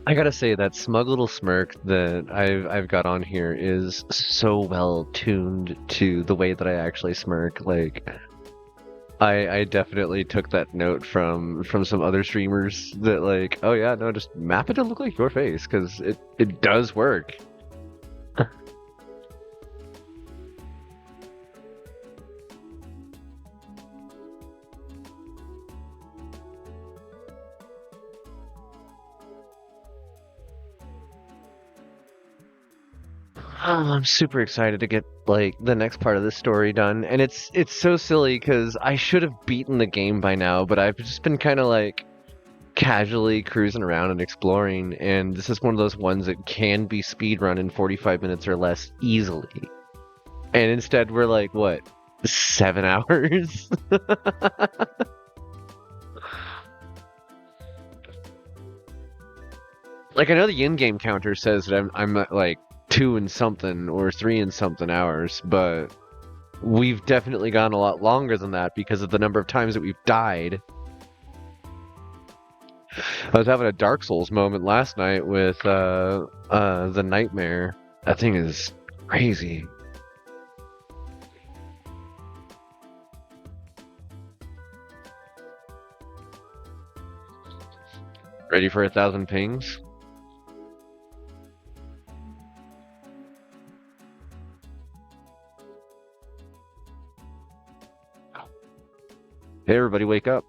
I gotta say that smug little smirk that I've got on here is so well tuned to the way that I actually smirk. Like I definitely took that note from some other streamers that like, oh yeah, no, just map it to look like your face because it does work. Oh, I'm super excited to get like the next part of this story done, and it's so silly because I should have beaten the game by now, but I've just been kind of like casually cruising around and exploring, and this is one of those ones that can be speedrun in 45 minutes or less easily. And instead, we're like, what, 7 hours? Like, I know the in-game counter says that I'm at like 2 and something or 3 and something hours, but we've definitely gone a lot longer than that because of the number of times that we've died. I was having a Dark Souls moment last night with the Nightmare. That thing is crazy. Ready for 1,000 pings? Hey, everybody, wake up.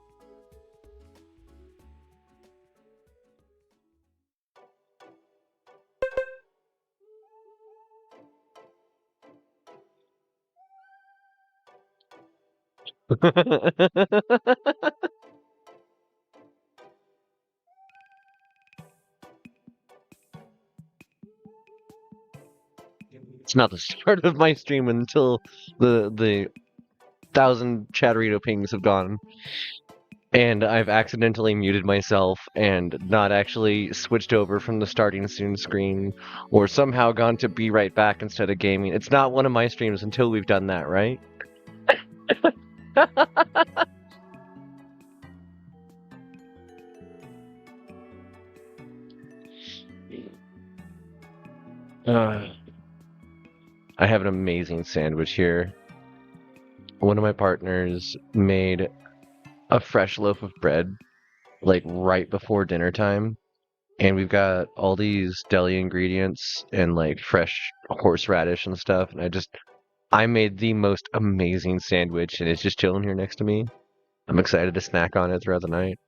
It's not the start of my stream until the 1,000 Chatterito pings have gone. And I've accidentally muted myself and not actually switched over from the starting soon screen or somehow gone to be right back instead of gaming. It's not one of my streams until we've done that, right? Uh, I have an amazing sandwich here. One of my partners made a fresh loaf of bread like right before dinner time, and we've got all these deli ingredients and like fresh horseradish and stuff, and I made the most amazing sandwich and it's just chilling here next to me. I'm excited to snack on it throughout the night.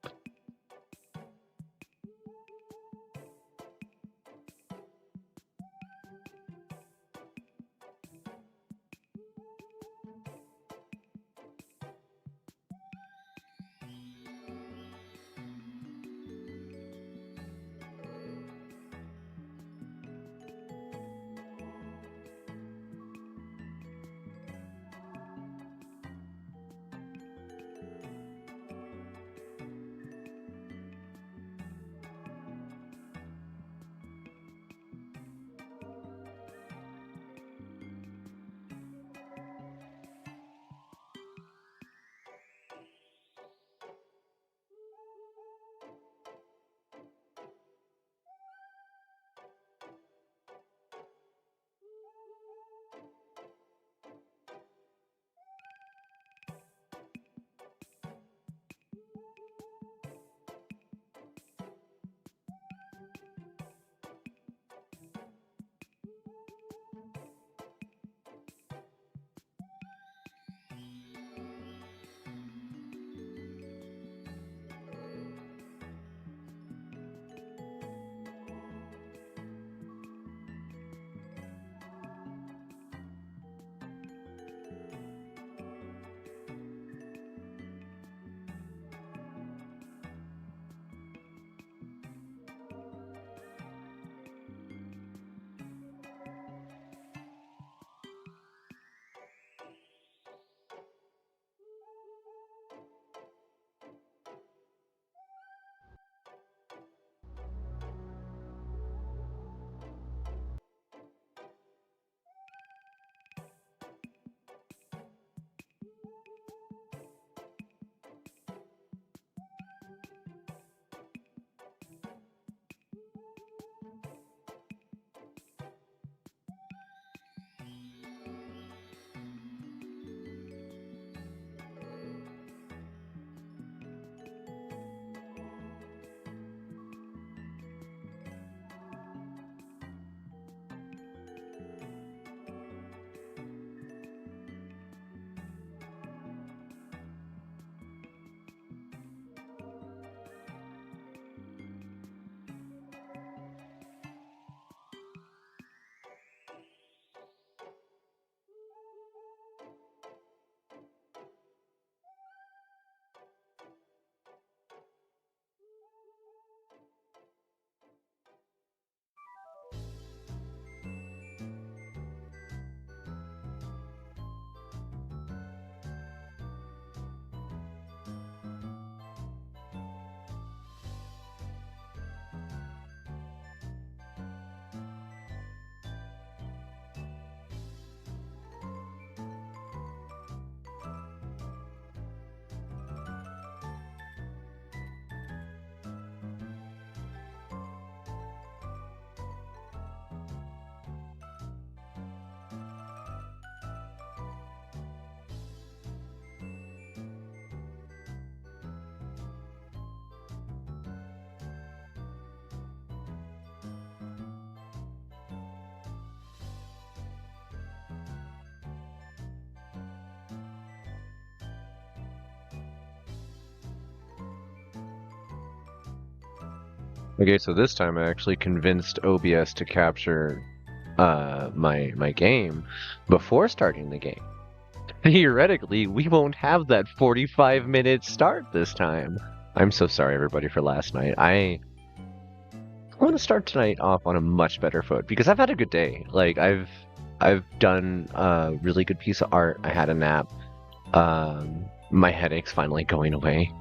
Okay, so this time I actually convinced OBS to capture my game before starting the game. Theoretically, we won't have that 45-minute start this time. I'm so sorry, everybody, for last night. I want to start tonight off on a much better foot because I've had a good day. Like I've done a really good piece of art. I had a nap. My headache's finally going away.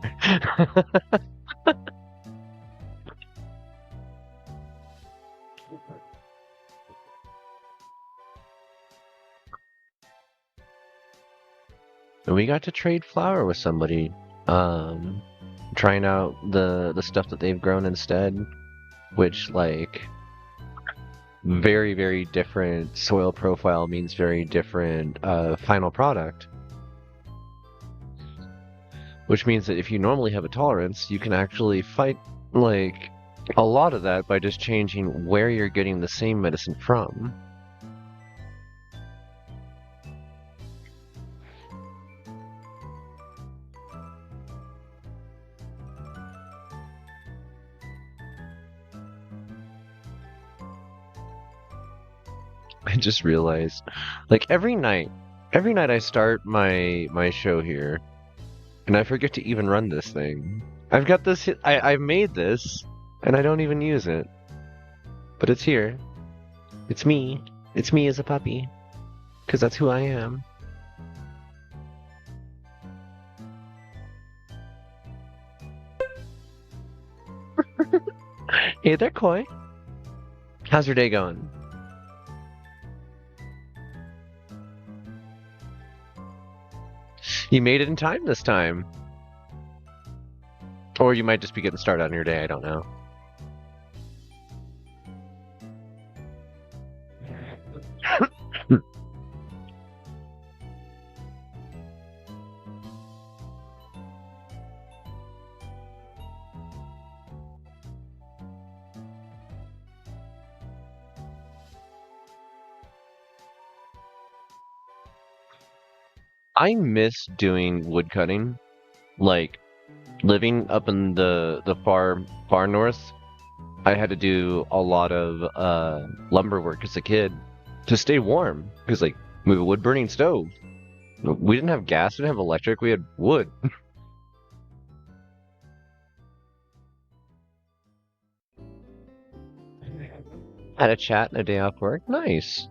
And we got to trade flour with somebody, um, trying out the stuff that they've grown instead, which like very very different soil profile means very different final product. Which means that if you normally have a tolerance, you can actually fight like a lot of that by just changing where you're getting the same medicine from. I just realized, like every night I start my show here, and I forget to even run this thing. I've got this. I've made this, and I don't even use it. But it's here. It's me. It's me as a puppy, because that's who I am. Hey there, Koi. How's your day going? You made it in time this time. Or you might just be getting started on your day, I don't know. I miss doing woodcutting. Like, living up in the far north, I had to do a lot of lumber work as a kid to stay warm. Because like we have a wood burning stove. We didn't have gas, we didn't have electric, we had wood. Had a chat and a day off work. Nice.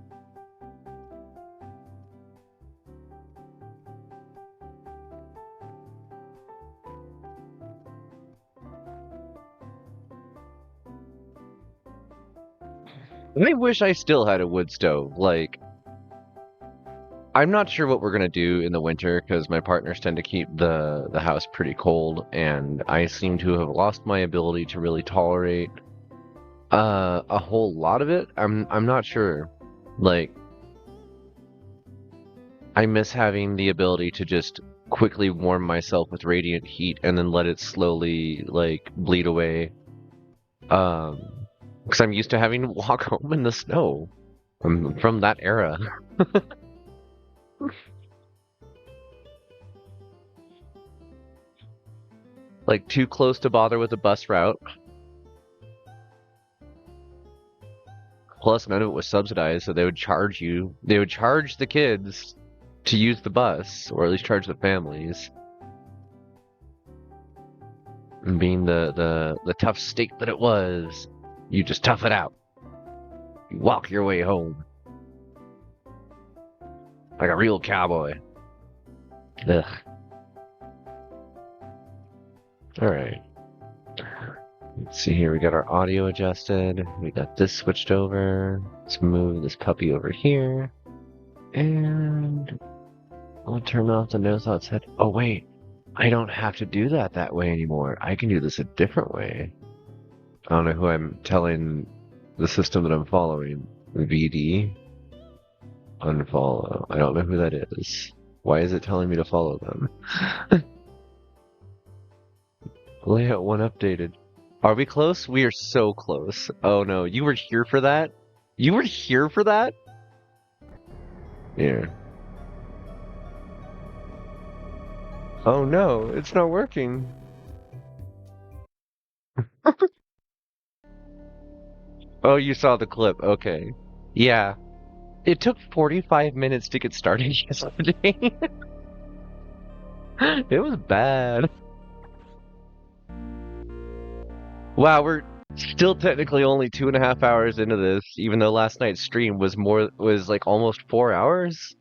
I wish I still had a wood stove. Like, I'm not sure what we're gonna do in the winter because my partners tend to keep the house pretty cold, and I seem to have lost my ability to really tolerate a whole lot of it. I'm not sure. Like, I miss having the ability to just quickly warm myself with radiant heat and then let it slowly like bleed away. Um, because I'm used to having to walk home in the snow. I'm from that era. Like too close to bother with the bus route. Plus, none of it was subsidized, so they would charge you. They would charge the kids to use the bus, or at least charge the families. And being the tough state that it was, you just tough it out. You walk your way home like a real cowboy. Ugh. All right. Let's see here. We got our audio adjusted. We got this switched over. Let's move this puppy over here. And I'll turn off the no thoughts head. Oh, wait. I don't have to do that way anymore. I can do this a different way. I don't know who I'm telling the system that I'm following. VD. Unfollow. I don't know who that is. Why is it telling me to follow them? Layout 1 updated. Are we close? We are so close. Oh no, you were here for that? You were here for that? Here. Oh no, it's not working. Oh, you saw the clip. Okay. Yeah. It took 45 minutes to get started yesterday. It was bad. Wow, we're still technically only 2.5 hours into this, even though last night's stream was like almost 4 hours.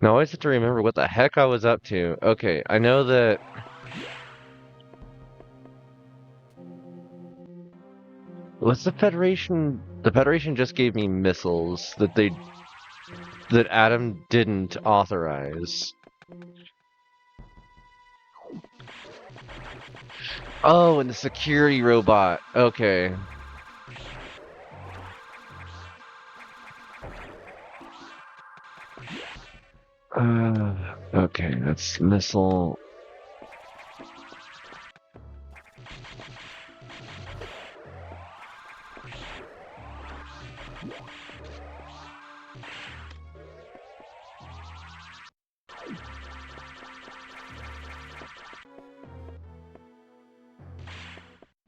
Now I always have to remember what the heck I was up to. Okay, I know that what's the Federation? The Federation just gave me missiles that Adam didn't authorize. Oh, and the security robot. Okay. Okay, that's missile.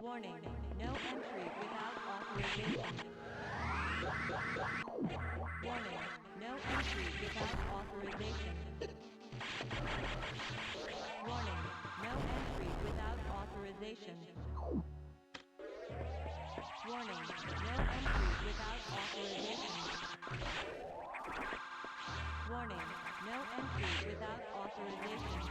Warning, no entry without authorization. Warning, no entry without authorization. Warning, no entry without authorization. Warning, no entry without authorization. Warning, no entry without authorization.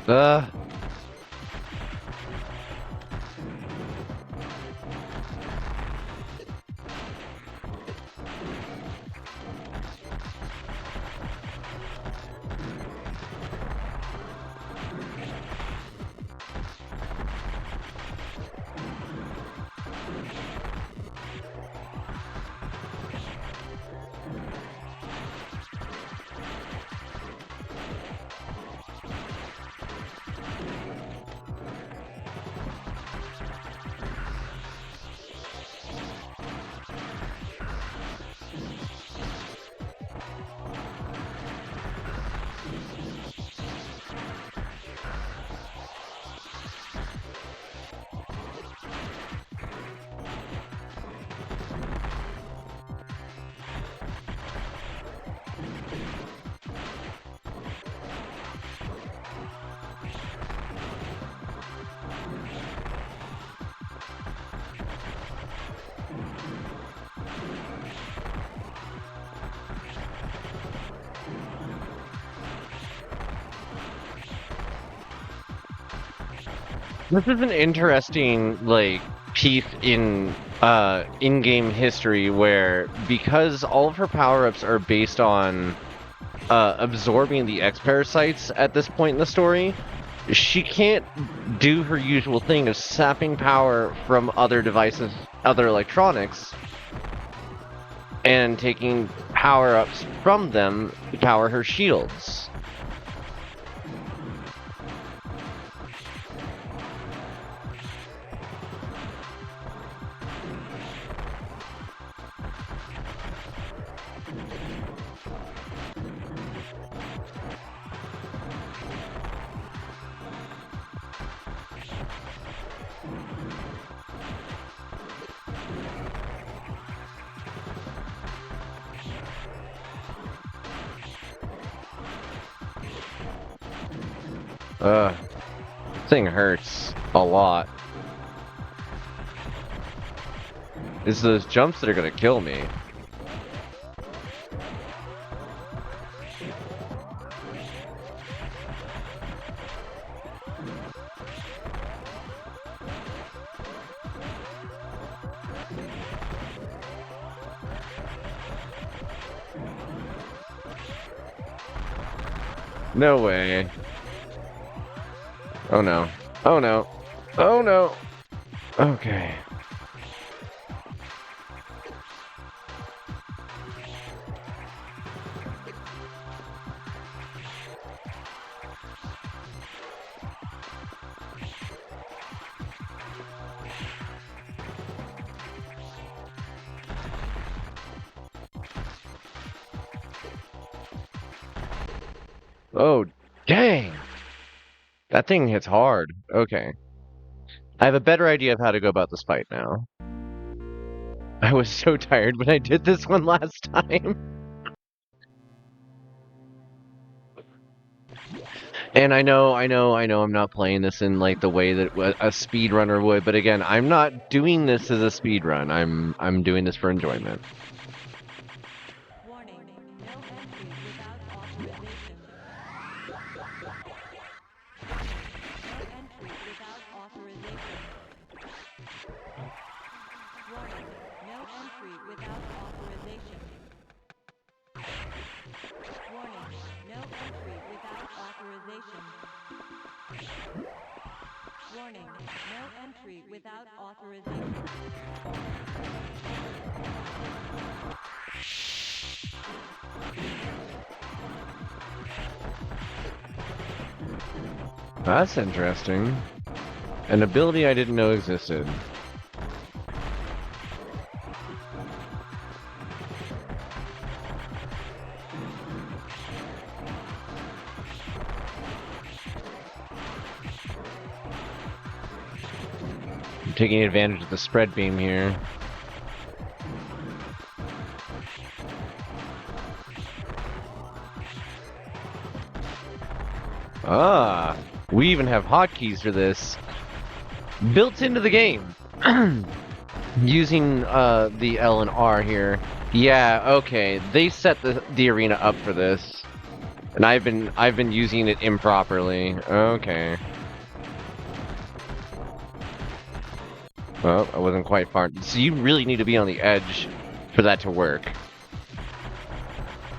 Uh, this is an interesting like piece in-game history where because all of her power-ups are based on absorbing the X-parasites at this point in the story, she can't do her usual thing of sapping power from other devices, other electronics, and taking power-ups from them to power her shields. Ugh. Thing hurts a lot. It's those jumps that are gonna kill me. No way. Oh no. Oh no. Oh no. Okay. Oh, dang. That thing hits hard. Okay. I have a better idea of how to go about this fight now. I was so tired when I did this one last time. And I know I'm not playing this in like the way that a speedrunner would, but again, I'm not doing this as a speedrun. I'm doing this for enjoyment. Warning, no entry without authorization. No entry without authorization. Warning, no entry without authorization. Warning, no entry without authorization. Warning, no entry without authorization. That's interesting. An ability I didn't know existed. I'm taking advantage of the spread beam here. Ah, we even have hotkeys for this built into the game. Using the L and R here. Yeah, okay. They set the arena up for this. And I've been using it improperly. Okay. Well, I wasn't quite far. So you really need to be on the edge for that to work.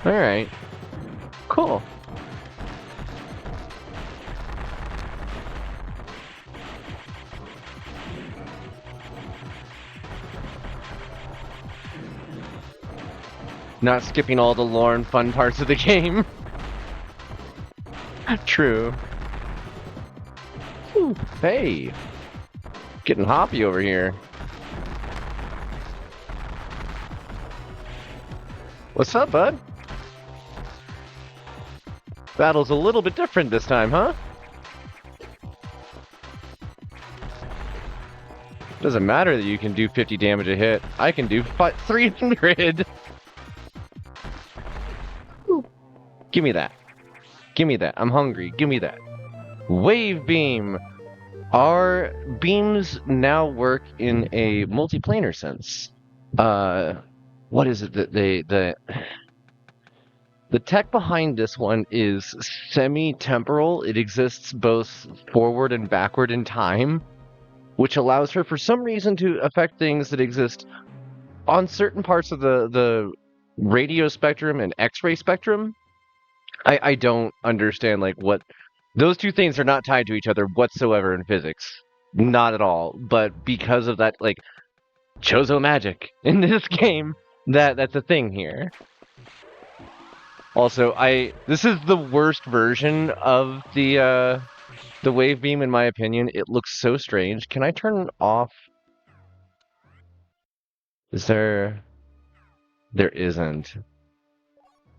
Alright. Cool. Not skipping all the lore and fun parts of the game. True. Ooh, hey. Getting hoppy over here. What's up, bud? Battle's a little bit different this time, huh? Doesn't matter that you can do 50 damage a hit. I can do 300. Ooh. Give me that. Give me that. I'm hungry. Give me that. Wave beam. Our beams now work in a multiplanar sense. What is it that the tech behind this one is semi-temporal. It exists both forward and backward in time, which allows her for some reason to affect things that exist on certain parts of the radio spectrum and X-ray spectrum. I don't understand like what those two things are not tied to each other whatsoever in physics. Not at all. But because of that, like Chozo magic in this game, that's a thing here. Also, this is the worst version of the wave beam in my opinion. It looks so strange. Can I turn it off? Is there? There isn't.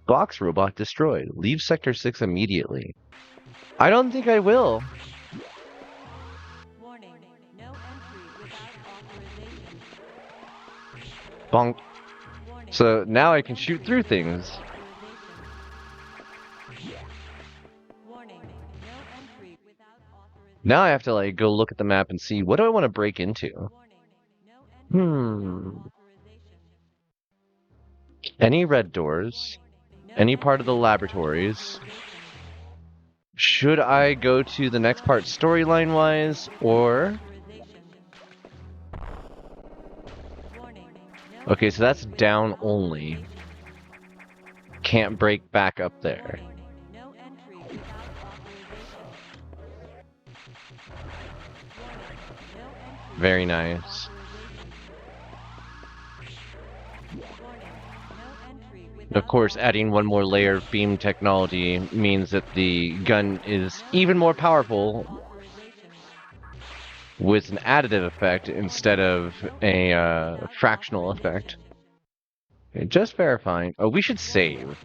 Box robot destroyed. Leave Sector 6 immediately. I don't think I will. Warning, no entry without authorization. Bonk. Warning, So now I can shoot through things. warning, no entry without authorization. Now I have to like go look at the map and see what do I want to break into. Warning, no entry without authorization. Any red doors? No Any part of the entry laboratories? without authorization. Should I go to the next part storyline wise or okay, so that's down only. Can't break back up there. No entry without very nice. Of course, adding one more layer of beam technology means that the gun is even more powerful with an additive effect instead of a fractional effect. Okay, just verifying. Oh, we should save.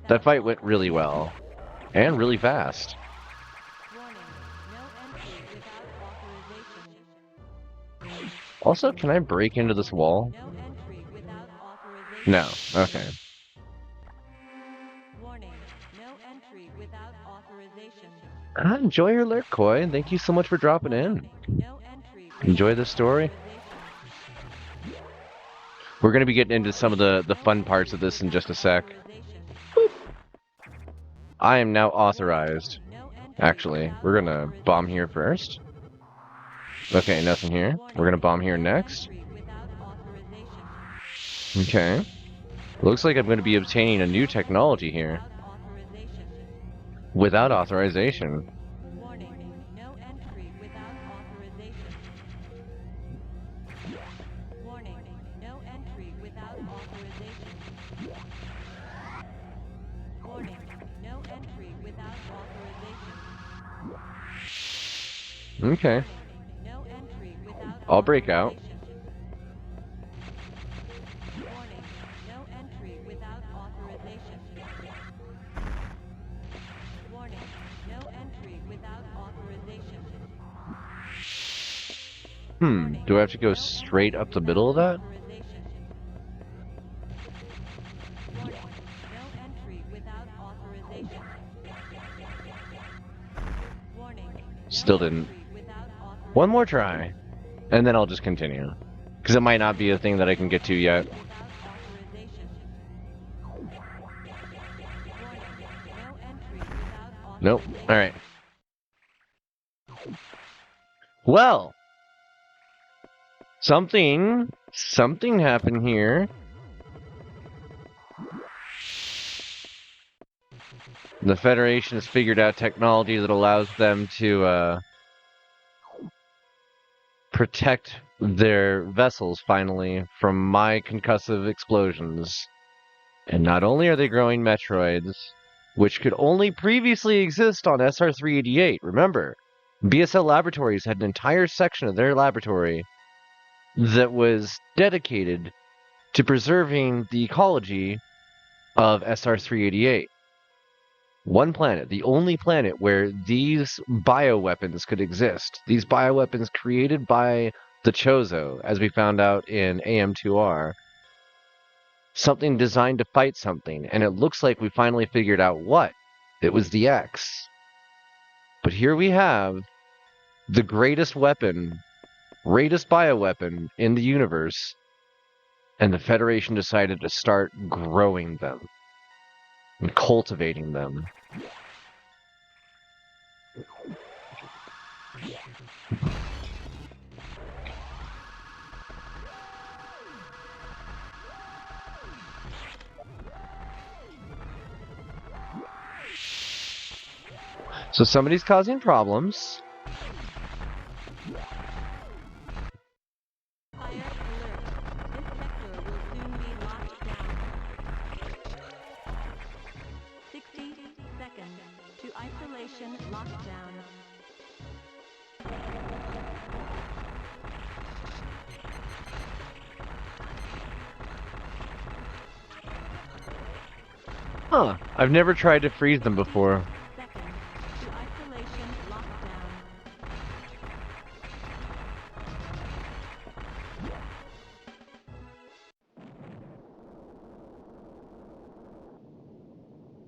That fight went really well. And really fast. Also, can I break into this wall? No. Okay. Warning, no entry without authorization. Enjoy your alert, Koi. Thank you so much for dropping in. No entry Enjoy the story. We're going to be getting into some of the fun parts of this in just a sec. I am now authorized. Actually, we're going to bomb here first. Okay, nothing here. We're going to bomb here next. Okay. Looks like I'm going to be obtaining a new technology here. Without authorization. Warning, no entry without authorization. Warning, no entry without authorization. Warning, no entry without authorization. Okay. No entry without I'll break out. Warning, no entry without authorization. Warning, no entry without authorization. Do I have to go straight up the middle of that? Warning, no entry without authorization. Warning, Still didn't. without authorization. One more try. And then I'll just continue. Because it might not be a thing that I can get to yet. Without authorization. Warning, no entry without Nope. authorization. Alright. Well. Something happened here. The Federation has figured out technology that allows them to protect their vessels, finally, from my concussive explosions. And not only are they growing Metroids, which could only previously exist on SR-388, remember, BSL Laboratories had an entire section of their laboratory that was dedicated to preserving the ecology of SR-388. One planet, the only planet where these bioweapons could exist. These bioweapons created by the Chozo, as we found out in AM2R. Something designed to fight something, and it looks like we finally figured out what. It was the X. But here we have the greatest weapon, greatest bioweapon in the universe, and the Federation decided to start growing them and cultivating them. So somebody's causing problems. Fire alert. This sector will soon be locked down. 60 seconds to isolation lockdown. Huh. I've never tried to freeze them before. Seconds to isolation lockdown.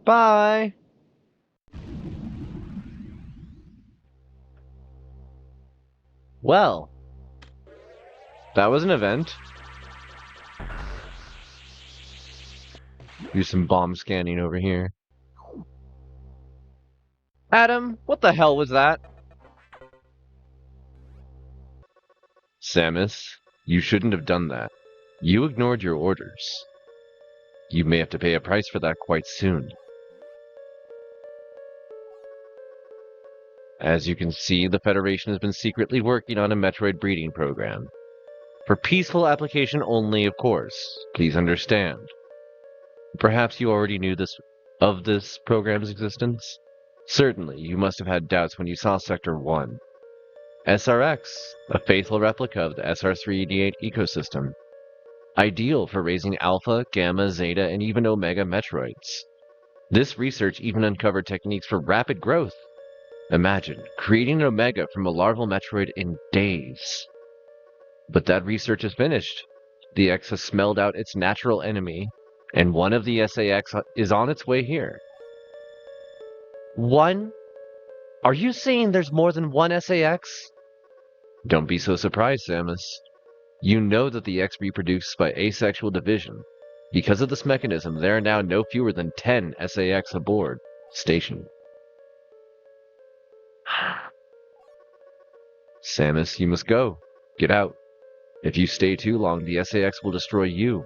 Bye! Well, that was an event. Do some bomb scanning over here. Adam, what the hell was that? Samus, you shouldn't have done that. You ignored your orders. You may have to pay a price for that quite soon. As you can see, the Federation has been secretly working on a Metroid breeding program. For peaceful application only, of course. Please understand. Perhaps you already knew of this program's existence? Certainly, you must have had doubts when you saw Sector 1. SRX, a faithful replica of the SR388 ecosystem. Ideal for raising Alpha, Gamma, Zeta, and even Omega Metroids. This research even uncovered techniques for rapid growth. Imagine creating an Omega from a larval Metroid in days. But that research is finished. The X has smelled out its natural enemy, and one of the SAX is on its way here. One? Are you saying there's more than one SAX? Don't be so surprised, Samus. You know that the X reproduces by asexual division. Because of this mechanism, there are now no fewer than 10 SAX aboard station. Samus, you must go. Get out. If you stay too long, the SAX will destroy you.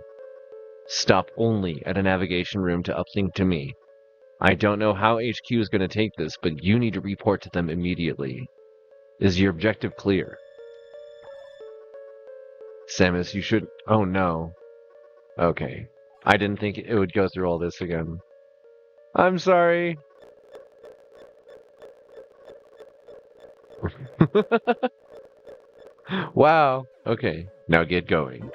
Stop only at a navigation room to uplink to me. I don't know how HQ is going to take this, but you need to report to them immediately. Is your objective clear? Samus, you should... Oh no. Okay. I didn't think it would go through all this again. I'm sorry. Wow. Okay. Now get going.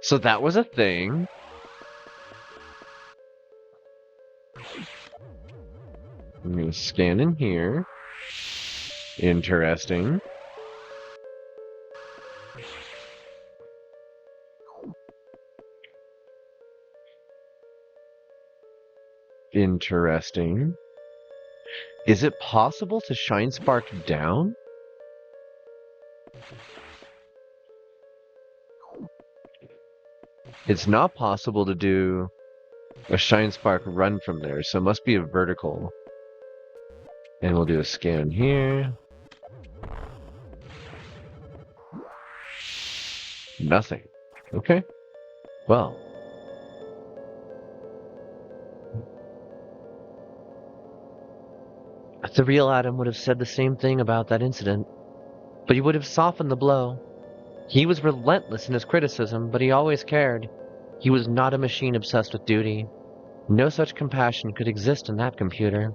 So that was a thing. I'm going to scan in here. Interesting. Interesting. Is it possible to shine spark down? It's not possible to do a shine spark run from there, so it must be a vertical. And we'll do a scan here. Nothing. Okay. Well. The real Adam would have said the same thing about that incident, but he would have softened the blow. He was relentless in his criticism, but he always cared. He was not a machine obsessed with duty. No such compassion could exist in that computer.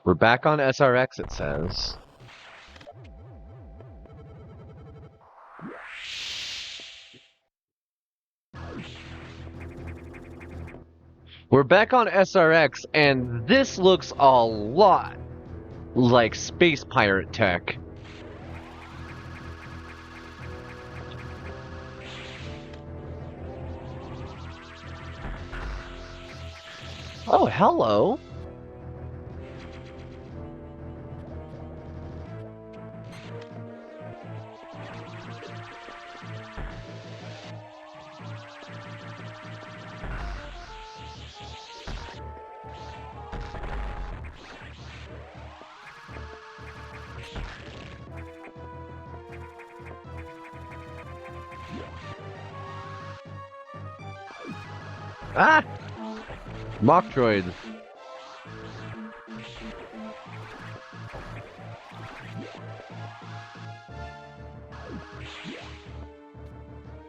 We're back on SRX, it says. We're back on SRX, and this looks a lot like space pirate tech. Oh, hello. Ah! Metroid.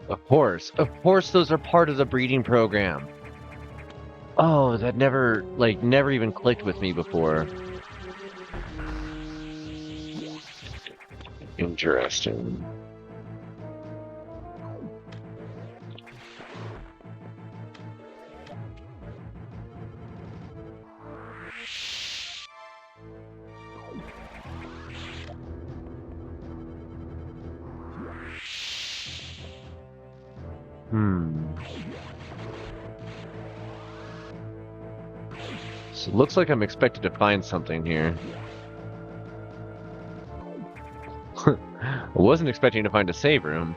Of course those are part of the breeding program. Oh, that never even clicked with me before. Interesting. So it looks like I'm expected to find something here. I wasn't expecting to find a save room.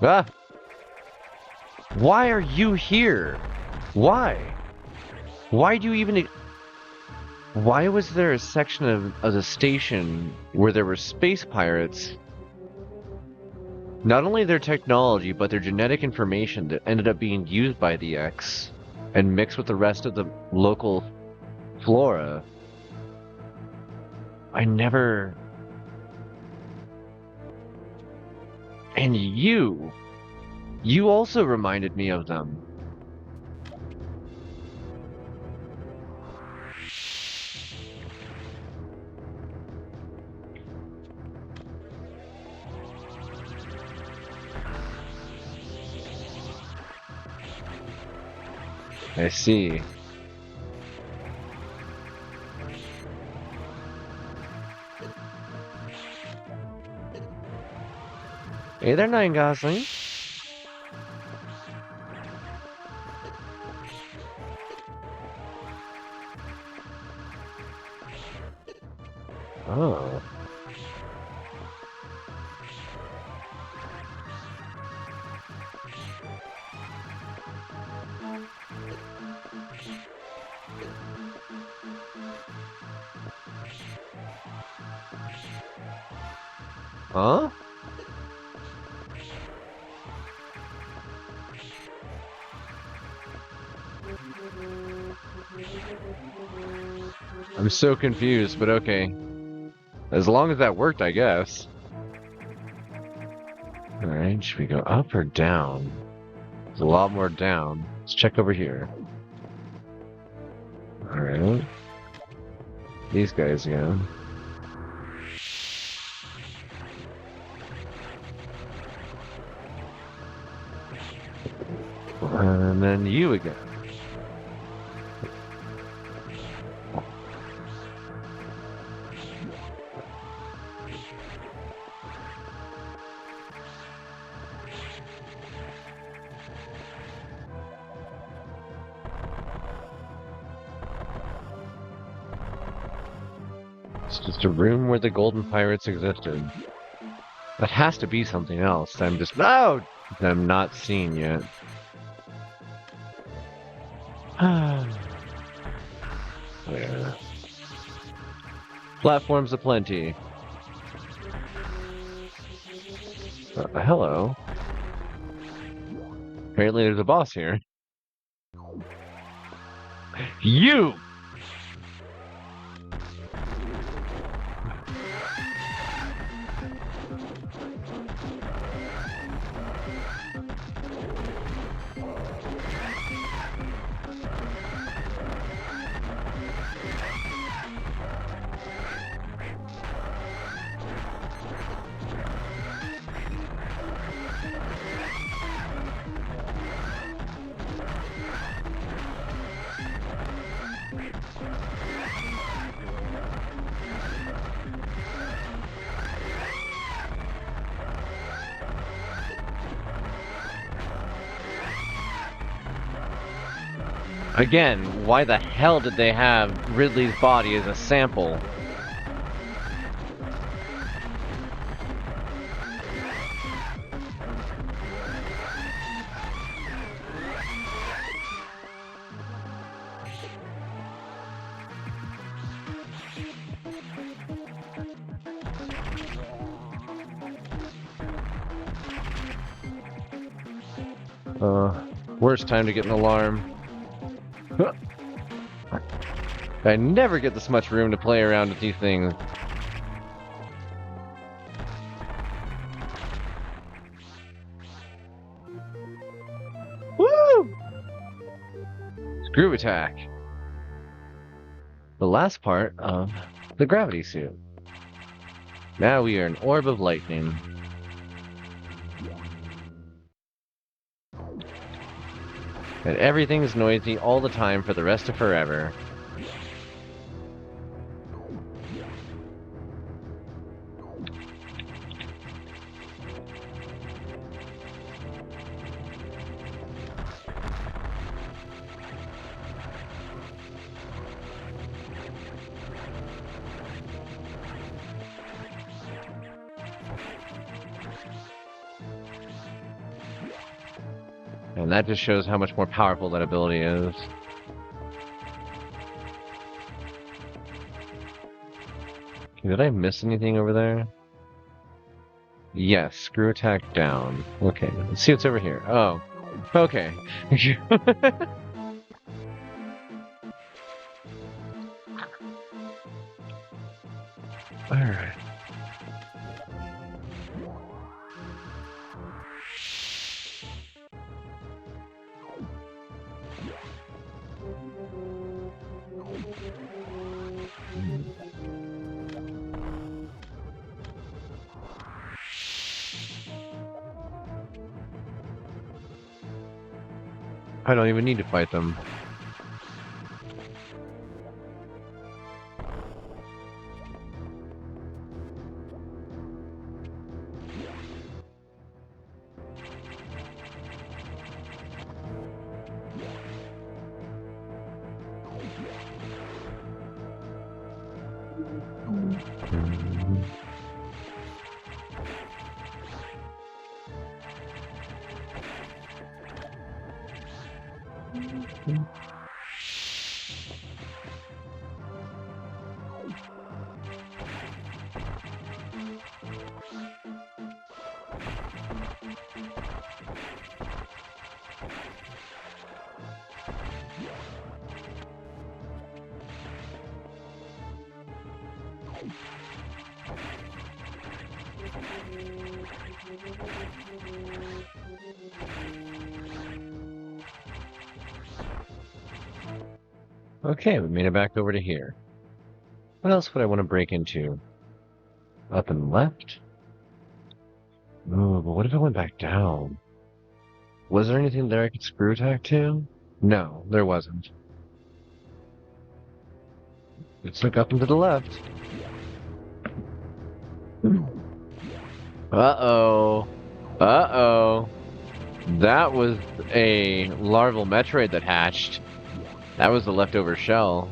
Ah! Why are you here? Why? Why do you even... Why was there a section of the station where there were space pirates? Not only their technology, but their genetic information that ended up being used by the X and mixed with the rest of the local flora. I never... And you also reminded me of them. I see. Hey there, Nine Gosling. Oh. Huh? I'm so confused, but okay. As long as that worked, I guess. Alright, should we go up or down? There's a lot more down. Let's check over here. Alright. These guys again. And then you again. It's just a room where the Golden Pirates existed. That has to be something else. I'm not seeing yet. Yeah. Platforms aplenty. Hello. Apparently there's a boss here. You! Again, why the hell did they have Ridley's body as a sample? Worst time to get an alarm. I never get this much room to play around with these things. Woo! Screw attack. The last part of the gravity suit. Now we are an orb of lightning. And everything's noisy all the time for the rest of forever. And that just shows how much more powerful that ability is. Okay, did I miss anything over there? Yes, screw attack down. Okay, let's see what's over here. Oh, okay. Alright. I don't even need to fight them. Okay, we made it back over to here. What else would I want to break into? Up and left? Ooh, but what if I went back down? Was there anything there I could screw attack to? No, there wasn't. Let's look up and to the left. Uh-oh. Uh-oh. That was a larval Metroid that hatched. That was the leftover shell.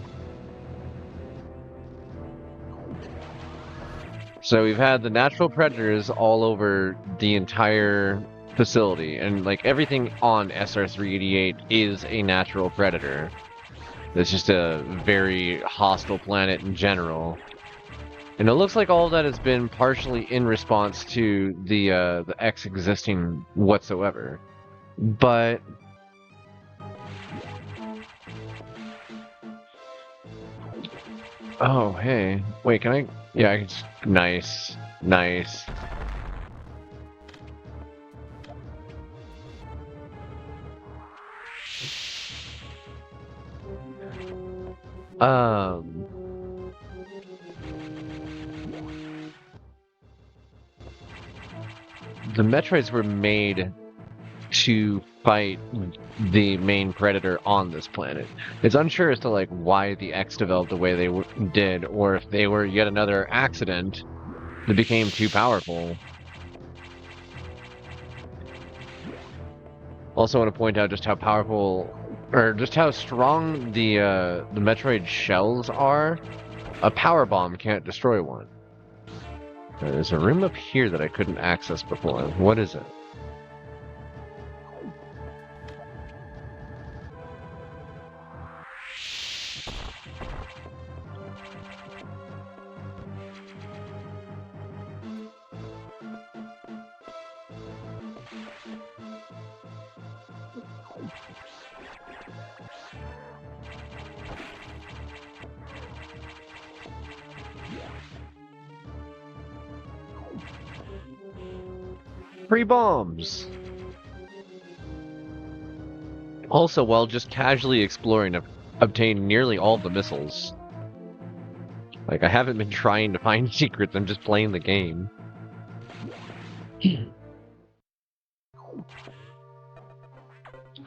So we've had the natural predators all over the entire facility, and like everything on SR-388 is a natural predator. It's just a very hostile planet in general. And it looks like all of that has been partially in response to the X existing whatsoever. But oh, hey. Wait, can I? Yeah, I can just... Nice. Nice. Um... The Metroids were made to fight the main predator on this planet. It's unsure as to like why the X developed the way they did, or if they were yet another accident that became too powerful. Also want to point out just how powerful, or just how strong the Metroid shells are. A power bomb can't destroy one. There's a room up here that I couldn't access before. What is it? Free bombs! Also, while just casually exploring, I've obtained nearly all the missiles. Like, I haven't been trying to find secrets, I'm just playing the game.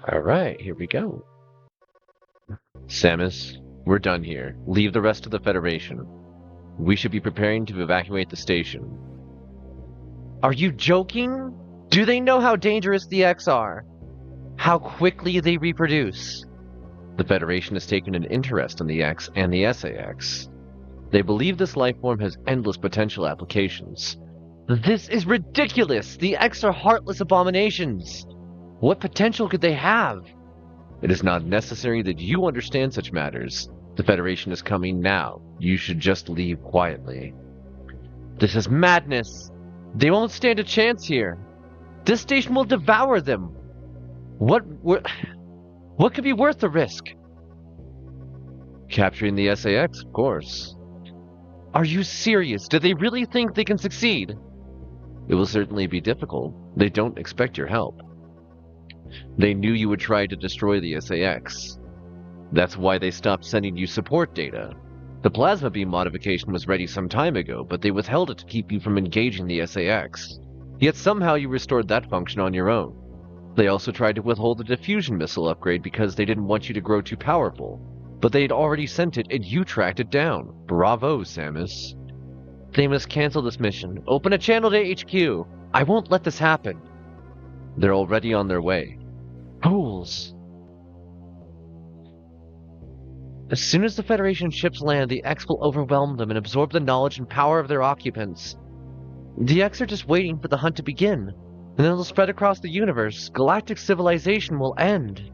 Alright, here we go. Samus, we're done here. Leave the rest of the Federation. We should be preparing to evacuate the station. Are you joking? Do they know how dangerous the X are? How quickly they reproduce? The Federation has taken an interest in the X and the SAX. They believe this life form has endless potential applications. This is ridiculous! The X are heartless abominations! What potential could they have? It is not necessary that you understand such matters. The Federation is coming now. You should just leave quietly. This is madness. They won't stand a chance here. This station will devour them. What could be worth the risk? Capturing the SAX, of course. Are you serious? Do they really think they can succeed? It will certainly be difficult. They don't expect your help. They knew you would try to destroy the SAX. That's why they stopped sending you support data. The plasma beam modification was ready some time ago, but they withheld it to keep you from engaging the SAX. Yet somehow you restored that function on your own. They also tried to withhold the diffusion missile upgrade because they didn't want you to grow too powerful. But they'd already sent it and you tracked it down. Bravo, Samus. They must cancel this mission. Open a channel to HQ. I won't let this happen. They're already on their way. Fools. As soon as the Federation ships land, the X will overwhelm them and absorb the knowledge and power of their occupants. The X are just waiting for the hunt to begin, and then it'll spread across the universe. Galactic civilization will end.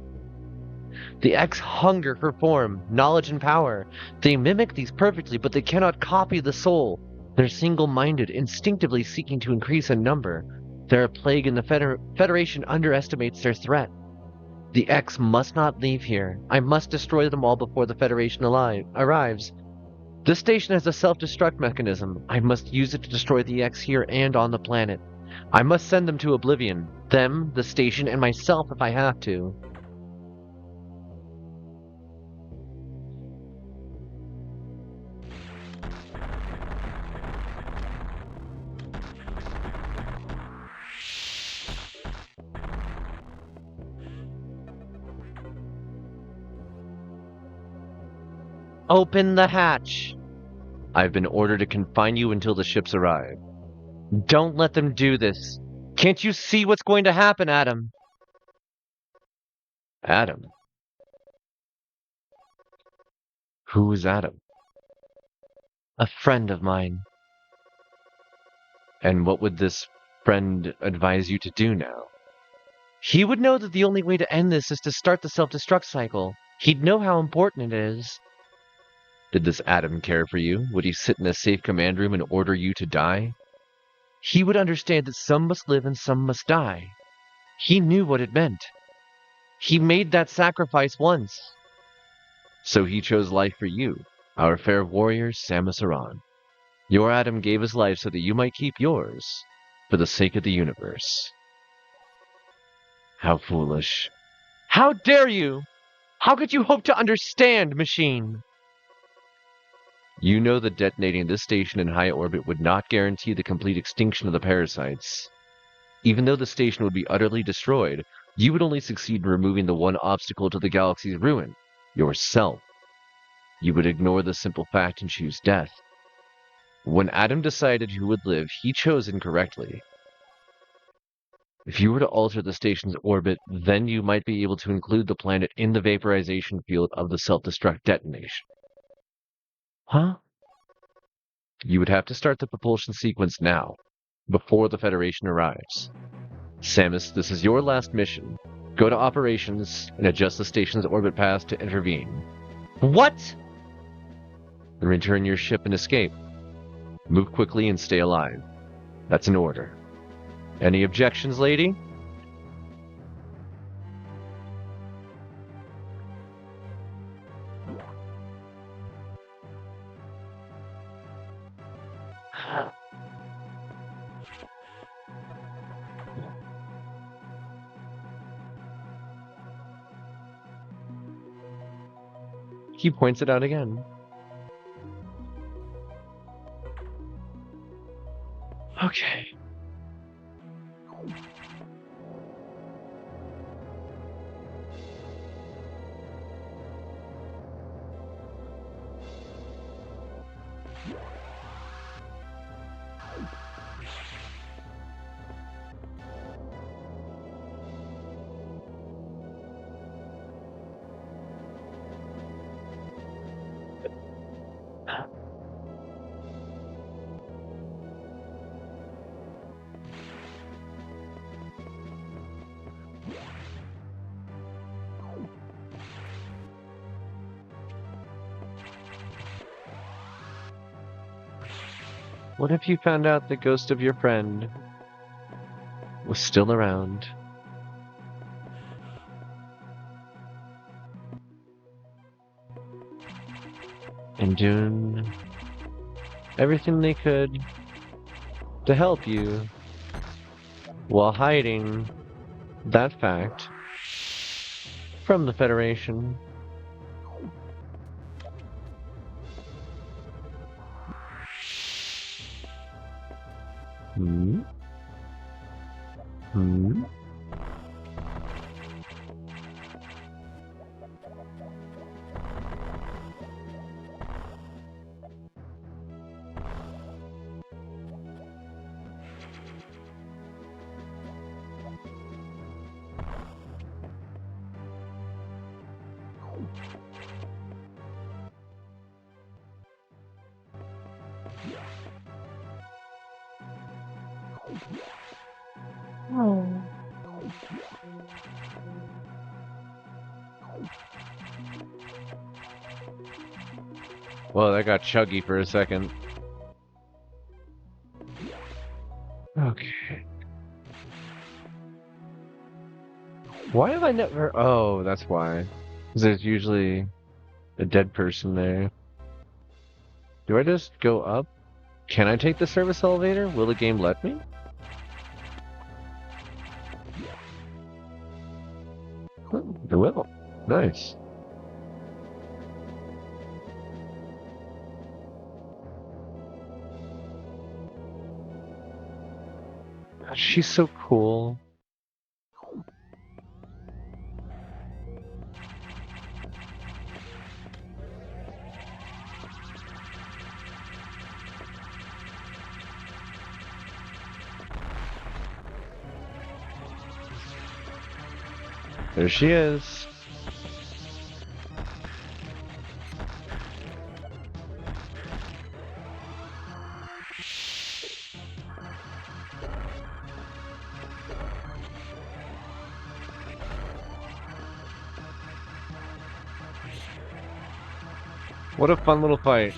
The X hunger for form, knowledge, and power. They mimic these perfectly, but they cannot copy the soul. They're single-minded, instinctively seeking to increase in number. They're a plague, and the Federation underestimates their threat. The X must not leave here. I must destroy them all before the Federation arrives. This station has a self-destruct mechanism. I must use it to destroy the X here and on the planet. I must send them to oblivion. Them, the station, and myself if I have to. Open the hatch. I've been ordered to confine you until the ships arrive. Don't let them do this. Can't you see what's going to happen, Adam? Adam? Who is Adam? A friend of mine. And what would this friend advise you to do now? He would know that the only way to end this is to start the self-destruct cycle. He'd know how important it is. Did this Adam care for you? Would he sit in a safe command room and order you to die? He would understand that some must live and some must die. He knew what it meant. He made that sacrifice once. So he chose life for you, our fair warrior, Samus Aran. Your Adam gave his life so that you might keep yours, for the sake of the universe. How foolish. How dare you! How could you hope to understand, machine? You know that detonating this station in high orbit would not guarantee the complete extinction of the parasites. Even though the station would be utterly destroyed, you would only succeed in removing the one obstacle to the galaxy's ruin, yourself. You would ignore the simple fact and choose death. When Adam decided who would live, he chose incorrectly. If you were to alter the station's orbit, then you might be able to include the planet in the vaporization field of the self-destruct detonation. Huh? You would have to start the propulsion sequence now, before the Federation arrives. Samus, this is your last mission. Go to operations and adjust the station's orbit path to intervene. What? Then return your ship and escape. Move quickly and stay alive. That's an order. Any objections, lady? He points it out again. Okay. What if you found out the ghost of your friend was still around? And doing everything they could to help you while hiding that fact from the Federation. Hmm? Hmm? Well, that got chuggy for a second. Okay. Why have I never... Oh, that's why. Because there's usually a dead person there. Do I just go up? Can I take the service elevator? Will the game let me? Oh, it will. Nice. She's so cool. There she is. What a fun little fight.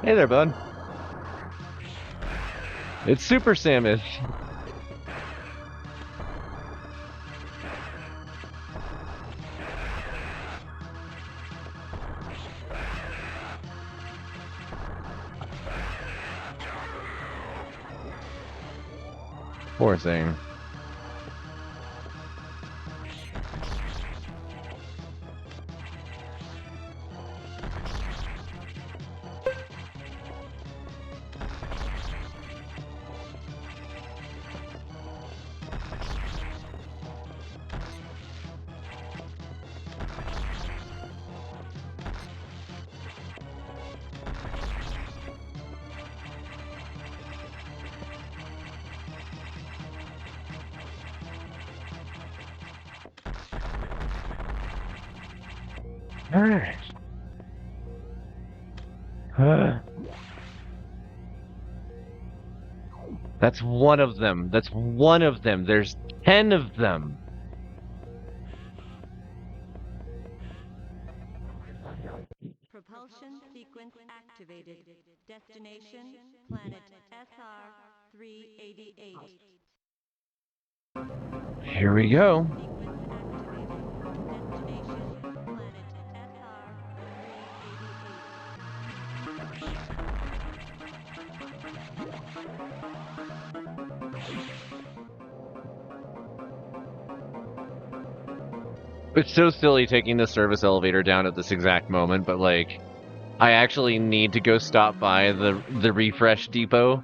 Hey there, bud. It's Super Samus. Poor thing. Alright. That's one of them. That's one of them. There's 10 of them. Propulsion sequence activated. Destination, planet SR-388. Here we go. It's so silly taking the service elevator down at this exact moment, but like, I actually need to go stop by the refresh depot.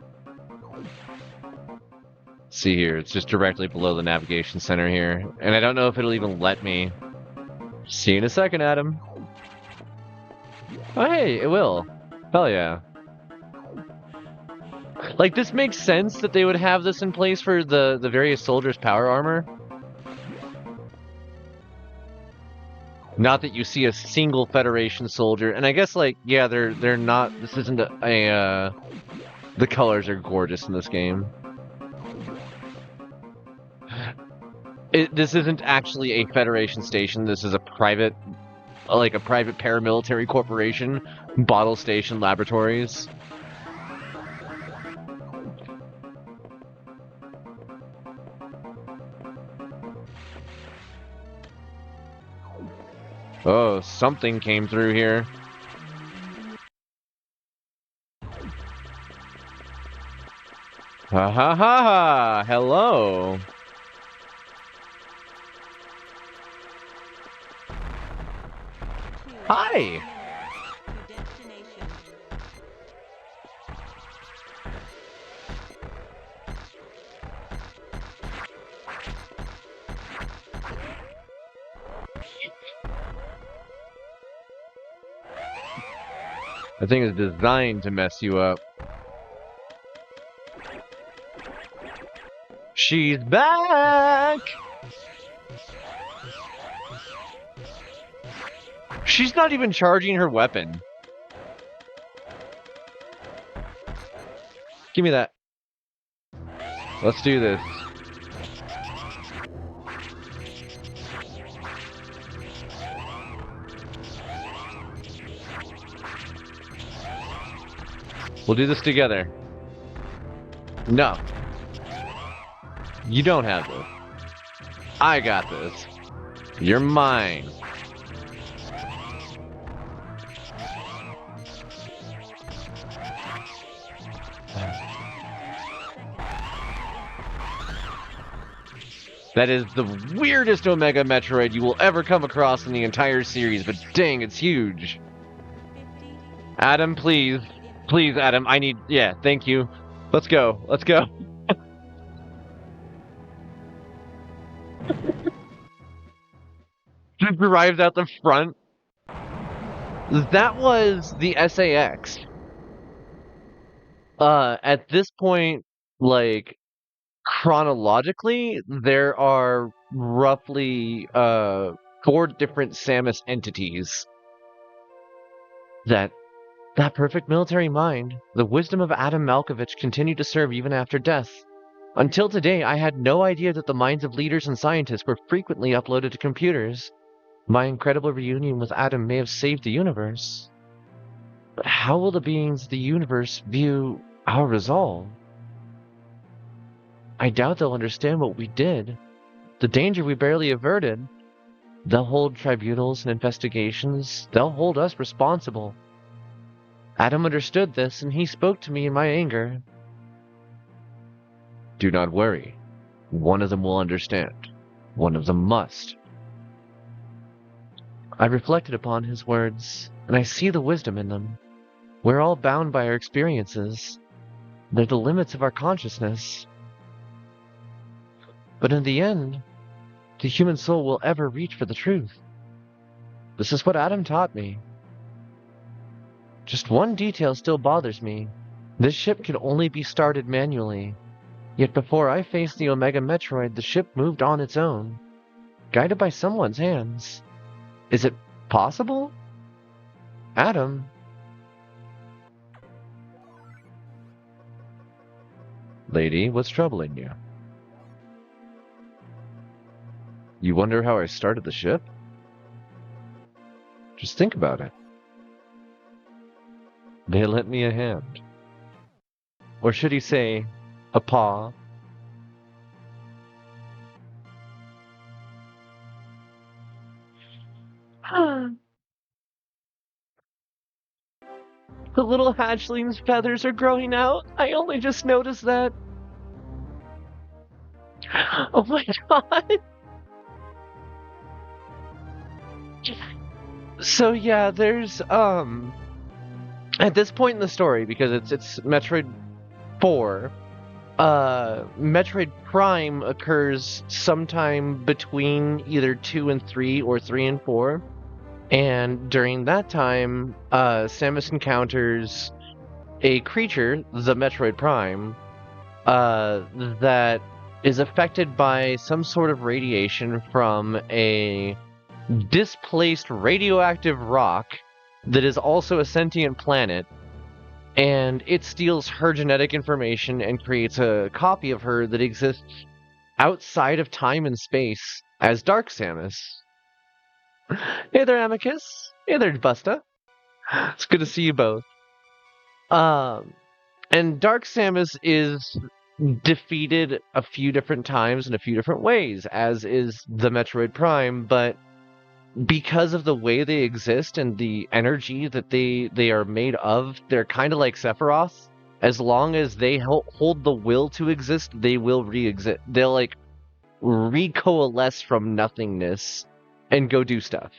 See here, it's just directly below the navigation center here. And I don't know if it'll even let me. See you in a second, Adam. Oh, hey, it will. Hell yeah. Like, this makes sense that they would have this in place for the various soldiers' power armor. Not that you see a single Federation soldier. And I guess, like, yeah, they're not... This isn't a the colors are gorgeous in this game. This isn't actually a Federation station. This is a private, like a private paramilitary corporation, Bottle Station Laboratories. Oh, something came through here. Ha ha ha ha! Hello! Hi! To destination. The thing is designed to mess you up. She's back! She's not even charging her weapon. Give me that. Let's do this. We'll do this together. No. You don't have this. I got this. You're mine. That is the weirdest Omega Metroid you will ever come across in the entire series, but dang, it's huge. 50. Adam, please. Please, Adam, I need... Yeah, thank you. Let's go. Let's go. Just arrived at the front. That was the SAX. At this point, like, chronologically, there are roughly, 4 different Samus entities. That perfect military mind, the wisdom of Adam Malkovich continued to serve even after death. Until today, I had no idea that the minds of leaders and scientists were frequently uploaded to computers. My incredible reunion with Adam may have saved the universe. But how will the beings of the universe view our resolve? I doubt they'll understand what we did. The danger we barely averted. They'll hold tribunals and investigations. They'll hold us responsible. Adam understood this, and he spoke to me in my anger. Do not worry. One of them will understand. One of them must. I reflected upon his words, and I see the wisdom in them. We're all bound by our experiences. They're the limits of our consciousness. But in the end, the human soul will ever reach for the truth. This is what Adam taught me. Just one detail still bothers me. This ship could only be started manually. Yet before I faced the Omega Metroid, the ship moved on its own, guided by someone's hands. Is it possible? Adam? Lady, what's troubling you? You wonder how I started the ship? Just think about it. They lent me a hand. Or should he say, a paw? The little hatchling's feathers are growing out. I only just noticed that. Oh my god. So yeah, there's at this point in the story, because it's Metroid 4, Metroid Prime occurs sometime between either 2 and 3 or 3 and 4. And during that time, Samus encounters a creature, the Metroid Prime, that is affected by some sort of radiation from a displaced radioactive rock that is also a sentient planet, and it steals her genetic information and creates a copy of her that exists outside of time and space as Dark Samus. Hey there, Amicus. Hey there, Busta. It's good to see you both. Um, and Dark Samus is defeated a few different times in a few different ways, as is the Metroid Prime, but because of the way they exist and the energy that they are made of, they're kind of like Sephiroth. As long as they hold the will to exist, they will re-exist. They'll like recoalesce from nothingness and go do stuff.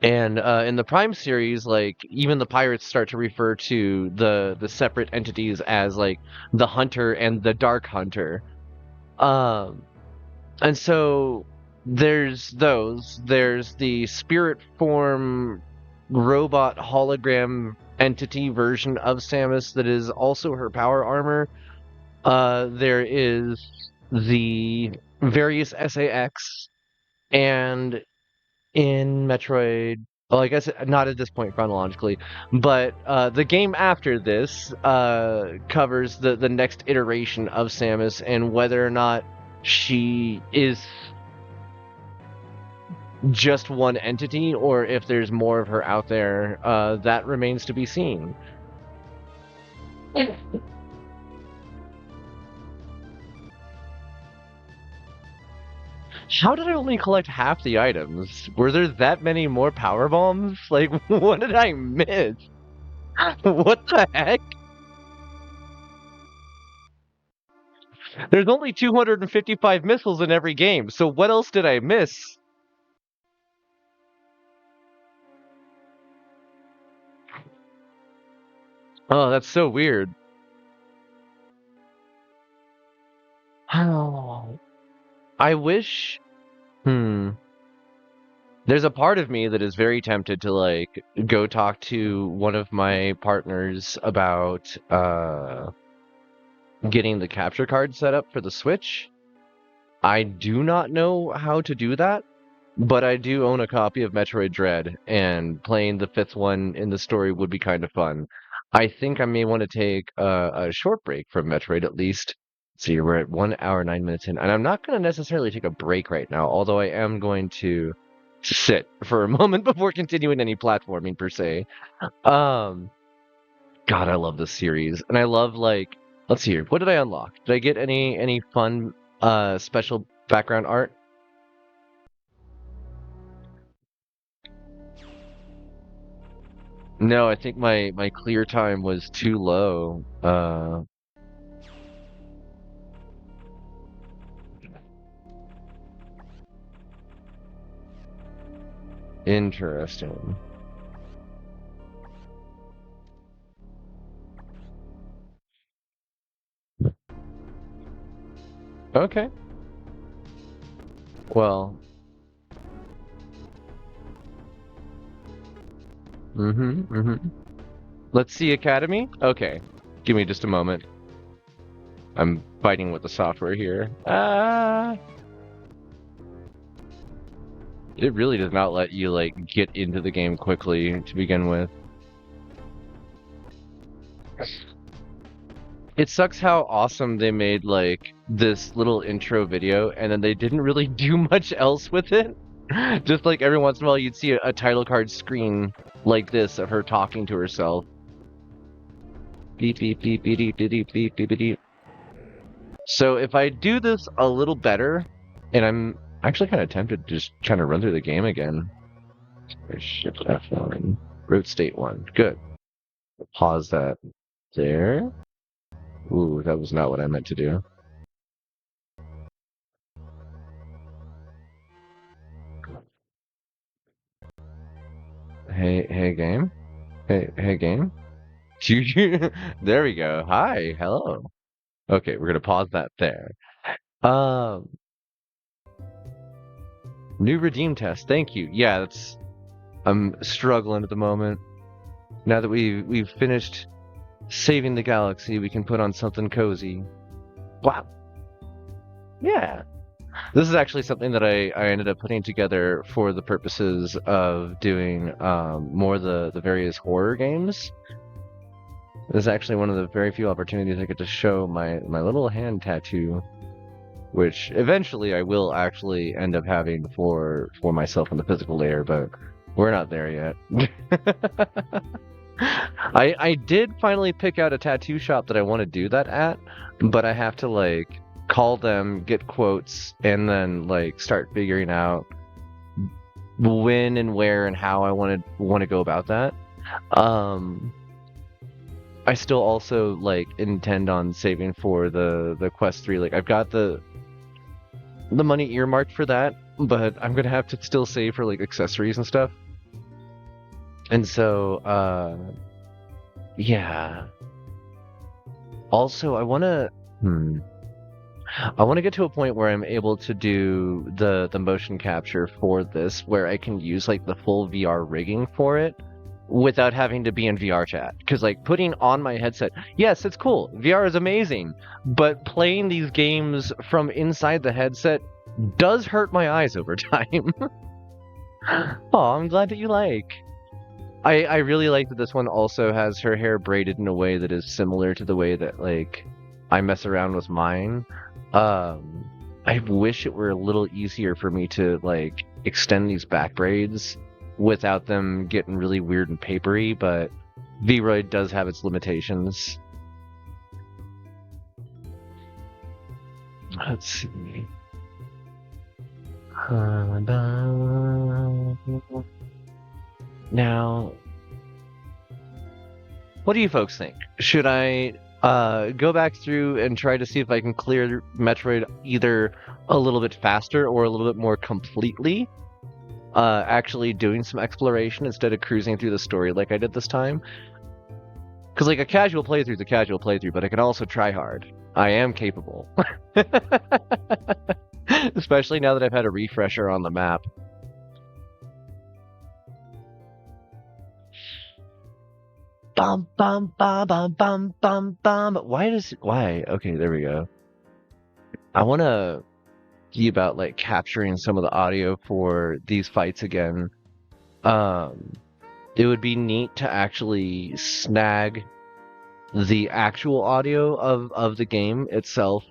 And in the Prime series, like even the pirates start to refer to the separate entities as like the Hunter and the Dark Hunter. Um, and so there's those. There's the spirit form robot hologram entity version of Samus that is also her power armor. There is the various SAX, and in Metroid. Well, I guess not at this point chronologically, but the game after this covers the next iteration of Samus and whether or not she is just one entity or if there's more of her out there. That remains to be seen. How did I only collect half the items? Were there that many more power bombs? Like, what did I miss? What the heck? There's only 255 missiles in every game, so what else did I miss? Oh, that's so weird. Oh, I wish. Hmm. There's a part of me that is very tempted to like go talk to one of my partners about getting the capture card set up for the Switch. I do not know how to do that, but I do own a copy of Metroid Dread, and playing the fifth one in the story would be kind of fun. I think I may want to take a short break from Metroid at least. See, we're at 1 hour 9 minutes in, and I'm not going to necessarily take a break right now, although I am going to sit for a moment before continuing any platforming per se. Um, God, I love this series, and I love like, let's see here, what did I unlock? Did I get any fun special background art? No, I think my clear time was too low. Interesting. Okay. Well, mm-hmm. Let's see Academy. Okay. Give me just a moment. I'm fighting with the software here. It really does not let you like get into the game quickly to begin with. It sucks how awesome they made like this little intro video and then they didn't really do much else with it. Just like every once in a while you'd see a title card screen like this of her talking to herself. Beep beep beep beep beep beep beep beep beep beep. So if I do this a little better, and I'm actually kind of tempted to just kind of run through the game again. Shift F1. Root state 1. Good. Pause that there. Ooh, that was not what I meant to do. Hey game. Hey game. There we go. Hi, hello. Okay, we're gonna pause that there. Um, new redeem test. Thank you. Yeah, that's. I'm struggling at the moment. Now that we've finished saving the galaxy, we can put on something cozy. Wow. Yeah. This is actually something that I ended up putting together for the purposes of doing more the various horror games. This is actually one of the very few opportunities I get to show my little hand tattoo, which eventually I will actually end up having for myself in the physical layer, but we're not there yet. I did finally pick out a tattoo shop that I want to do that at, but I have to like call them, get quotes, and then like start figuring out when and where and how I want to go about that. I still also like intend on saving for the Quest 3. Like I've got the money earmarked for that, but I'm gonna have to still save for like accessories and stuff. And so yeah. Also, I wanna get to a point where I'm able to do the motion capture for this, where I can use like the full VR rigging for it without having to be in VR chat. Because like putting on my headset, yes, it's cool. VR is amazing, but playing these games from inside the headset does hurt my eyes over time. Oh, I'm glad that you like. I really like that this one also has her hair braided in a way that is similar to the way that like I mess around with mine. I wish it were a little easier for me to like extend these back braids without them getting really weird and papery, but V-Roid does have its limitations. Let's see. Now, what do you folks think? Should I go back through and try to see if I can clear Metroid either a little bit faster or a little bit more completely? Actually doing some exploration instead of cruising through the story like I did this time? Because like a casual playthrough is a casual playthrough, but I can also try hard. I am capable. Especially now that I've had a refresher on the map. Bum bum bum bum bum bum bum. Why? Okay, there we go. I want to see about like capturing some of the audio for these fights again. It would be neat to actually snag the actual audio of the game itself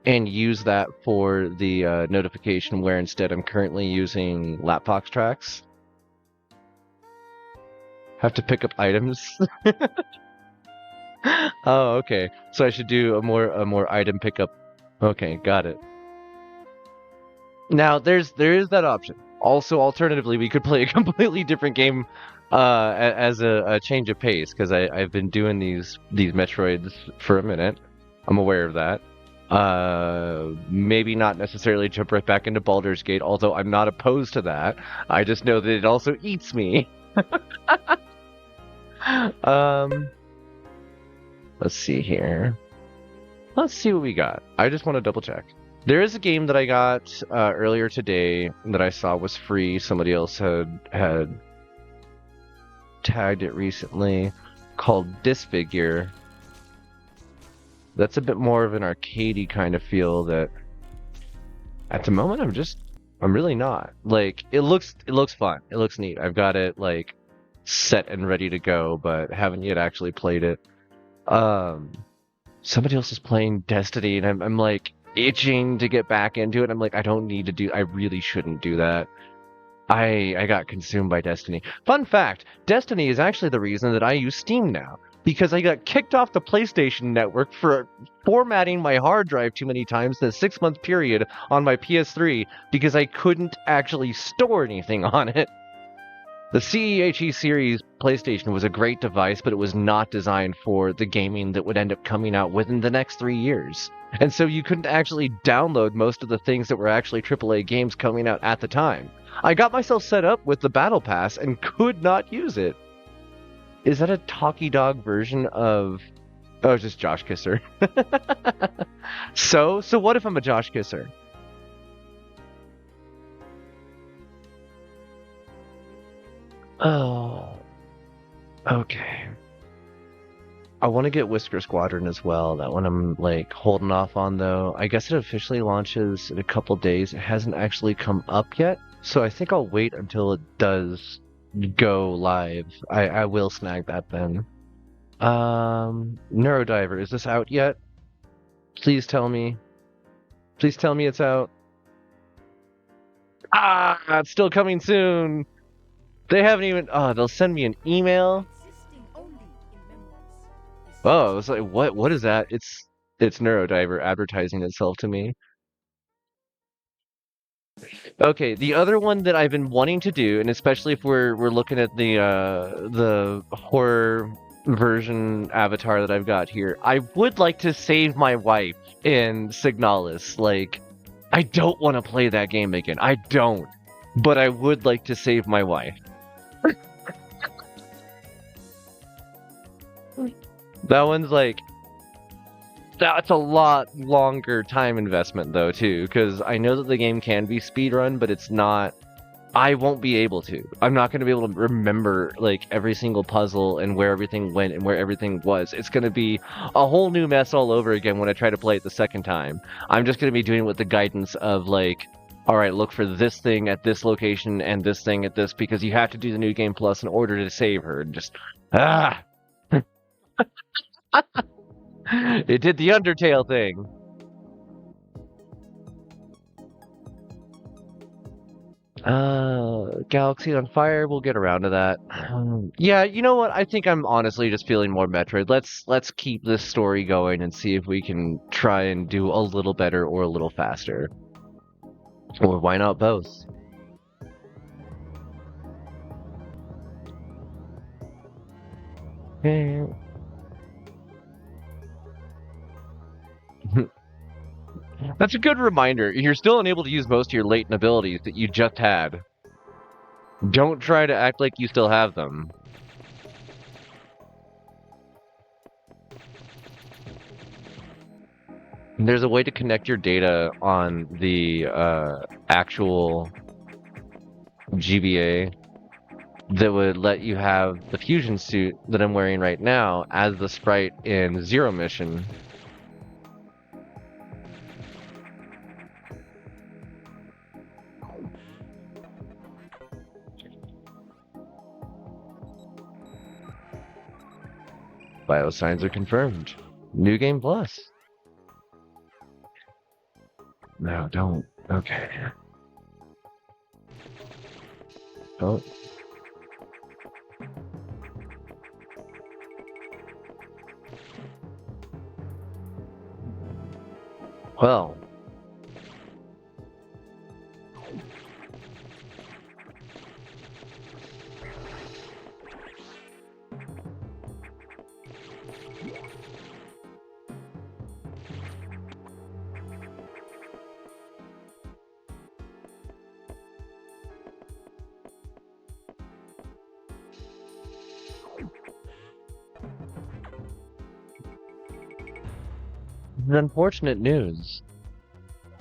and use that for the notification, where instead I'm currently using Lapbox tracks. Have to pick up items. Oh, okay. So I should do a more item pickup. Okay, got it. Now there is that option. Also, alternatively, we could play a completely different game as a change of pace, because I've been doing these Metroids for a minute. I'm aware of that. Maybe not necessarily jump right back into Baldur's Gate, although I'm not opposed to that. I just know that it also eats me. Let's see here. Let's see what we got. I just want to double check. There is a game that I got earlier today that I saw was free. Somebody else had tagged it recently, called Disfigure. That's a bit more of an arcadey kind of feel that at the moment I'm really not. Like it looks fun. It looks neat. I've got it like set and ready to go, but haven't yet actually played it. Somebody else is playing Destiny, and I'm like itching to get back into it. I'm like, I really shouldn't do that. I got consumed by Destiny. Fun fact, Destiny is actually the reason that I use Steam now, because I got kicked off the PlayStation Network for formatting my hard drive too many times in a 6-month period on my PS3 because I couldn't actually store anything on it. The CEHE series PlayStation was a great device, but it was not designed for the gaming that would end up coming out within the next 3 years. And so you couldn't actually download most of the things that were actually AAA games coming out at the time. I got myself set up with the Battle Pass and could not use it. Is that a talkie dog version of Oh, it's just Josh Kisser. So what if I'm a Josh Kisser? Oh, okay. I want to get Whisker Squadron as well. That one I'm like holding off on though. I guess it officially launches in a couple days. It hasn't actually come up yet, so I think I'll wait until it does go live. I will snag that then. Neurodiver, is this out yet? Please tell me. Please tell me it's out. Ah, it's still coming soon. They haven't even. Oh, they'll send me an email. Existing only in memories. Oh, I was like, what? What is that? It's Neurodiver advertising itself to me. Okay, the other one that I've been wanting to do, and especially if we're looking at the horror version avatar that I've got here, I would like to save my wife in Signalis. Like, I don't want to play that game again. I don't, but I would like to save my wife. That one's like that's a lot longer time investment though too, because I know that the game can be speedrun, but it's not. I won't be able to. I'm not going to be able to remember like every single puzzle and where everything went and where everything was. It's going to be a whole new mess all over again when I try to play it the second time. I'm just going to be doing it with the guidance of like, all right, look for this thing at this location and this thing at this because you have to do the new game plus in order to save her. And just ah, it did the Undertale thing. Galaxy on Fire. We'll get around to that. Yeah, you know what? I think I'm honestly just feeling more Metroid. Let's keep this story going and see if we can try and do a little better or a little faster. Or why not both? That's a good reminder. You're still unable to use most of your latent abilities that you just had. Don't try to act like you still have them. There's a way to connect your data on the actual GBA that would let you have the fusion suit that I'm wearing right now as the sprite in Zero Mission. Biosigns are confirmed. New Game Plus. No, don't. Okay. Oh. Well. Unfortunate news.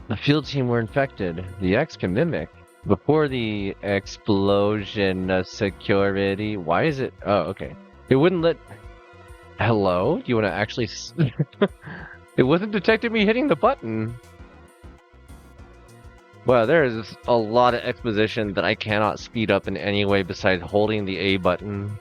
The field team were infected. The X can mimic. Before the explosion of security. Why is it? Oh, okay. It wouldn't let. Hello? Do you want to actually. It wasn't detecting me hitting the button. Wow, there is a lot of exposition that I cannot speed up in any way besides holding the A button.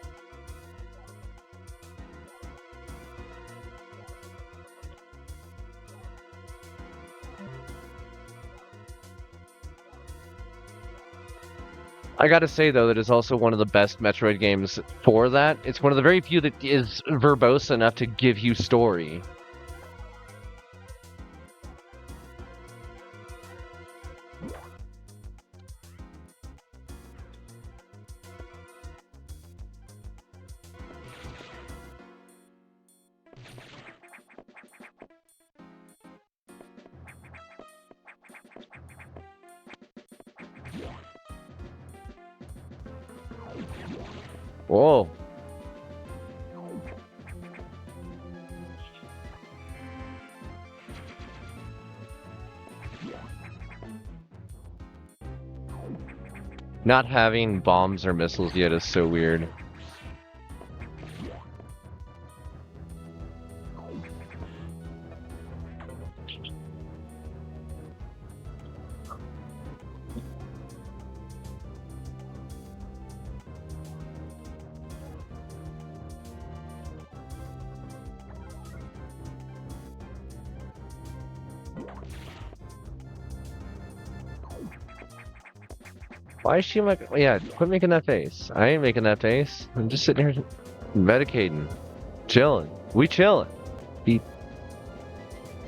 I gotta say, though, that it's also one of the best Metroid games for that. It's one of the very few that is verbose enough to give you story. Whoa. Not having bombs or missiles yet is so weird. Why is she like? Yeah, quit making that face. I ain't making that face. I'm just sitting here medicating, chilling. We chilling. The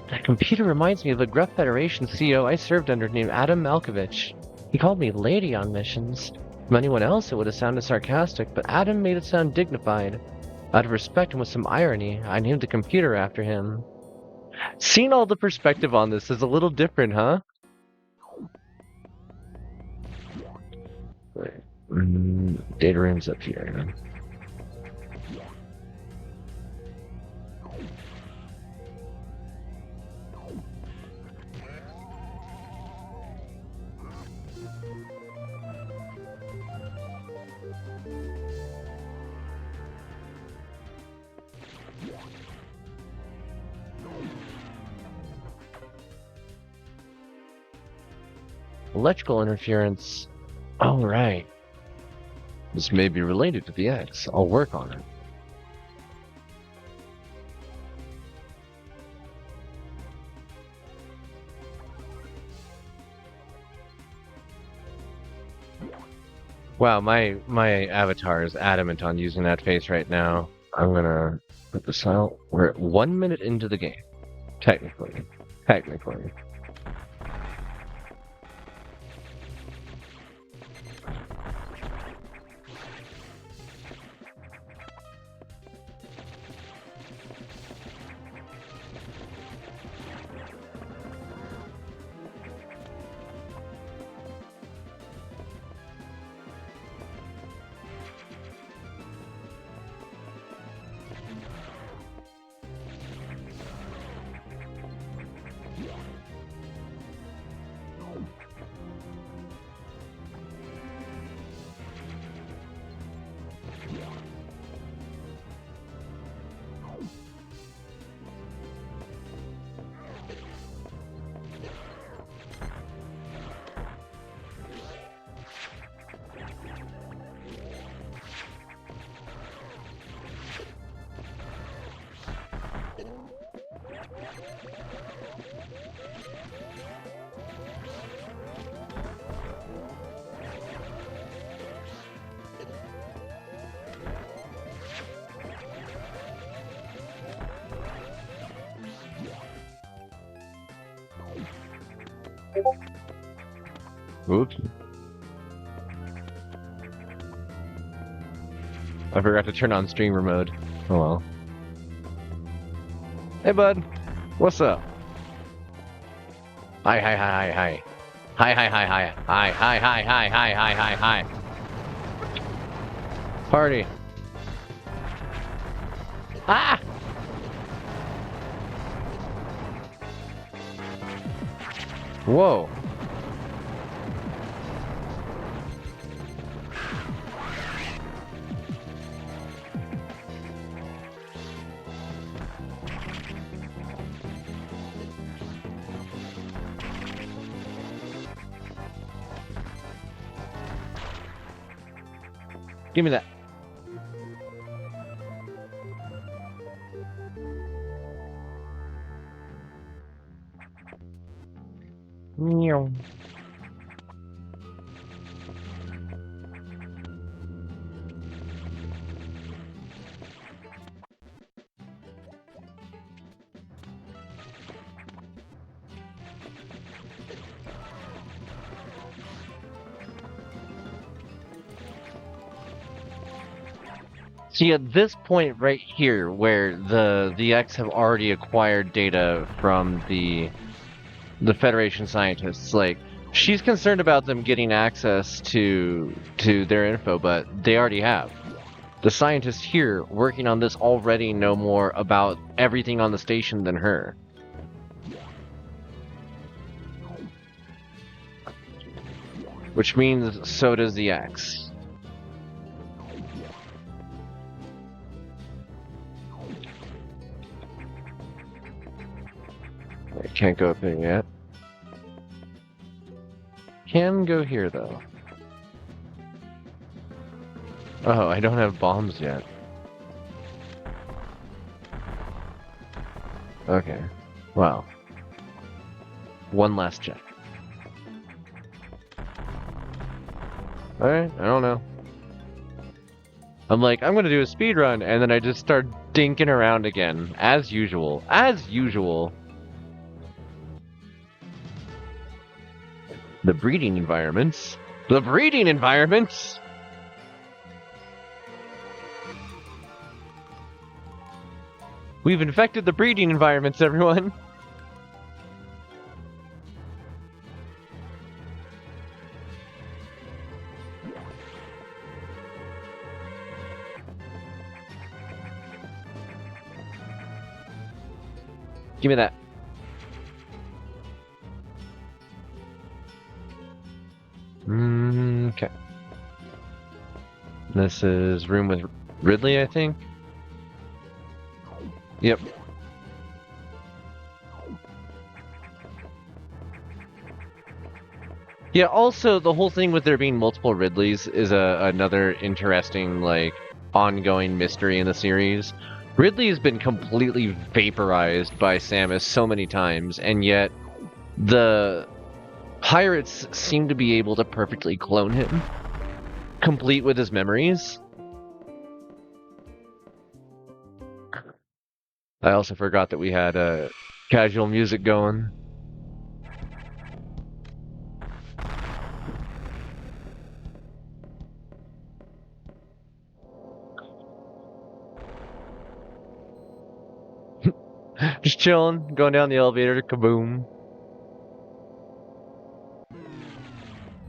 that computer reminds me of a Gruff Federation CEO I served under named Adam Malkovich. He called me lady on missions. From anyone else, it would have sounded sarcastic, but Adam made it sound dignified. Out of respect and with some irony, I named the computer after him. Seeing all the perspective on this is a little different, huh? Data room's up here. Electrical interference. Oh, right. This may be related to the X. I'll work on it. Wow, my avatar is adamant on using that face right now. I'm gonna put this out. We're at 1 minute into the game. Technically. Technically. Oops. I forgot to turn on streamer mode. Oh well. Hey bud. What's up? Hi hi hi hi hi. Hi hi hi hi. Hi hi hi hi hi hi hi hi. Party. Ah! Whoa. Give me that. Meow. See, at this point right here, where the X have already acquired data from the Federation scientists, like she's concerned about them getting access to their info, but they already have. The scientists here working on this already know more about everything on the station than her. which means so does the X. I can't go up there yet. Can go here though. Oh, I don't have bombs yet. Okay. Wow. One last check. Alright, I don't know. I'm like, I'm gonna do a speed run, and then I just start dinking around again. As usual. As usual. The breeding environments. The breeding environments! We've infected the breeding environments, everyone! Give me that. Okay. This is room with Ridley, I think. Yep. Yeah, also, the whole thing with there being multiple Ridleys is another interesting, like, ongoing mystery in the series. Ridley has been completely vaporized by Samus so many times, and yet the pirates seem to be able to perfectly clone him, complete with his memories. I also forgot that we had casual music going. Just chilling, going down the elevator, kaboom.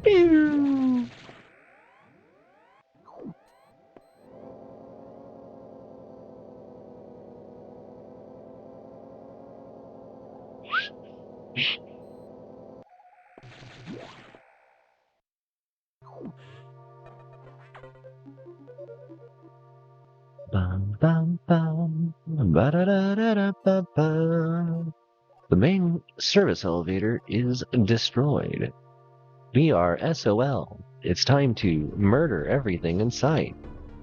Pew! Bum, bum, bum. Ba-da-da-da-da-ba-ba. The main service elevator is destroyed. We are SOL. It's time to murder everything in sight.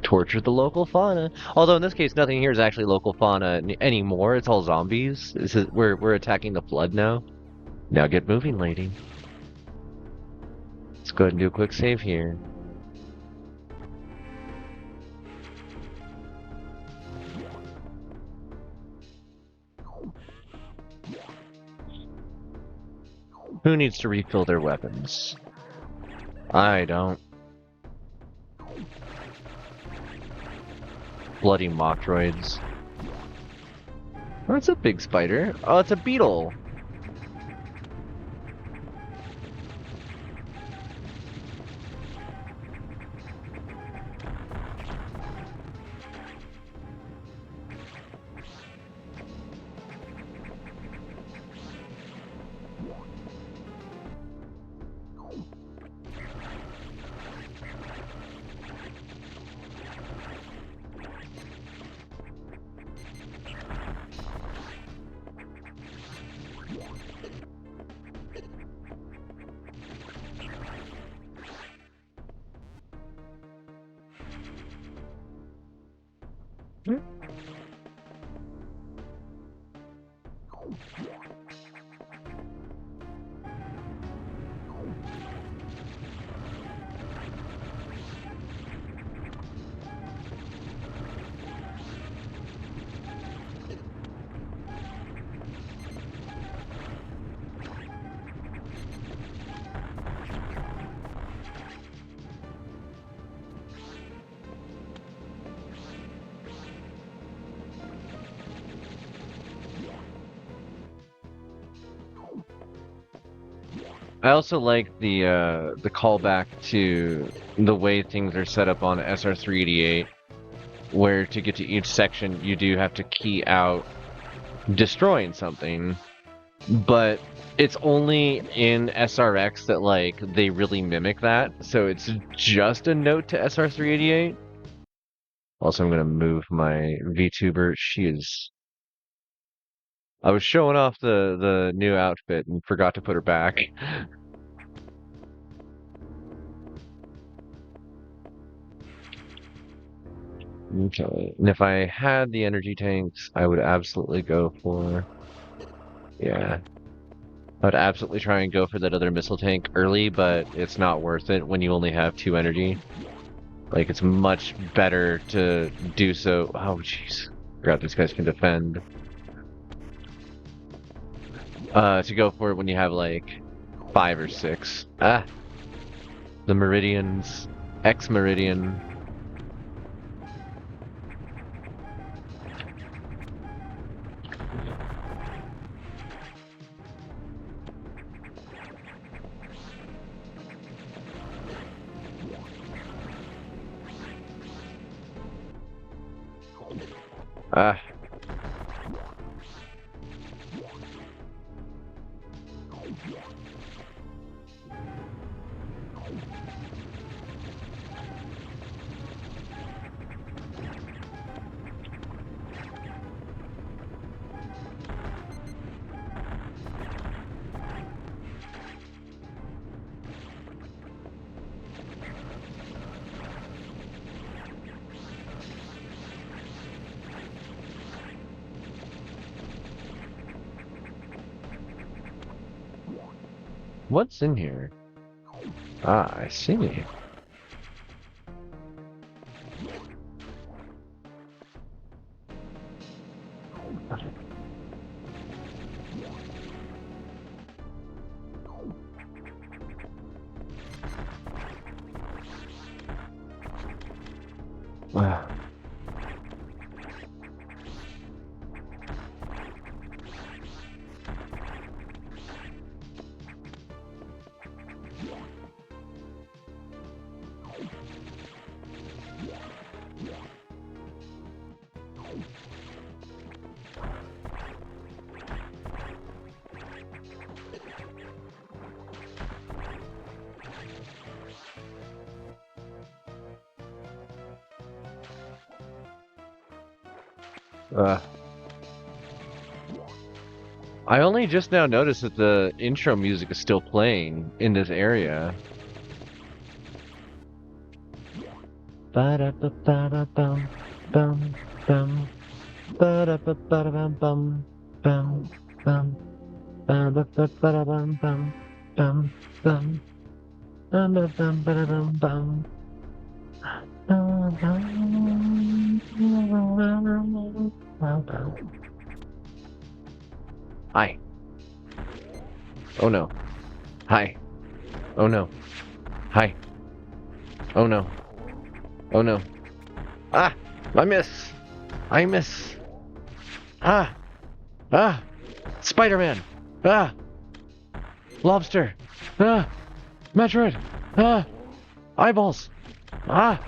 Torture the local fauna. Although in this case, nothing here is actually local fauna anymore. It's all zombies. We're attacking the flood now. Now get moving, lady. Let's go ahead and do a quick save here. Who needs to refill their weapons? I don't. Bloody Metroids. Oh, it's a big spider. Oh, it's a beetle. I also like the callback to the way things are set up on SR388, where to get to each section you do have to key out destroying something, but It's only in SRX that like they really mimic that, so it's just a note to SR388. Also, I'm gonna move my VTuber. She is. I was showing off the new outfit and forgot to put her back. Okay. And if I had the energy tanks, I would absolutely go for. Yeah. I would absolutely try and go for that other missile tank early, but it's not worth it when you only have 2 energy. Like, it's much better to do so. Oh, jeez. Forgot these guys can defend. To go for it when you have, like, 5 or 6. Ah! The Meridians. X-Meridian. Ah. What's in here? Ah, I see. Wow. I only just now noticed that the intro music is still playing in this area. Ba-da-ba-ba-da-bum, bum, bum. Ba-da-ba-ba-da-bum, bum, bum. Ba-da-ba-ba-da-bum, bum, bum, bum. Ba-da-bum, ba-da-bum, bum. Hi. Oh no. Hi. Oh no. Hi. Oh no. Oh no. Ah! I miss! I miss! Ah! Ah! Spider-Man! Ah! Lobster! Ah! Metroid! Ah! Eyeballs! Ah!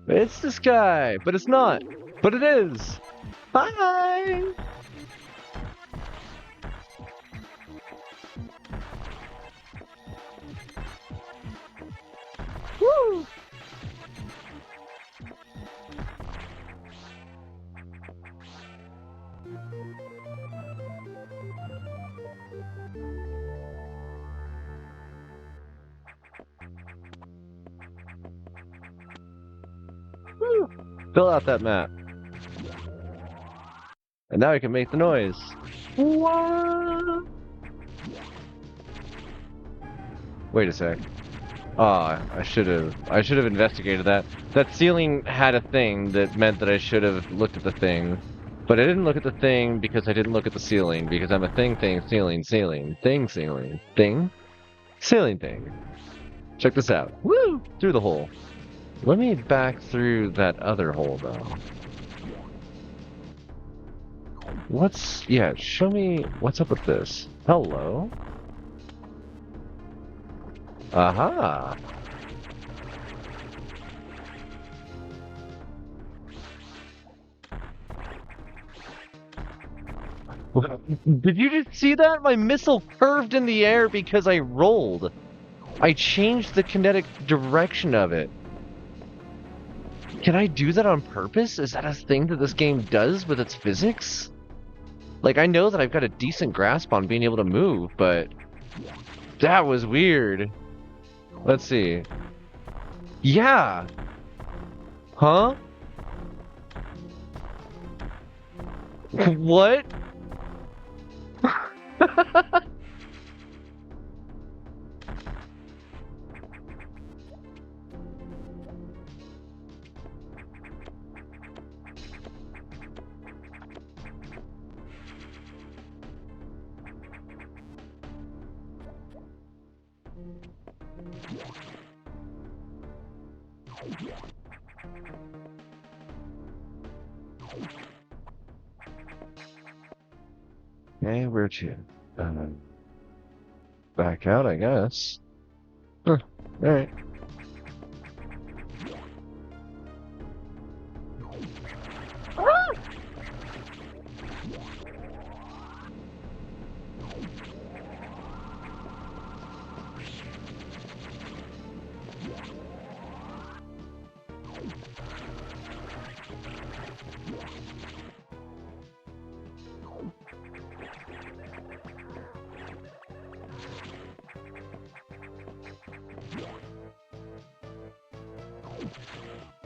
It's this guy! But it's not! But it is! Bye! Woo! Woo! Fill out that map. And now we can make the noise. What? Wait a sec. Ah, I should have investigated that. That ceiling had a thing that meant that I should have looked at the thing. But I didn't look at the thing because I didn't look at the ceiling, because I'm a thing, ceiling, thing, ceiling thing. Check this out. Woo! Through the hole. Let me back through that other hole, though. Yeah, show me what's up with this. Hello? Aha! Did you just see that? My missile curved in the air because I rolled. I changed the kinetic direction of it. Can I do that on purpose? Is that a thing that this game does with its physics? Like, I know that I've got a decent grasp on being able to move, but that was weird. Let's see. Yeah. Huh? What? Okay, where to? Back out, I guess. Huh. Alright.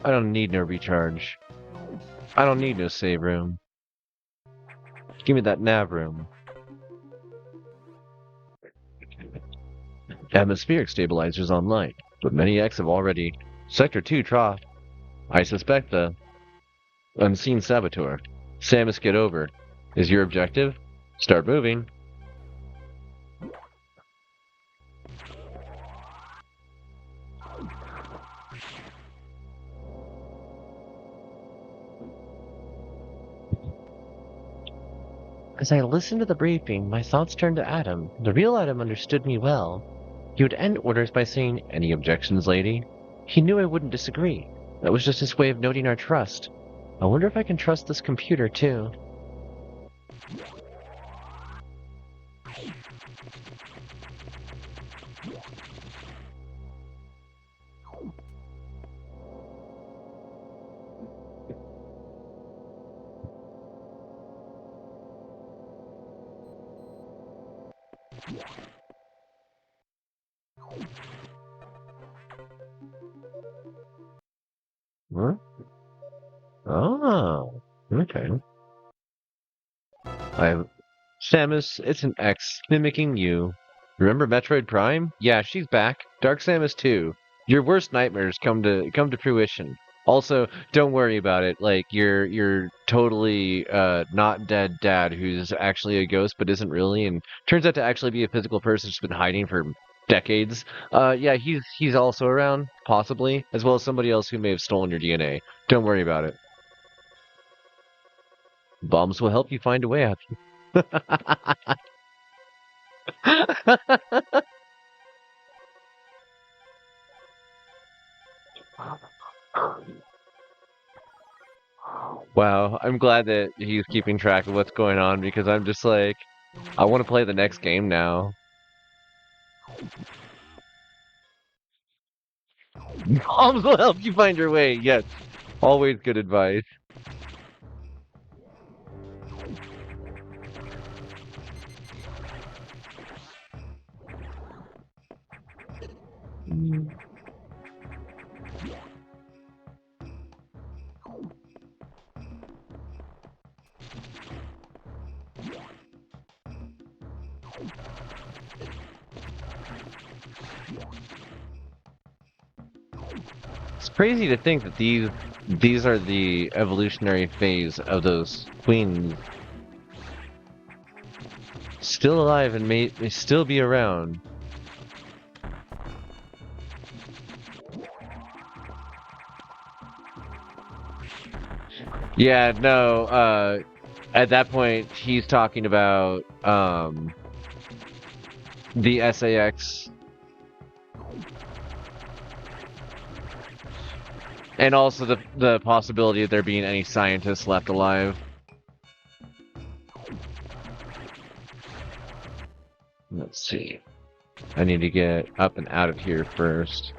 I don't need no recharge. I don't need no save room. Give me that nav room. Atmospheric stabilizers online, but many X have already. Sector 2 trough. I suspect the unseen saboteur. Samus, get over. Is your objective? Start moving. As I listened to the briefing, my thoughts turned to Adam. The real Adam understood me well. He would end orders by saying, "Any objections, lady?" He knew I wouldn't disagree. That was just his way of noting our trust. I wonder if I can trust this computer, too. Huh? Oh, okay. Samus, it's an X, mimicking you. Remember Metroid Prime? Yeah, she's back. Dark Samus too. Your worst nightmares come to fruition. Also, don't worry about it. Like you're totally not dead dad who's actually a ghost but isn't really and turns out to actually be a physical person who's been hiding for decades. Yeah, he's also around, possibly, as well as somebody else who may have stolen your DNA. Don't worry about it. Bombs will help you find a way out. Wow, I'm glad that he's keeping track of what's going on because I'm just like, I want to play the next game now. Bombs will help you find your way. Yes, always good advice. It's crazy to think that these are the evolutionary phase of those queens still alive and may still be around. Yeah, no, at that point he's talking about the SAX and also the possibility of there being any scientists left alive. Let's see. I need to get up and out of here first.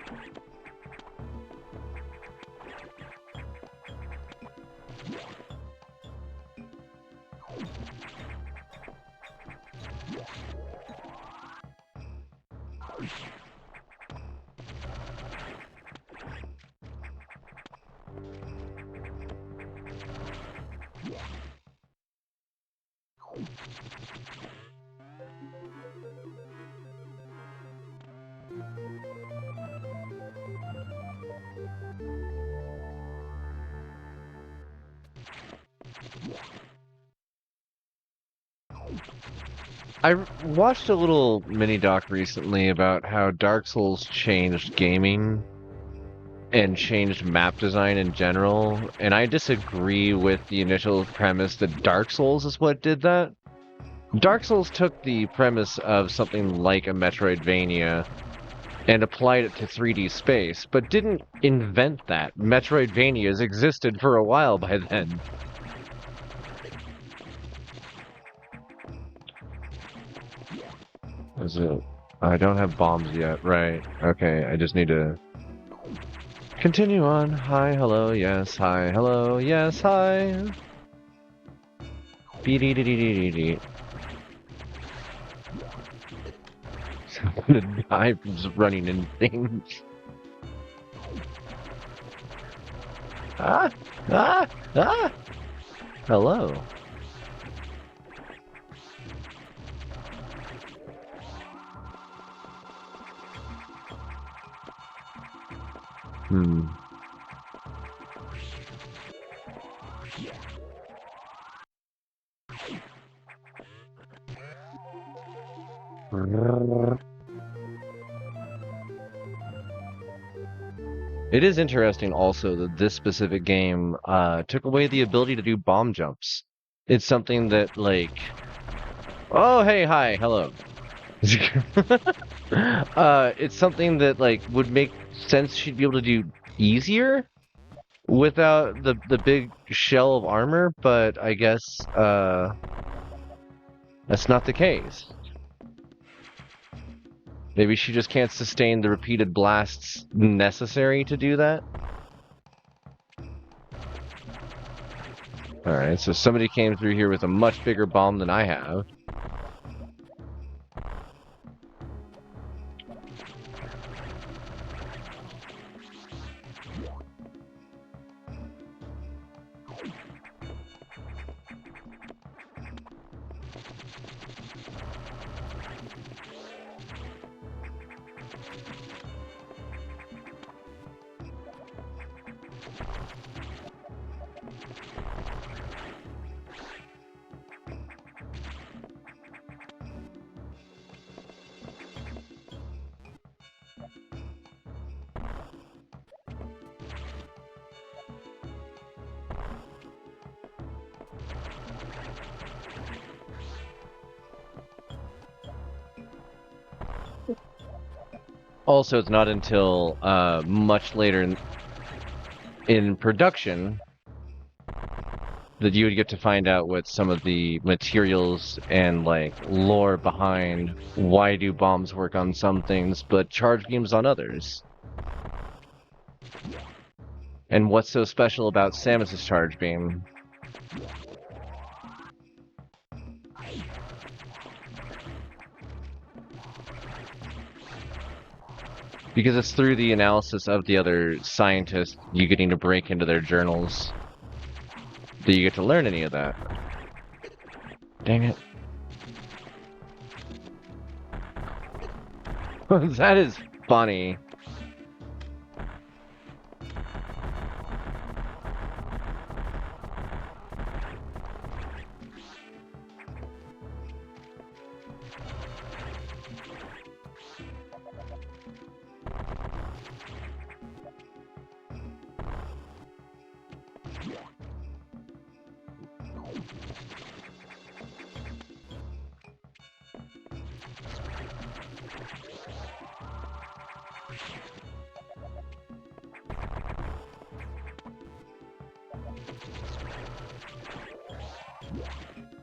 I watched a little mini doc recently about how Dark Souls changed gaming and changed map design in general, and I disagree with the initial premise that Dark Souls is what did that. Dark Souls took the premise of something like a Metroidvania and applied it to 3D space, but didn't invent that. Metroidvanias existed for a while by then. Is it? I don't have bombs yet, right? Okay, I just need to continue on. Hi, hello, yes, hi, hello, yes, hi. Beep-dee-dee-dee-dee-dee. I'm gonna die from just running into things. Ah! Ah! Ah! Hello. Hmm. It is interesting also that this specific game took away the ability to do bomb jumps. It's something that, like... Oh, hey, hi, hello. It's something that, like, would make sense she'd be able to do easier without the big shell of armor, but I guess, that's not the case. Maybe she just can't sustain the repeated blasts necessary to do that? Alright, so somebody came through here with a much bigger bomb than I have. Also, it's not until much later in production that you would get to find out what some of the materials and like lore behind why do bombs work on some things but charge beams on others. And what's so special about Samus's charge beam? Because it's through the analysis of the other scientists, you getting to break into their journals, that you get to learn any of that. Dang it. That is funny.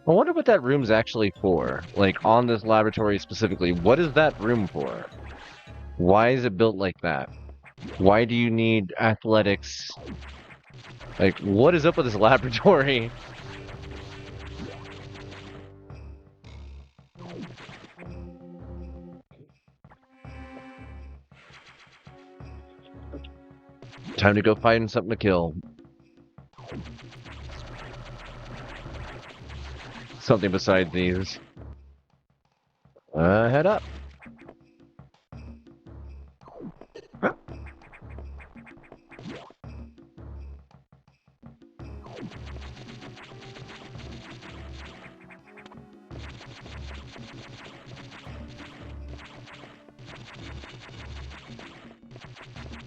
I wonder what that room's actually for. Like, on this laboratory specifically, what is that room for? Why is it built like that? Why do you need athletics? Like, what is up with this laboratory? Time to go find something to kill. Something besides these. Head up. Huh?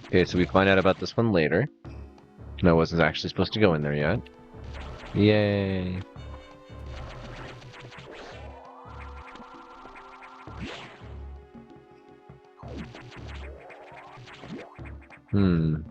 Okay, so we find out about this one later. No, I wasn't actually supposed to go in there yet. Yay. Hmm.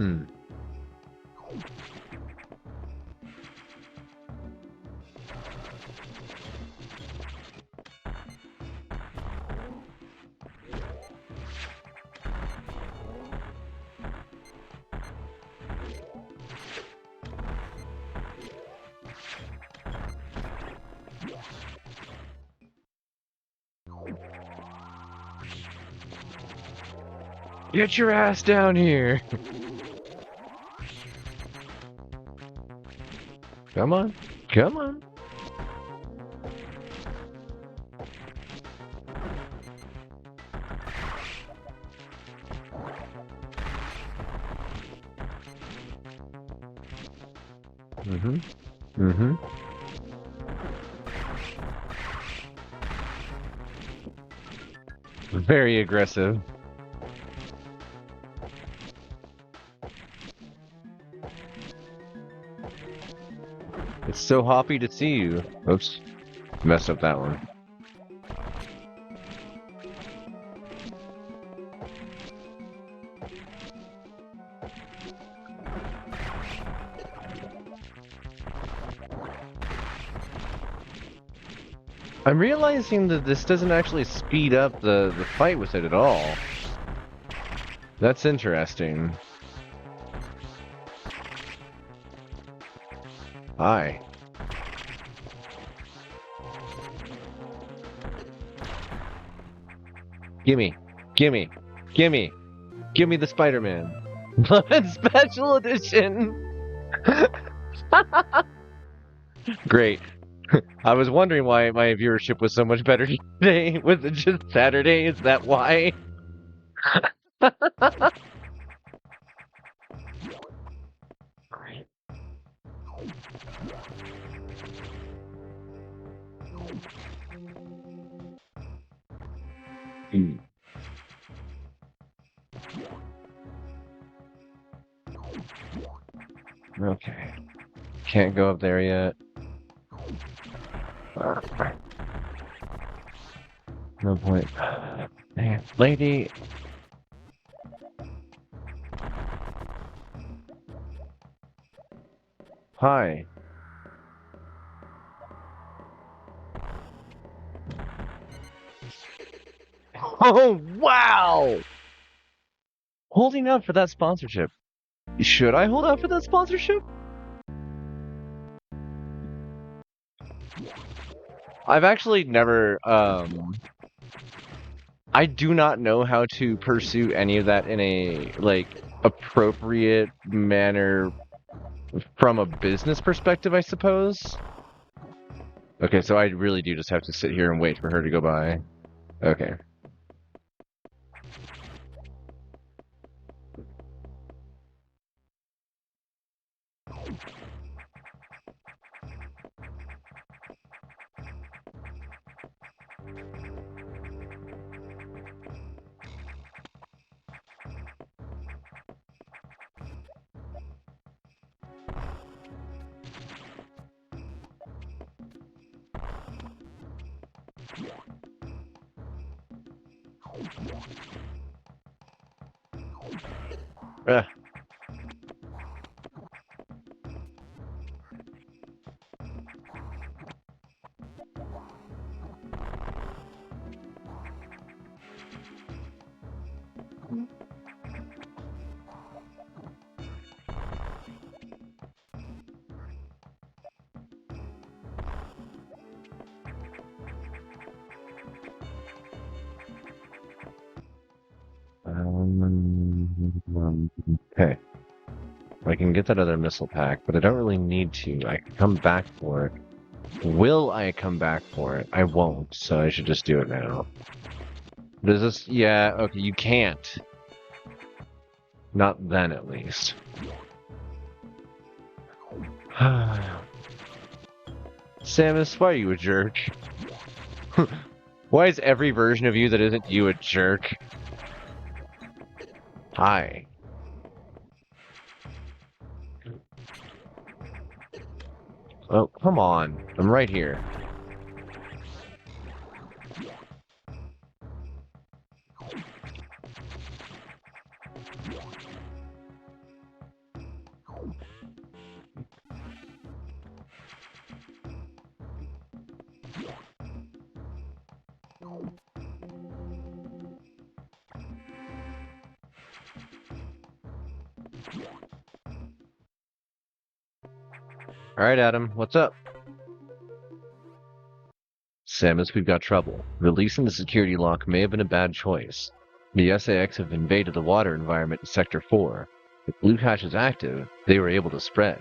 Hmm. Get your ass down here! Come on. Come on. Mm-hmm. Mm-hmm. Very aggressive. It's so happy to see you. Oops. Messed up that one. I'm realizing that this doesn't actually speed up the fight with it at all. That's interesting. Hi. Gimme. Gimme. Gimme. Gimme the Spider-Man. Special edition! Great. I was wondering why my viewership was so much better today. Was it just Saturday? Is that why? Hmm. Okay. Can't go up there yet. No point. Man, lady. Hi. Oh, wow! Holding out for that sponsorship. Should I hold out for that sponsorship? I've actually never, I do not know how to pursue any of that in a, like, appropriate manner from a business perspective, I suppose. Okay, so I really do just have to sit here and wait for her to go by. Okay. Ugh. Okay. I can get that other missile pack, but I don't really need to. I can come back for it. Will I come back for it? I won't, so I should just do it now. Does this... Yeah, okay, you can't. Not then, at least. Samus, why are you a jerk? Why is every version of you that isn't you a jerk? Hi. Oh, come on. I'm right here. Alright, Adam, what's up? Samus, we've got trouble. Releasing the security lock may have been a bad choice. The SAX have invaded the water environment in Sector 4. If Blue Hatch is active, they were able to spread.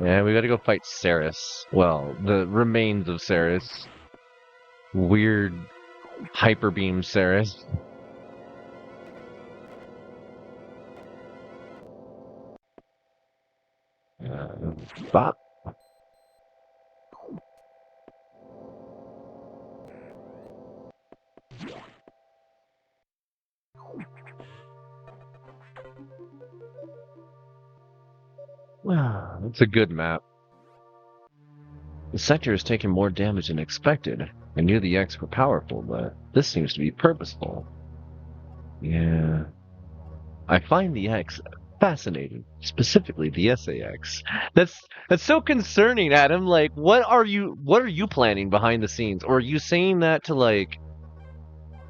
Yeah, we gotta go fight Ceres. Well, the remains of Ceres. Weird hyper beam Ceres. Bop. Wow, that's a good map. The sector has taken more damage than expected. I knew the X were powerful, but this seems to be purposeful. Yeah. I find the X fascinating, specifically the SAX. That's so concerning, Adam. Like, what are you planning behind the scenes? Or are you saying that to like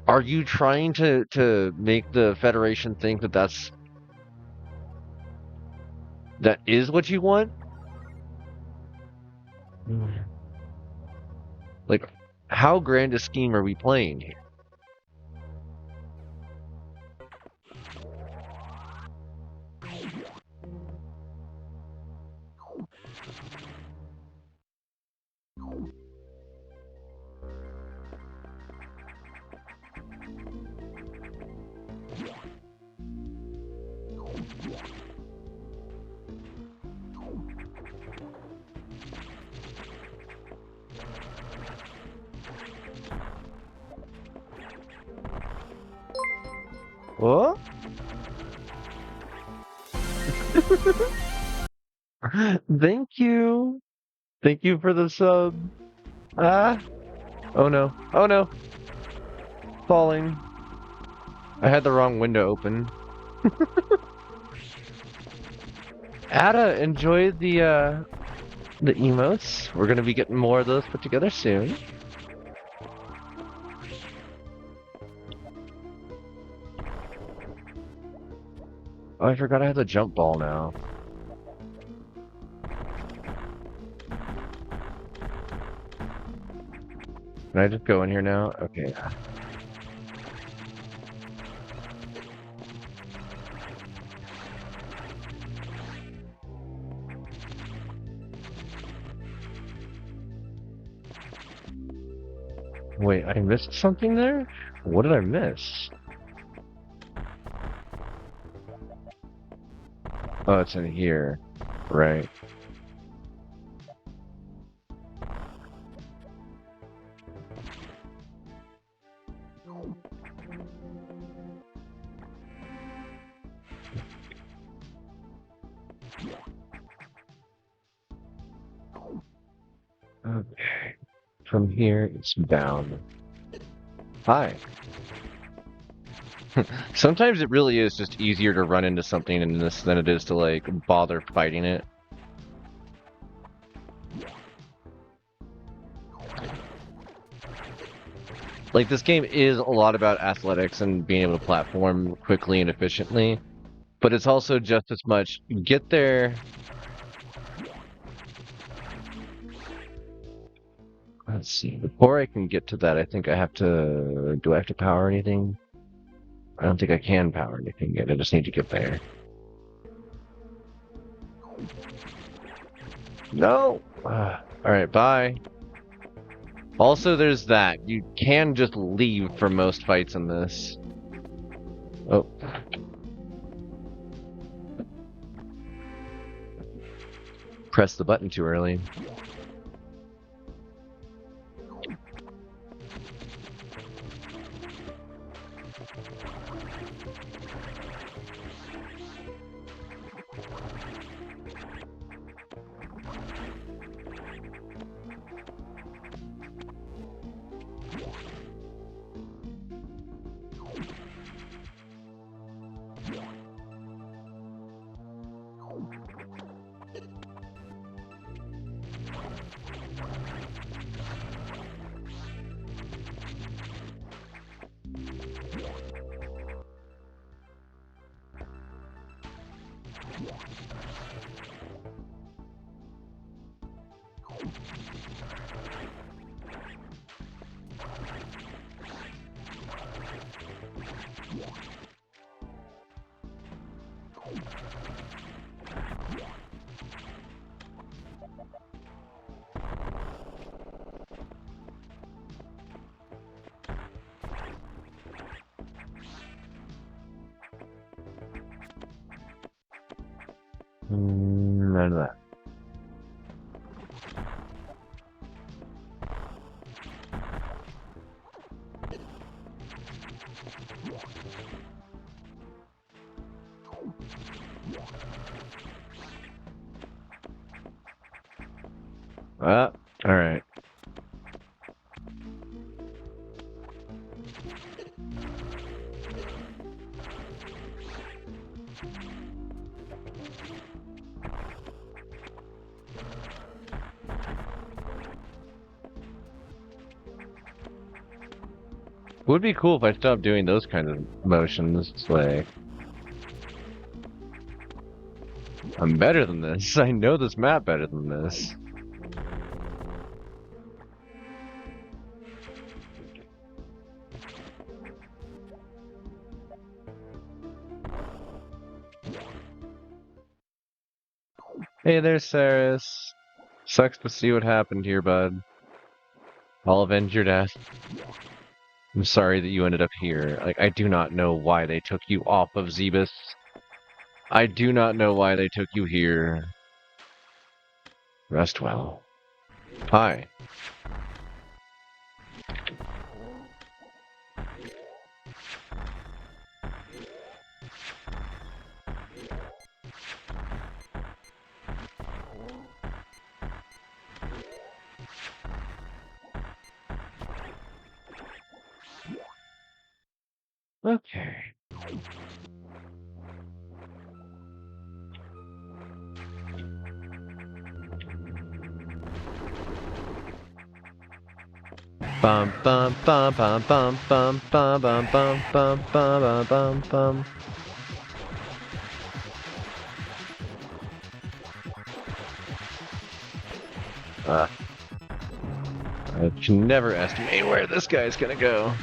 are you trying to make the Federation think that that is what you want? Like, how grand a scheme are we playing here? What? Thank you. Thank you for the sub. Ah. Oh no. Oh no. Falling. I had the wrong window open. Ada, enjoy the emotes. We're gonna be getting more of those put together soon. Oh, I forgot I have the jump ball now. Can I just go in here now? Okay. Wait, I missed something there? What did I miss? Oh, it's in here. Right. Okay. From here, it's down. Hi. Sometimes it really is just easier to run into something in this than it is to, like, bother fighting it. Like, this game is a lot about athletics and being able to platform quickly and efficiently, but it's also just as much get there. Let's see. Before I can get to that, I think I have to. Do I have to power anything? I don't think I can power anything yet. I just need to get there. No! Alright, bye. Also, there's that. You can just leave for most fights in this. Oh. Press the button too early. None of that. Alright. Would be cool if I stopped doing those kind of motions. It's like, I'm better than this. I know this map better than this. Hey there, Saris. Sucks to see what happened here, bud. I'll avenge your death. I'm sorry that you ended up here. Like, I do not know why they took you off of Zebus. I do not know why they took you here. Rest well. Hi. Okay. Bum bum bum bum bum bum bum bum bum bum bum bum bum. I can never estimate where this guy's gonna go.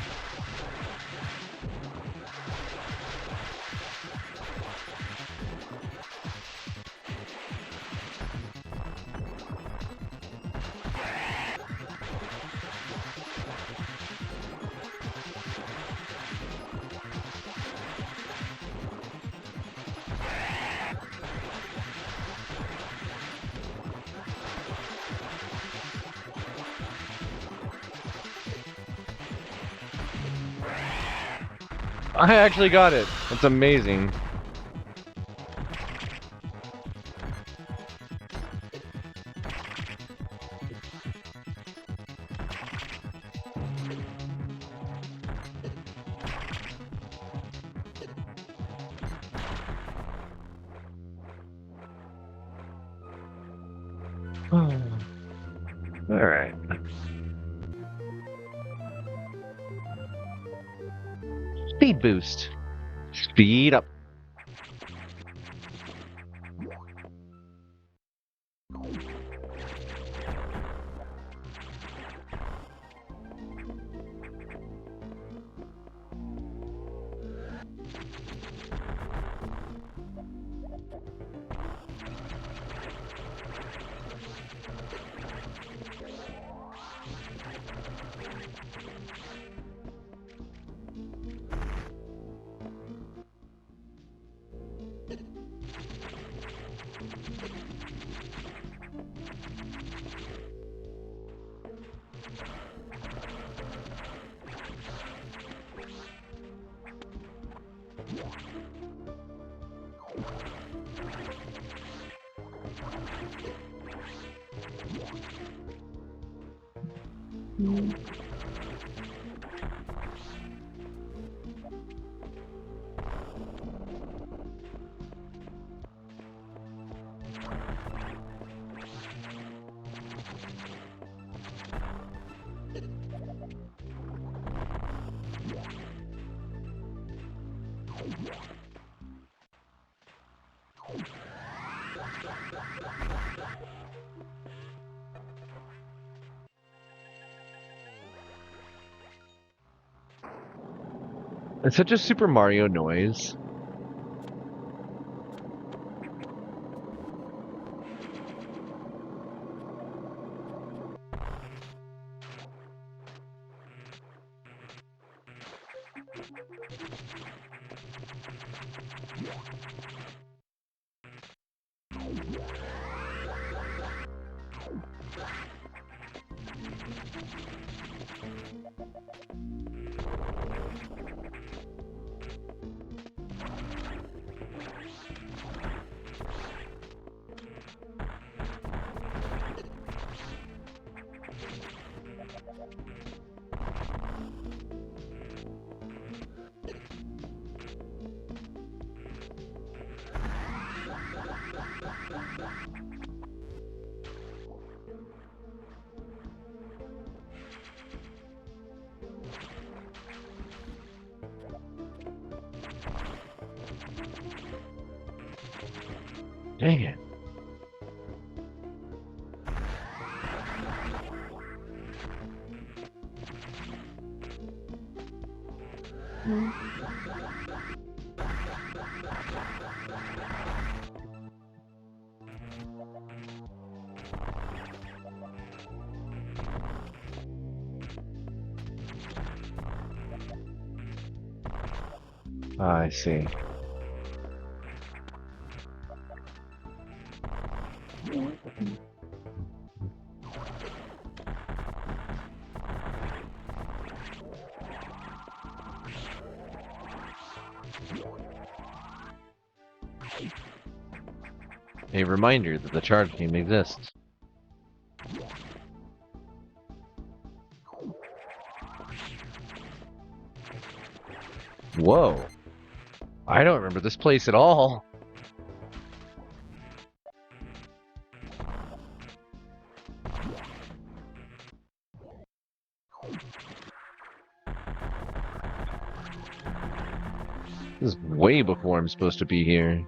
I actually got it. That's amazing. All right. Speed boost. Speed up. It's such a Super Mario noise. Dang it. I see. A reminder that the charge game exists. Whoa. I don't remember this place at all. way before I'm supposed to be here.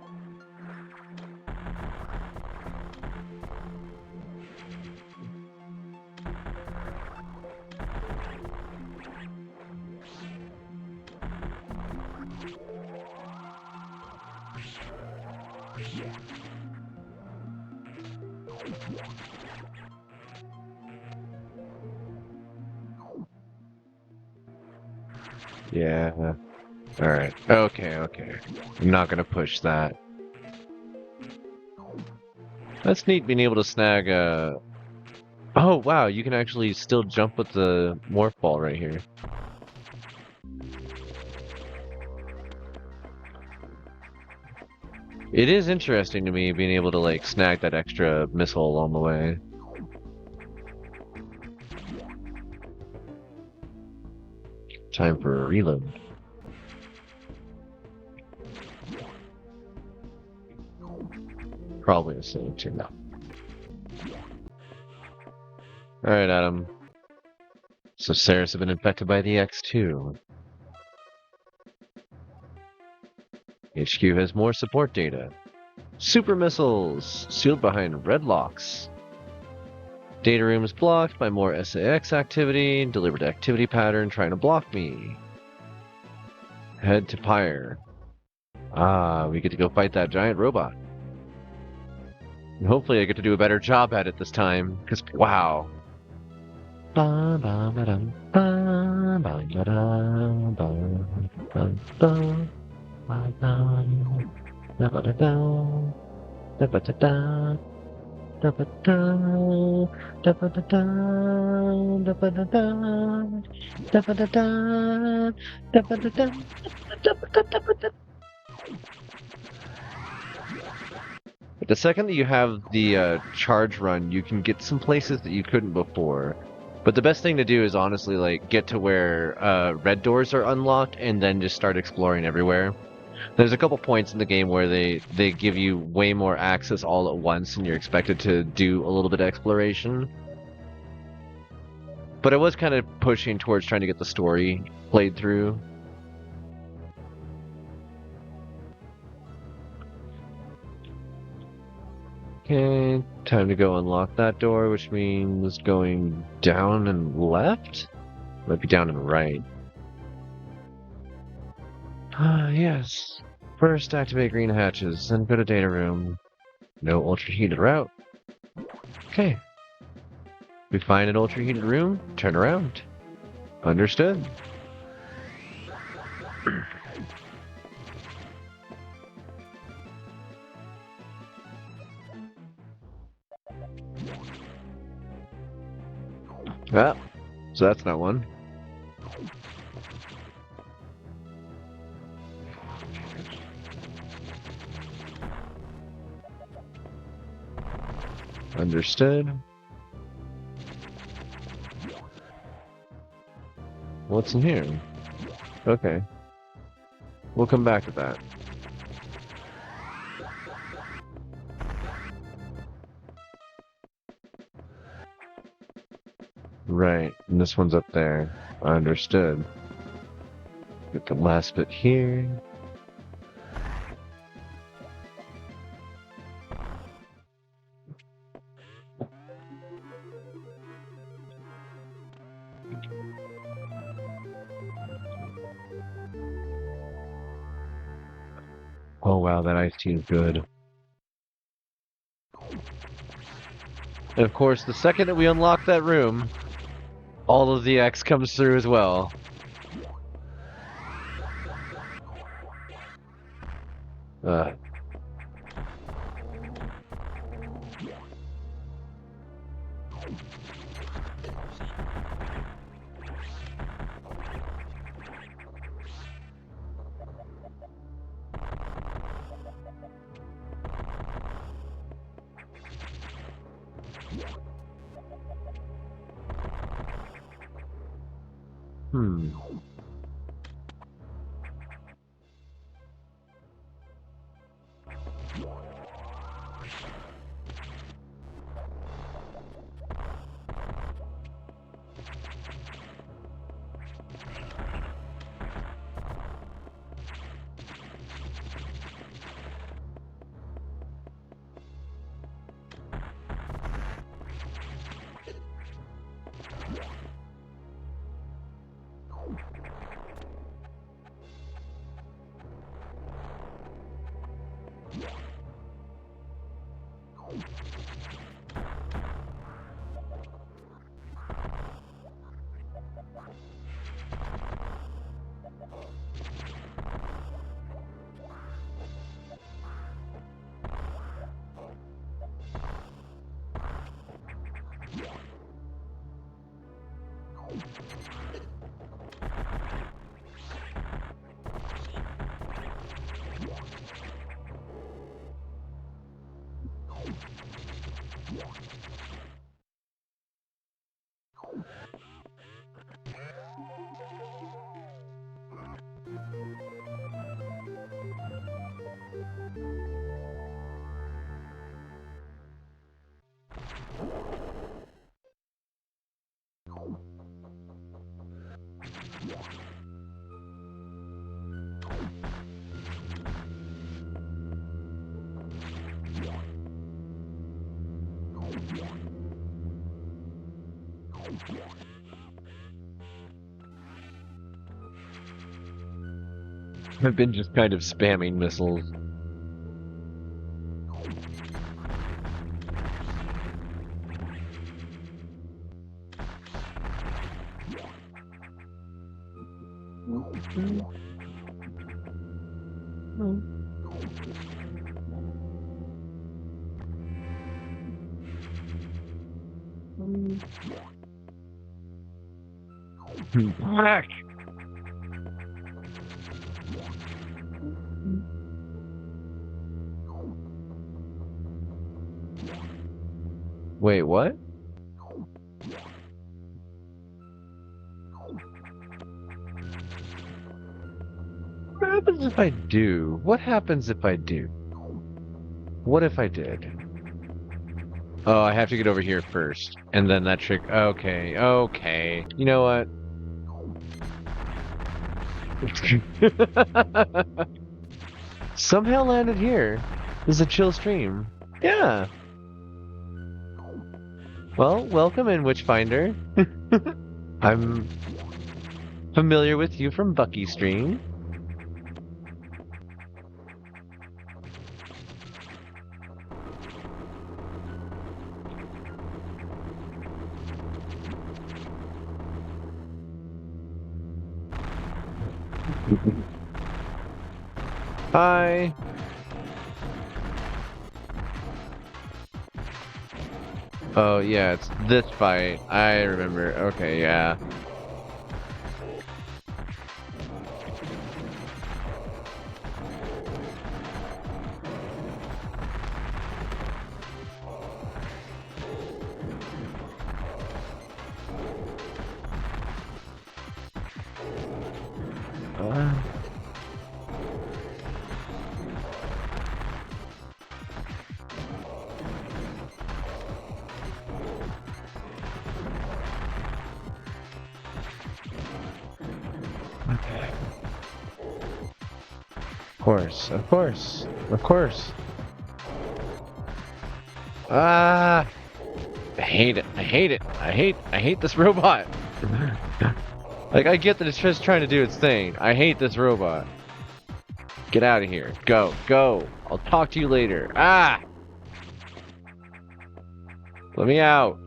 Yeah. Alright. Okay, okay. I'm not gonna push that. That's neat being able to snag a... Oh, wow, you can actually still jump with the morph ball right here. It is interesting to me being able to, like, snag that extra missile along the way. Time for a reload. Probably the same too now. Alright, Adam. So Sarah's have been infected by the X2. HQ has more support data. Super missiles! Sealed behind red locks. Data room is blocked by more SAX activity. Delivered activity pattern trying to block me. Head to Pyre. Ah, we get to go fight that giant robot. And hopefully I get to do a better job at it this time, because wow. The second that you have the charge run, you can get some places that you couldn't before. But the best thing to do is honestly like get to where red doors are unlocked and then just start exploring everywhere. There's a couple points in the game where they give you way more access all at once and you're expected to do a little bit of exploration. But I was kind of pushing towards trying to get the story played through. Okay, time to go unlock that door, which means going down and left? Might be down and right. Ah, yes. First, activate green hatches, then go to data room. No ultra-heated route. Okay. We find an ultra-heated room, turn around. Understood. Ah, so that's not one. Understood. What's in here? Okay. We'll come back to that. Right, and this one's up there. Understood. Get the last bit here. Oh wow, that iced tea is good. And of course, the second that we unlock that room, all of the X comes through as well. Hmm. I've been just kind of spamming missiles. Back! Wait, what? What happens if I do? What happens if I do? What if I did? Oh, I have to get over here first. And then that trick... Okay, okay. You know what? Somehow landed here. This is a chill stream. Yeah. Well, welcome in, Witchfinder. I'm familiar with you from Bucky Stream. Hi. Oh, yeah, it's this fight. I remember. Okay, yeah. Uh... Okay. Of course, of course, of course. Ah! I hate it. I hate it. I hate this robot. Like, I get that it's just trying to do its thing. I hate this robot. Get out of here. Go. Go. I'll talk to you later. Ah! Let me out.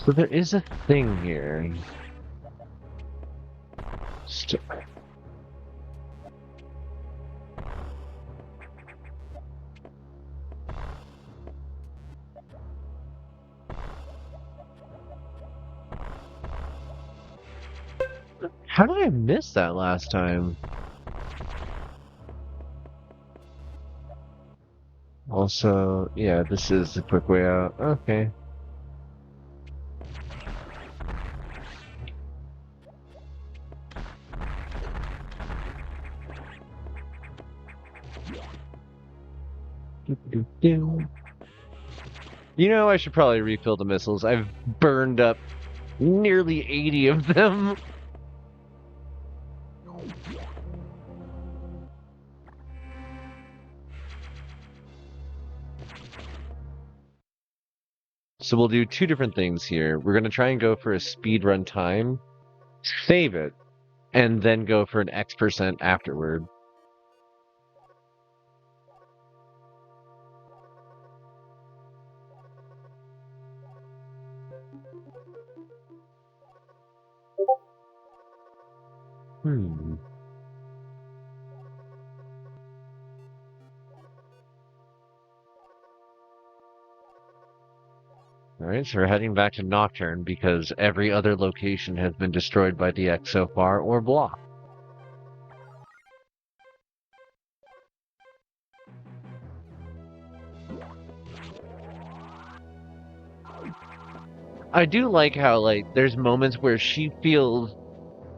So there is a thing here. How did I miss that last time? Also, yeah, this is the quick way out. Okay. You know, I should probably refill the missiles. I've burned up nearly 80 of them. So we'll do two different things here. We're going to try and go for a speed run time, save it, and then go for an X% afterward. Hmm. Alright, so we're heading back to Nocturne because every other location has been destroyed by the X so far or blocked. I do like how, like, there's moments where she feels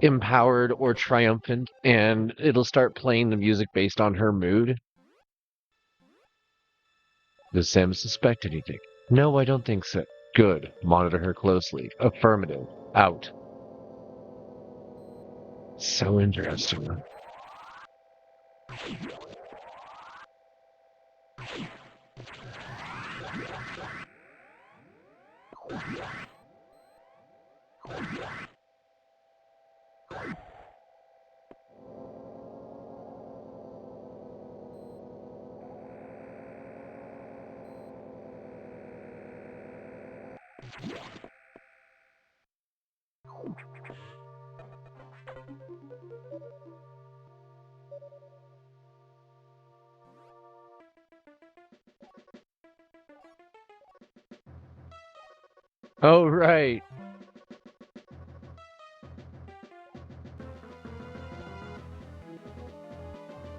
empowered or triumphant, and it'll start playing the music based on her mood. Does Sam suspect anything? No, I don't think so. Good. Monitor her closely. Affirmative. Out. So interesting. Oh, right.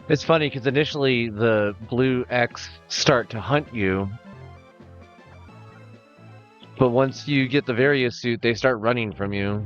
It's funny because initially the blue X start to hunt you, but once you get the Various suit, they start running from you.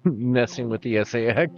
Messing with the SAX.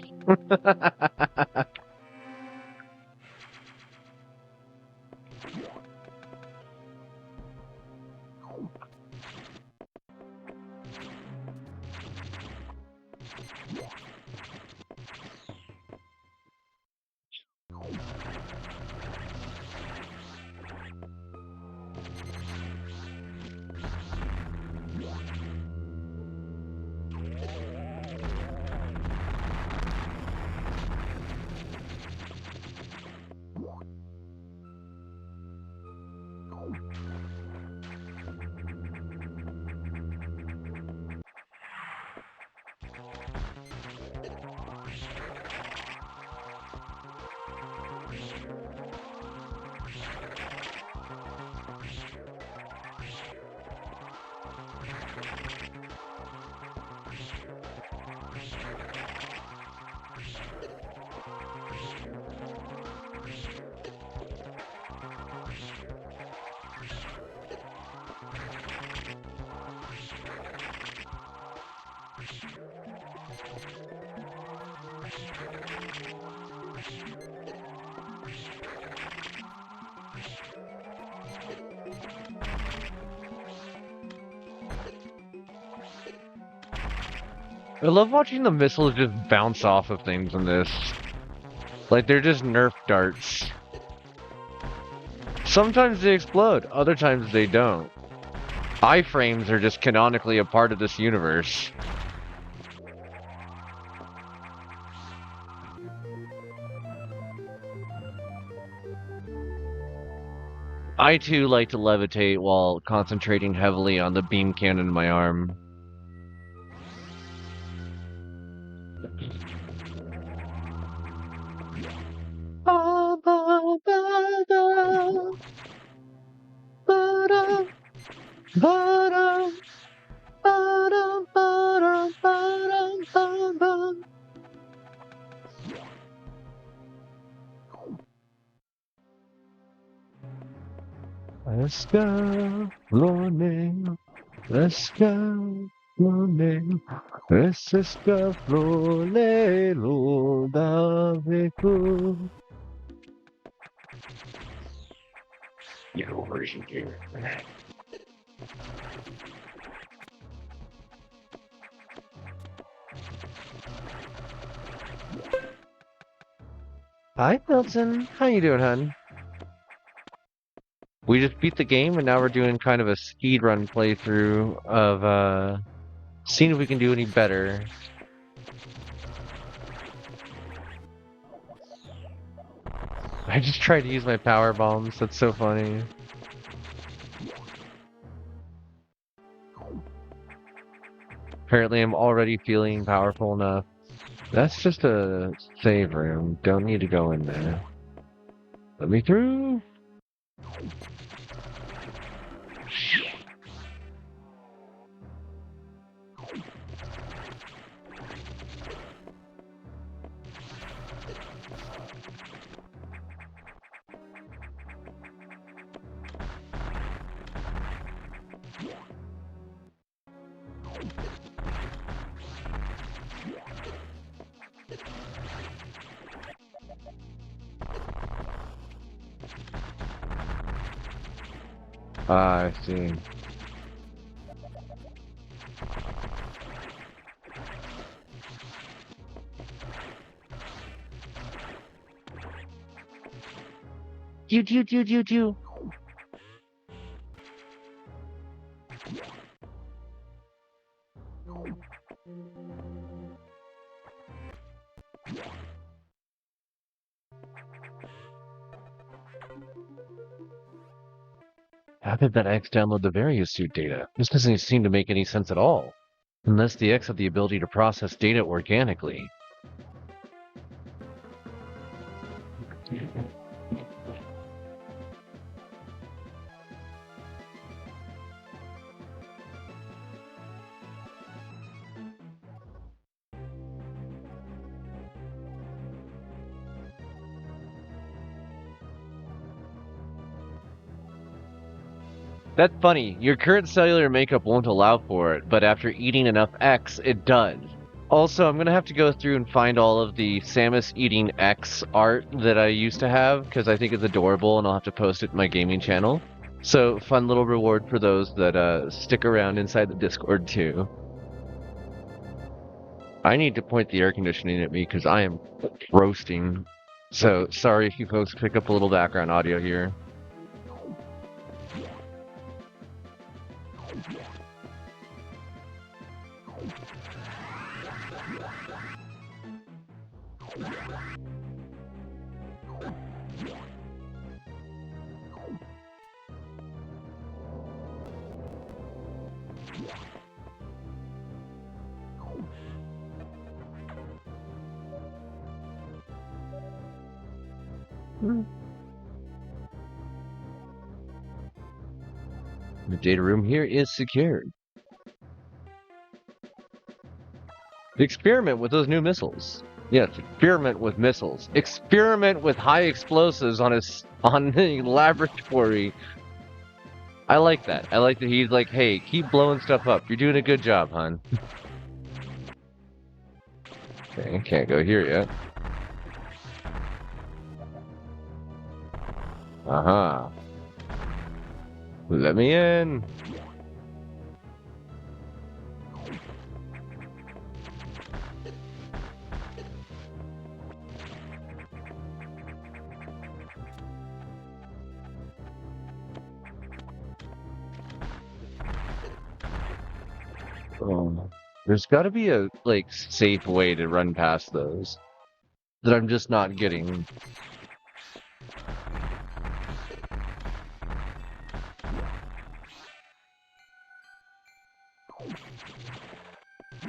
I love watching the missiles just bounce off of things in this. Like they're just Nerf darts. Sometimes they explode, other times they don't. Iframes are just canonically a part of this universe. I too like to levitate while concentrating heavily on the beam cannon in my arm. Let's go, running. Let's go, running. Let's go, florero, daveku. Get over here. Hi, Milton. How you doing, hun? We just beat the game, and now we're doing kind of a speed run playthrough of seeing if we can do any better. I just tried to use my power bombs. That's so funny. Apparently, I'm already feeling powerful enough. That's just a save room. Don't need to go in there. Let me through. Ah, I see. Do. How did that X download the various suit data? This doesn't seem to make any sense at all. Unless the X had the ability to process data organically. That's funny. Your current cellular makeup won't allow for it, but after eating enough X, it does. Also, I'm gonna have to go through and find all of the Samus eating X art that I used to have, because I think it's adorable, and I'll have to post it in my gaming channel. So, fun little reward for those that stick around inside the Discord, too. I need to point the air conditioning at me, because I am roasting. So, sorry if you folks pick up a little background audio here. The data room here is secured. Experiment with those new missiles. Yes, experiment with missiles. Experiment with high explosives on the laboratory. I like that. I like that he's like, hey, keep blowing stuff up. You're doing a good job, hon. Okay, can't go here yet. Uh-huh. Let me in. Oh, there's got to be a safe way to run past those that I'm just not getting.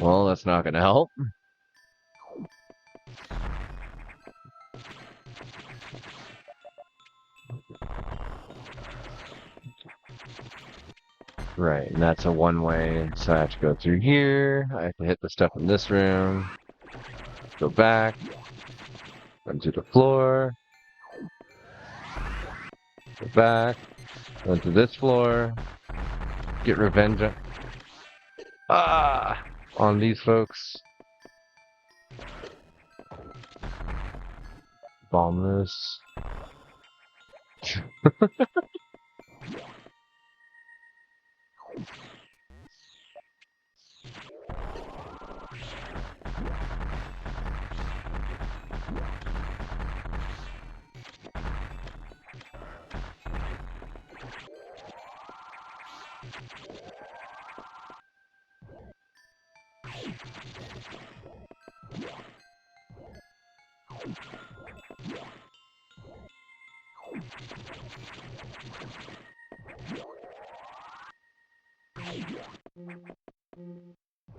Well, that's not going to help. Right, and that's a one-way, so I have to go through here. I have to hit the stuff in this room. Go back. Run to the floor. Go back. Run to this floor. Get revenge on these folks. Bomb this.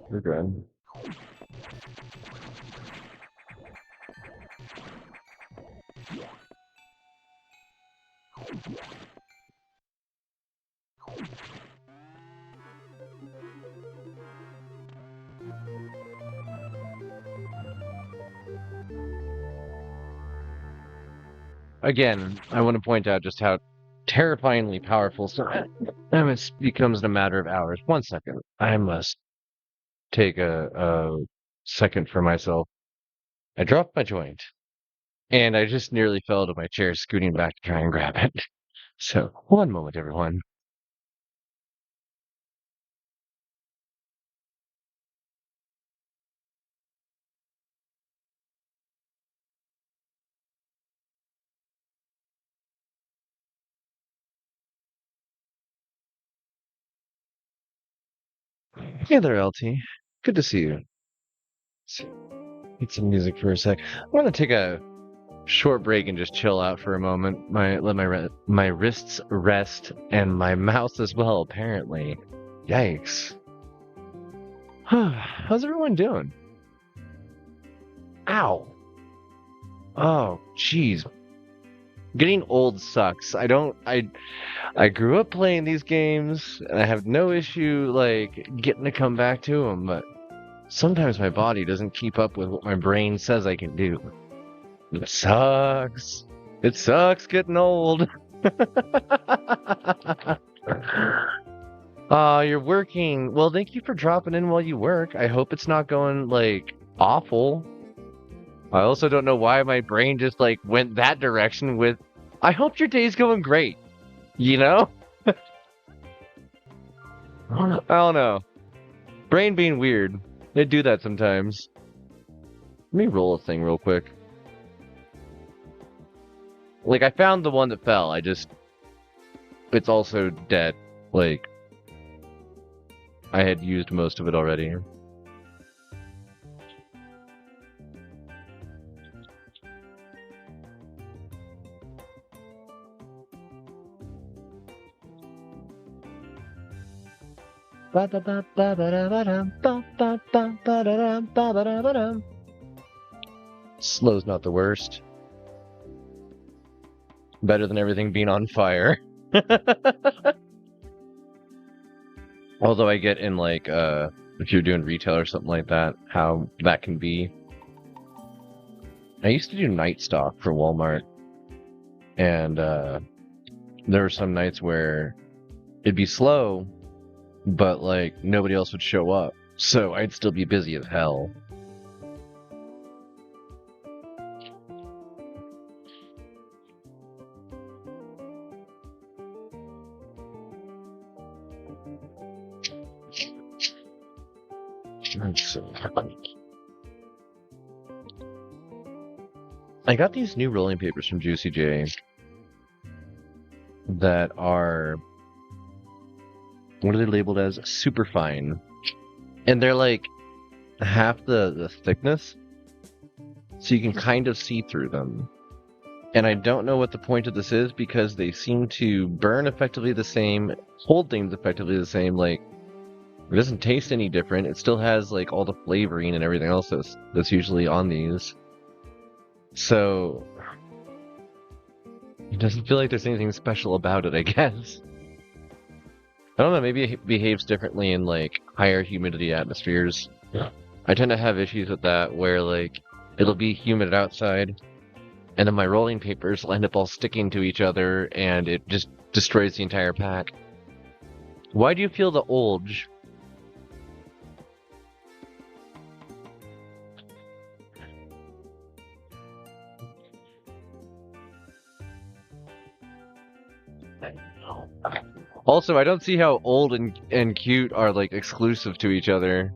We're good. Again, I want to point out just how terrifyingly powerful Samus becomes in a matter of hours. 1 second. I must take a second for myself. I dropped my joint, and I just nearly fell to my chair, scooting back to try and grab it. So, 1 moment, everyone. Hey there, LT. Good to see you. Need some music for a sec. I'm gonna take a short break and just chill out for a moment. Let my wrists rest and my mouth as well. Apparently, yikes. How's everyone doing? Ow. Oh, jeez. Getting old sucks. I grew up playing these games, and I have no issue getting to come back to them, but sometimes my body doesn't keep up with what my brain says I can do. It sucks. It sucks getting old. You're working. Well, thank you for dropping in while you work. I hope it's not going, like, awful. I also don't know why my brain just, like, went that direction with, I hope your day's going great, you know? I don't know. Brain being weird. They do that sometimes. Let me roll a thing real quick. Like, I found the one that fell. It's also dead. Like, I had used most of it already. Slow's not the worst. Better than everything being on fire. Although I get in, like, if you're doing retail or something like that, how that can be. I used to do night stock for Walmart, and there were some nights where it'd be slow, but, like, nobody else would show up, so I'd still be busy as hell. I got these new rolling papers from Juicy J that are, what are they labeled as? Super fine. And they're like half the thickness, so you can kind of see through them. And I don't know what the point of this is because they seem to burn effectively the same, hold things effectively the same. Like, it doesn't taste any different. It still has like all the flavoring and everything else that's usually on these. So it doesn't feel like there's anything special about it, I guess. I don't know, maybe it behaves differently in like higher humidity atmospheres. Yeah. I tend to have issues with that where like it'll be humid outside and then my rolling papers will end up all sticking to each other and it just destroys the entire pack. Why do you feel the ulge? Also, I don't see how old and cute are like exclusive to each other.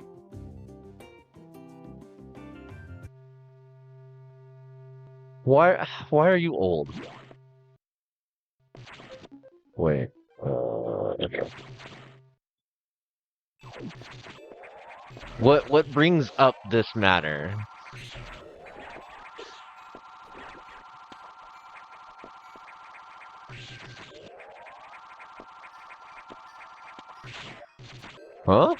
Why are you old? Wait. Okay. What brings up this matter? Huh?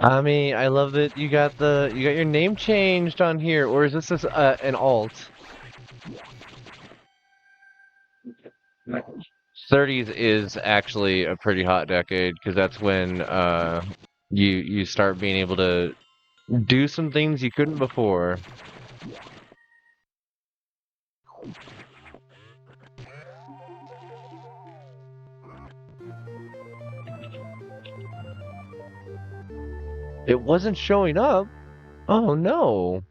I mean, I love that you got your name changed on here, or is this just an alt? 30s is actually a pretty hot decade because that's when you start being able to do some things you couldn't before. It wasn't showing up. Oh no.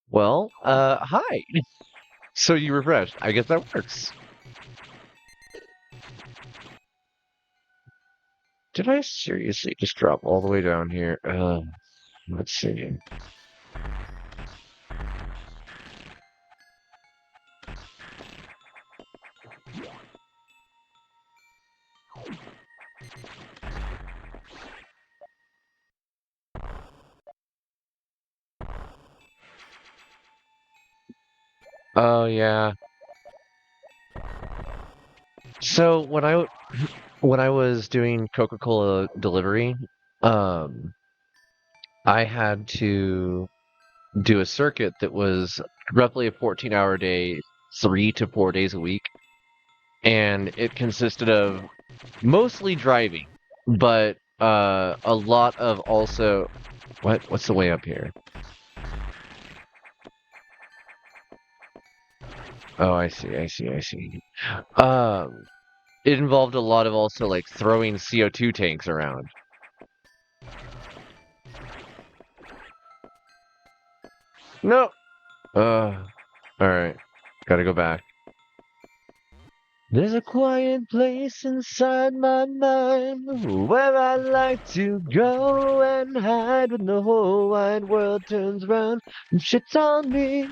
Well, hi. So you refreshed. I guess that works. Did I seriously just drop all the way down here? Let's see. Oh yeah. So when I was doing Coca-Cola delivery, um, I had to do a circuit that was roughly a 14-hour day, 3 to 4 days a week. and it consisted of mostly driving, but a lot of also what's the way up here? Oh, I see, I see, I see. Um, it involved a lot of also like throwing CO2 tanks around. No. All right. Gotta go back. There's a quiet place inside my mind where I like to go and hide when the whole wide world turns round and shits on me.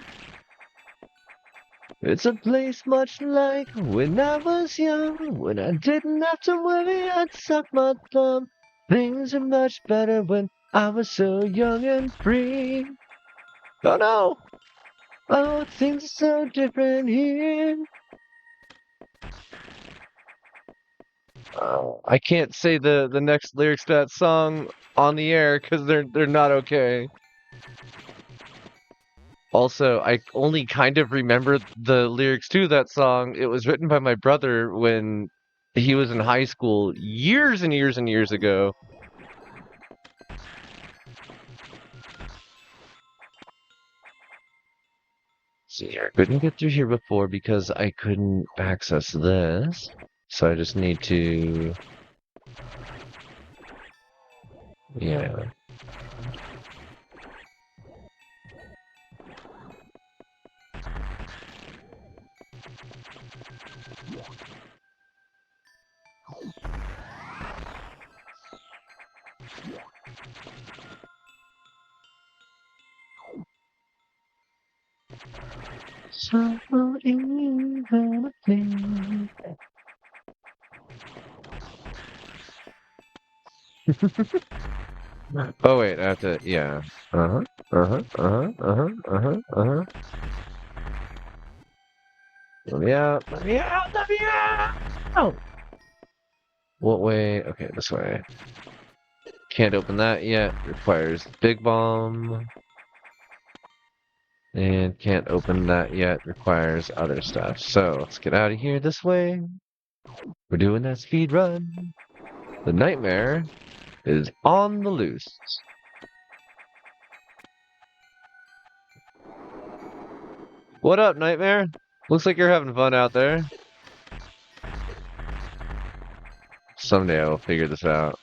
It's a place much like when I was young, when I didn't have to worry, I'd suck my thumb. Things are much better when I was so young and free. Oh no! Oh, things are so different here. I can't say the next lyrics to that song on the air because they're not okay. Also, I only kind of remember the lyrics to that song. It was written by my brother when he was in high school years and years and years ago. See, I couldn't get through here before because I couldn't access this. So I just need to... Yeah. So even a thing. Oh wait, I have to, yeah. Uh-huh, uh-huh, uh-huh, uh-huh, uh-huh, uh-huh. Let me out, let me out, let me out! Oh! What way? Okay, this way. Can't open that yet. Requires big bomb. And can't open that yet. Requires other stuff. So let's get out of here this way. We're doing that speed run. The nightmare is on the loose. What up, nightmare? Looks like you're having fun out there. Someday I will figure this out.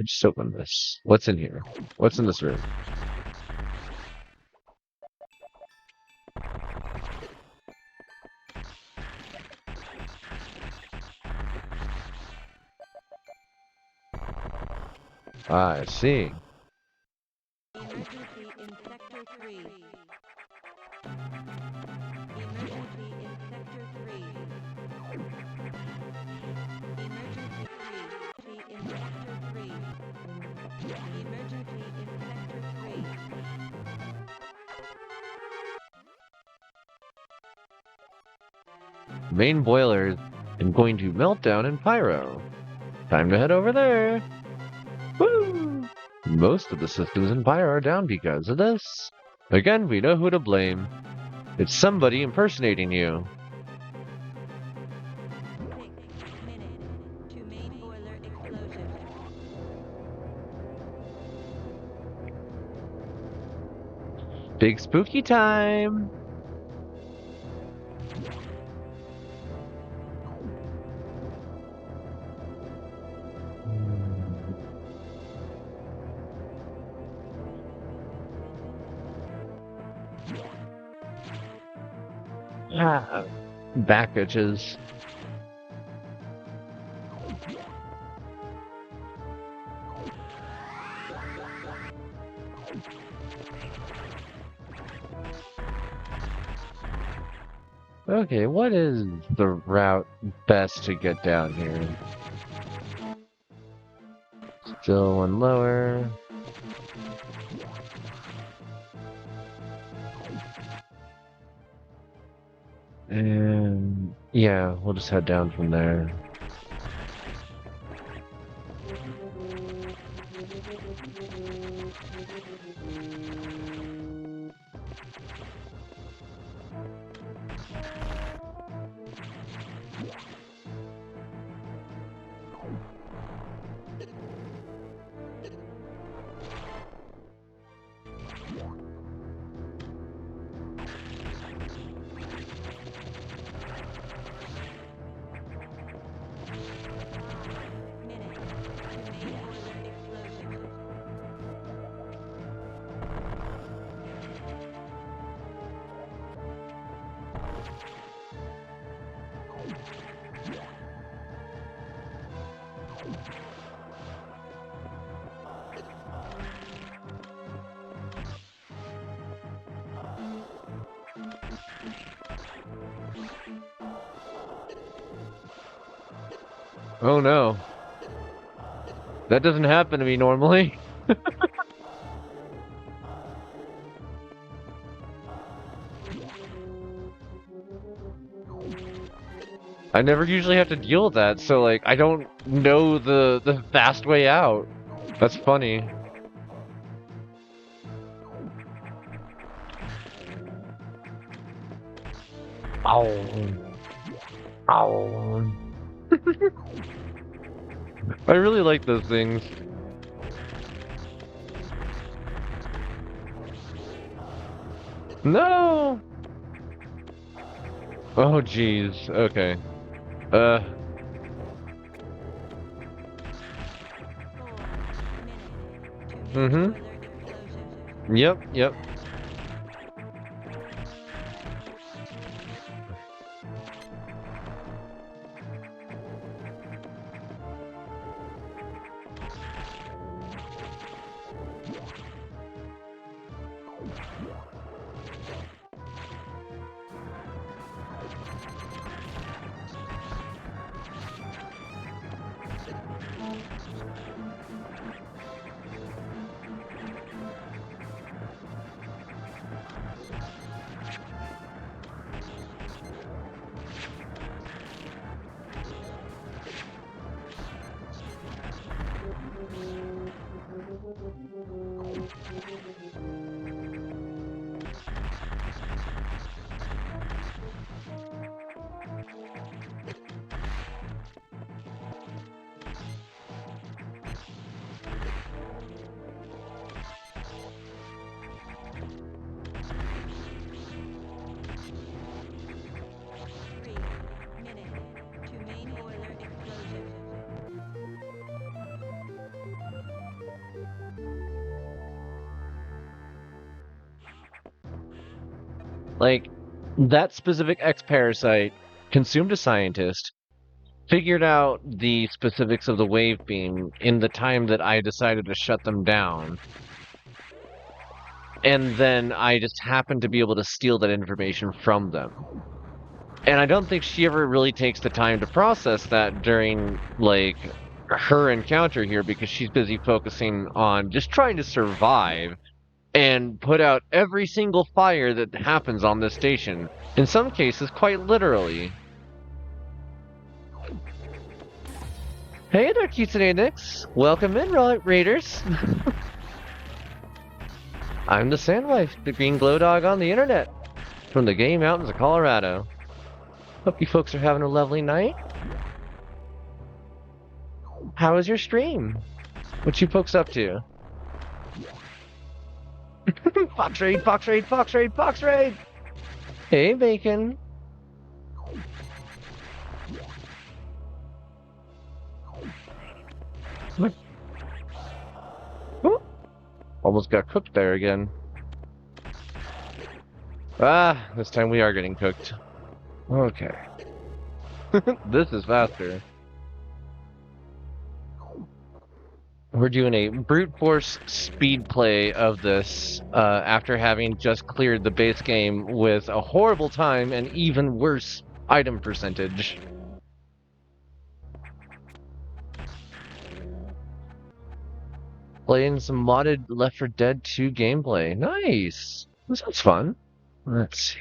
Just open this. What's in here? What's in this room? I see. Emergency in Sector 3. Emergency in Sector 3. Emergency 3. In Sector 3. Emergency in Sector 3. Main boiler is going to melt down in pyro. Time to head over there. Woo! Most of the systems in Pyro are down because of this. Again, we know who to blame. It's somebody impersonating you. 6 minutes to main boiler explosion. Big spooky time! Ah, back itches. Okay, what is the route best to get down here? Still one lower. And yeah, we'll just head down from there. Oh no. That doesn't happen to me normally. I never usually have to deal with that, so like I don't know the fast way out. That's funny. Ow. Ow. I really like those things. No! Oh jeez. Okay. Uh 4 minutes to make mm-hmm. boiler explosion. Yep. To main boiler explosion. Like, that specific X-parasite consumed a scientist, figured out the specifics of the wave beam in the time that I decided to shut them down, and then I just happened to be able to steal that information from them. And I don't think she ever really takes the time to process that during, like, her encounter here because she's busy focusing on just trying to survive and put out every single fire that happens on this station. In some cases, quite literally. Hey there, Kitsune Nix. Welcome in, Raiders. I'm the Sandwife, the green glow dog on the internet, from the gay mountains of Colorado. Hope you folks are having a lovely night. How was your stream? What you folks up to? Fox raid, fox raid, fox raid, fox raid! Hey, Bacon. What? Ooh. Almost got cooked there again. Ah, this time we are getting cooked. Okay. This is faster. We're doing a brute force speed play of this after having just cleared the base game with a horrible time and even worse item percentage. Playing some modded Left 4 Dead 2 gameplay. Nice! This sounds fun. Let's see.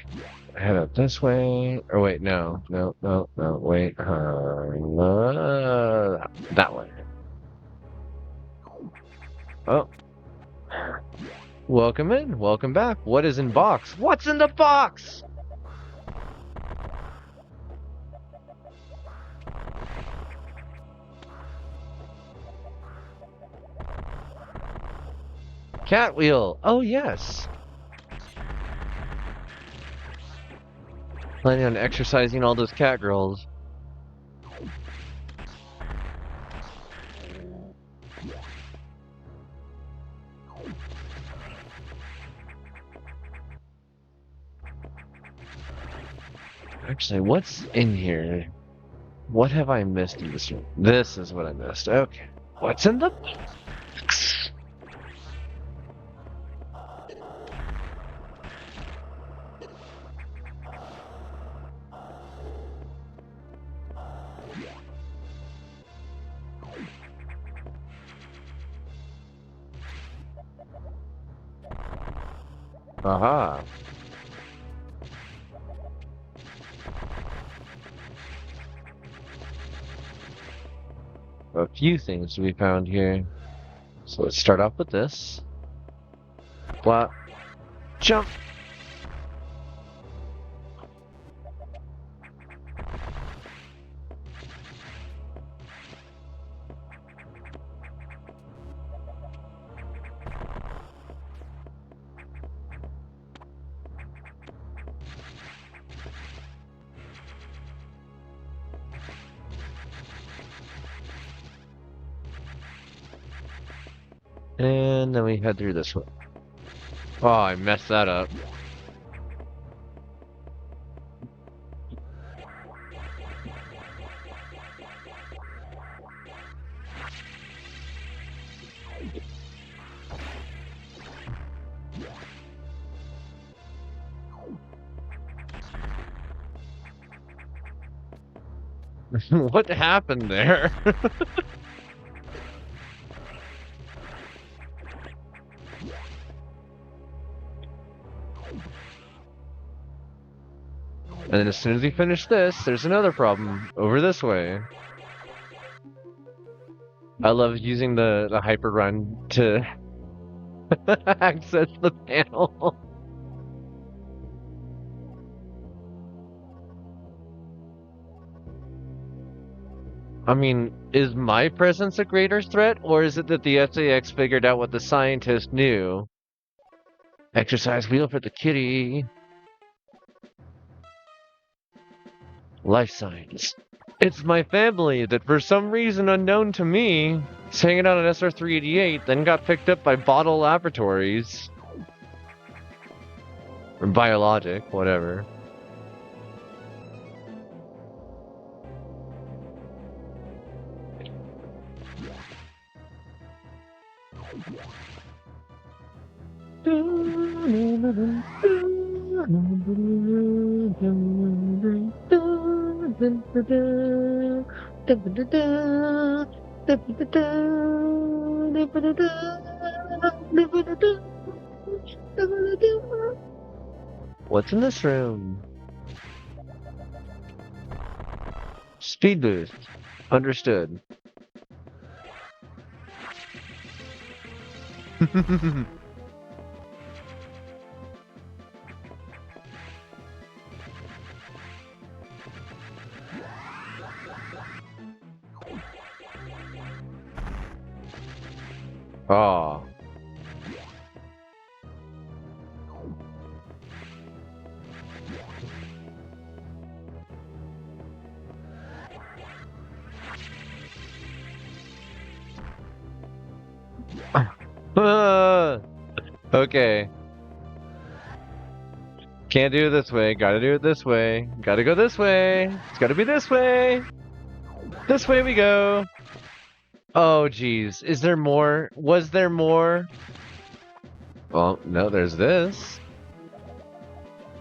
Head up this way. Or wait, no. Wait. That way. Oh. Welcome in. Welcome back. What is in box? What's in the box? Cat wheel. Oh, yes. Planning on exercising all those cat girls. Actually, what's in here? What have I missed in this room? This is what I missed. Okay. What's in the box? Aha. A few things to be found here. So let's start off with this. Flap. Jump. And then we head through this one. Oh, I messed that up. What happened there? And then as soon as we finish this, there's another problem over this way. I love using the hyper run to access the panel. I mean, is my presence a greater threat, or is it that the SAX figured out what the scientist knew? Exercise wheel for the kitty. Life signs. It's my family that, for some reason unknown to me, is hanging out at SR388, then got picked up by Bottle Laboratories. Or Biologic, whatever. What's in this room? Speed boost. Understood. Oh. Okay. Can't do it this way. Gotta do it this way. Gotta go this way. It's gotta be this way. This way we go. Oh, geez. Is there more? Was there more? Well, no, there's this.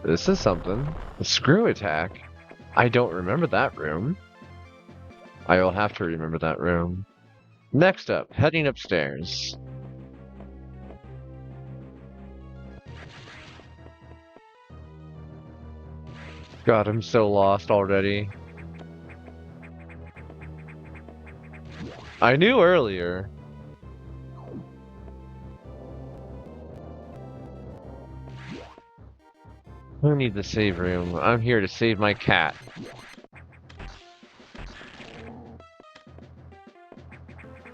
This is something. A screw attack. I don't remember that room. I will have to remember that room. Next up, heading upstairs. God, I'm so lost already. I knew earlier. Who needs the save room? I'm here to save my cat.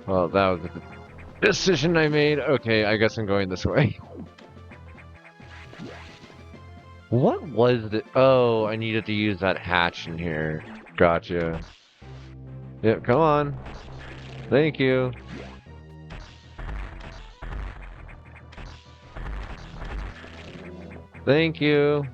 Well, that was a decision I made. Okay, I guess I'm going this way. What was the... Oh, I needed to use that hatch in here. Gotcha. Yep, come on. Thank you. Thank you.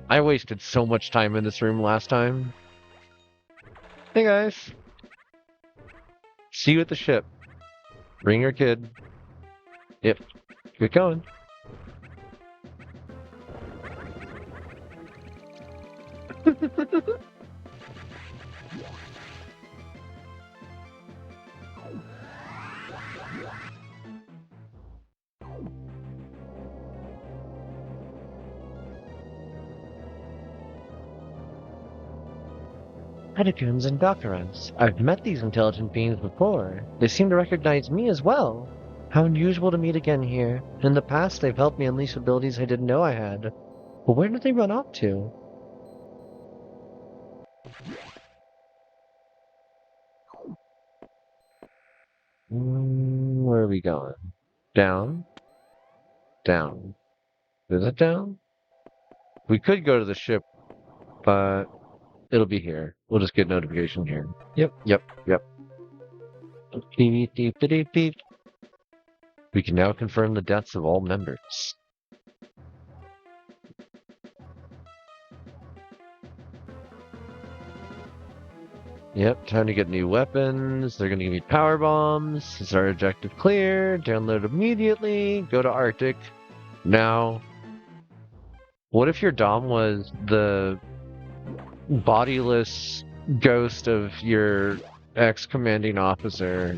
I wasted so much time in this room last time. Hey guys. See you at the ship. Bring your kid. Yep. Keep going. Pedicums and doctorants. I've met these intelligent beings before. They seem to recognize me as well. How unusual to meet again here. In the past, they've helped me unleash abilities I didn't know I had. But where did they run off to? Where are we going? Down? Down. Is it down? We could go to the ship, but it'll be here. We'll just get notification here. Yep, yep, yep. Beep, beep, beep, beep. We can now confirm the deaths of all members. Yep, time to get new weapons. They're gonna give me power bombs. Is our objective clear? Download immediately. Go to Arctic. Now, what if your Dom was the bodiless ghost of your ex-commanding officer?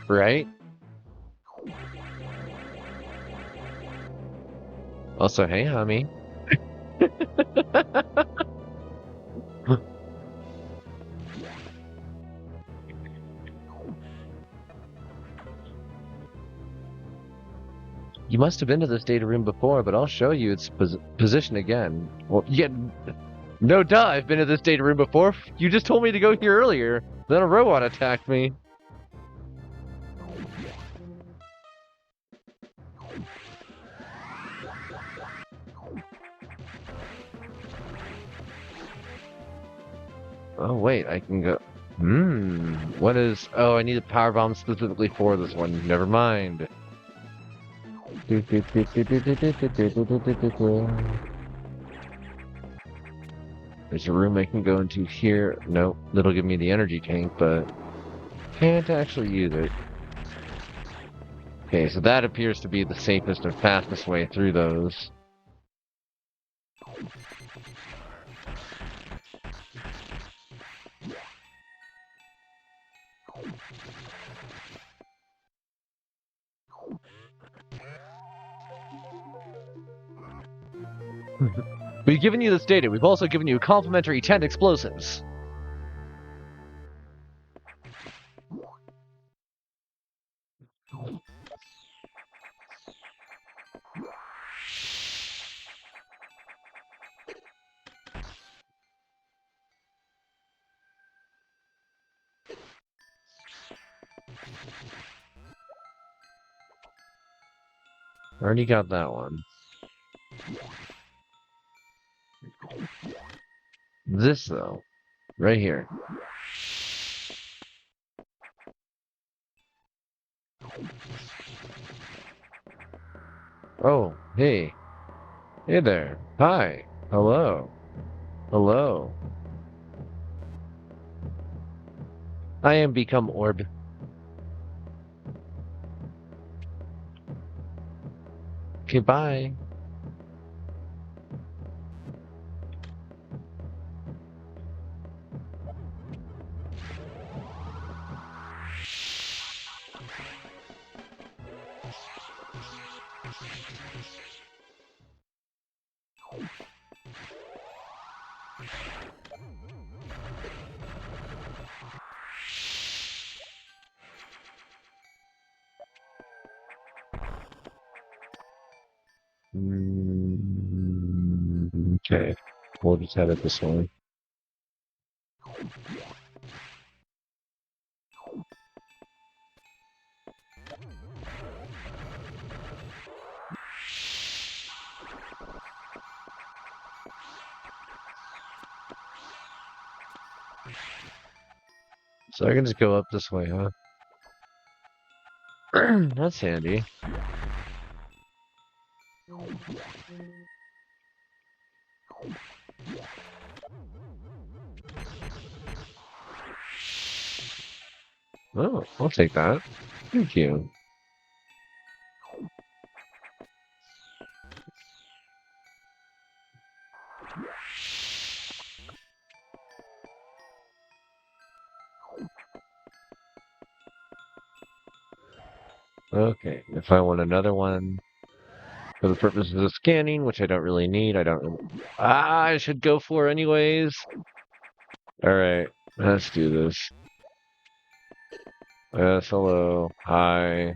Right? Also, hey, homie. You must have been to this data room before, but I'll show you its position again. Well, yeah, no duh, I've been to this data room before. You just told me to go here earlier. Then a robot attacked me. Oh, wait, I can go... what is... Oh, I need a power bomb specifically for this one. Never mind. There's a room I can go into here. Nope, that'll give me the energy tank, but can't actually use it. Okay, so that appears to be the safest and fastest way through those. We've given you this data. We've also given you complimentary 10 explosives. Already got that one. This, though, right here. Oh, hey. Hey there. Hi. Hello. Hello. I am become orb. Okay, bye. Okay. We'll just head it this way. So I can just go up this way, huh? That's handy. Oh, I'll take that. Thank you. Okay, if I want another one for the purposes of scanning, which I don't really need, I don't... I should go for anyways. Alright, let's do this. Yes, hello. Hi.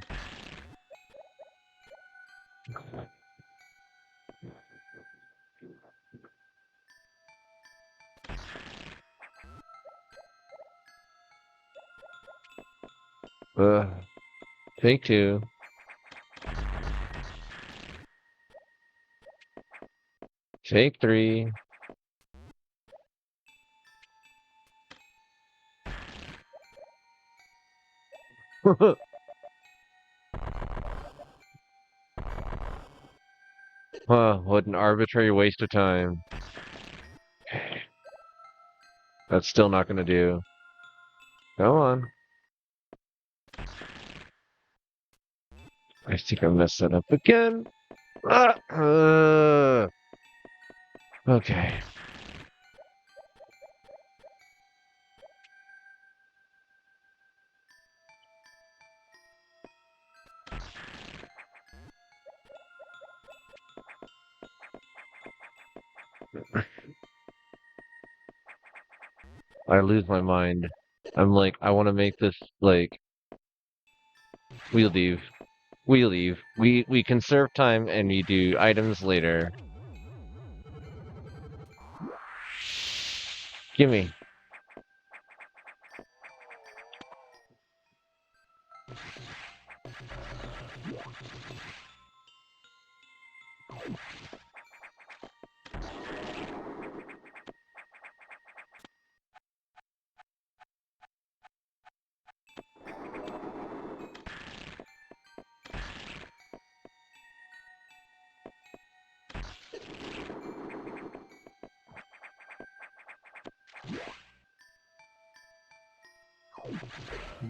Ugh. Take two. Take three. Huh, what an arbitrary waste of time. That's still not gonna do. Go on. I think I messed that up again. Okay. I lose my mind. I'm like, I want to make this like we leave. We leave. We conserve time and we do items later. Gimme.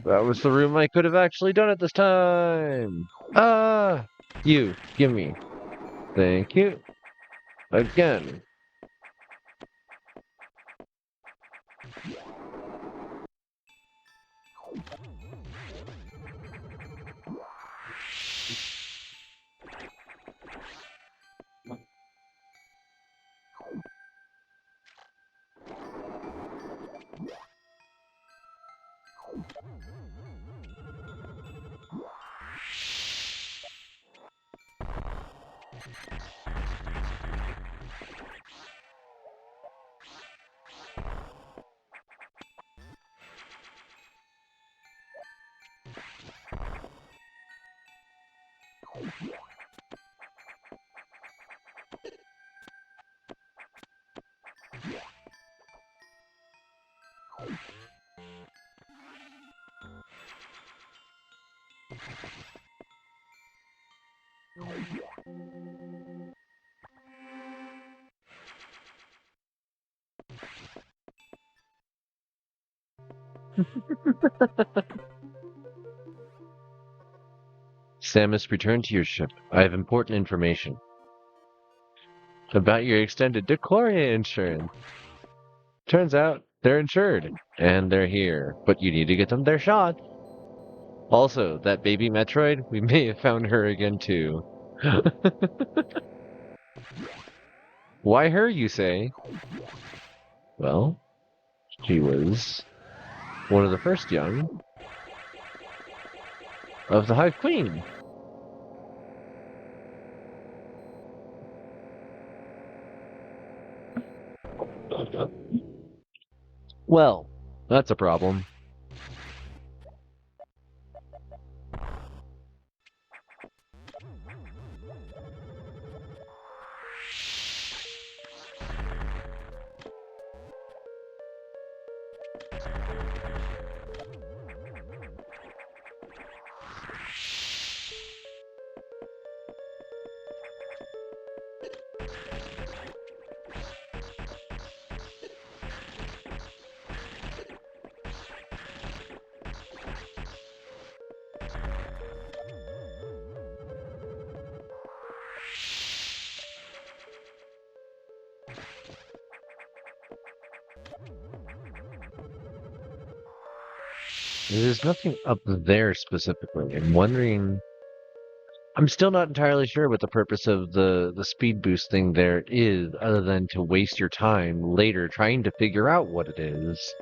That was the room I could have actually done it this time. Ah, you, gimme. Thank you. Again. Samus, return to your ship. I have important information about your extended Decoria insurance. Turns out they're insured, and they're here, but you need to get them their shot. Also, that baby Metroid, we may have found her again too. Why her, you say? Well, she was one of the first young of the Hive Queen. Well, that's a problem. There's nothing up there specifically. I'm still not entirely sure what the purpose of the speed boost thing there is, other than to waste your time later trying to figure out what it is.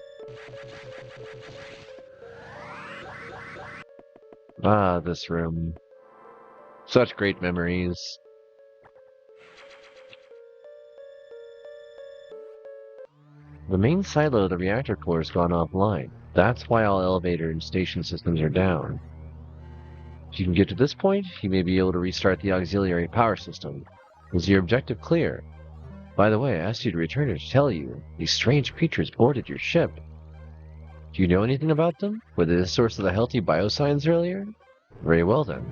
Ah, this room. Such great memories. The main silo of the reactor core has gone offline. That's why all elevator and station systems are down. If you can get to this point, you may be able to restart the auxiliary power system. Is your objective clear? By the way, I asked you to return to tell you, these strange creatures boarded your ship. Do you know anything about them? Were they the source of the healthy biosigns earlier? Very well then.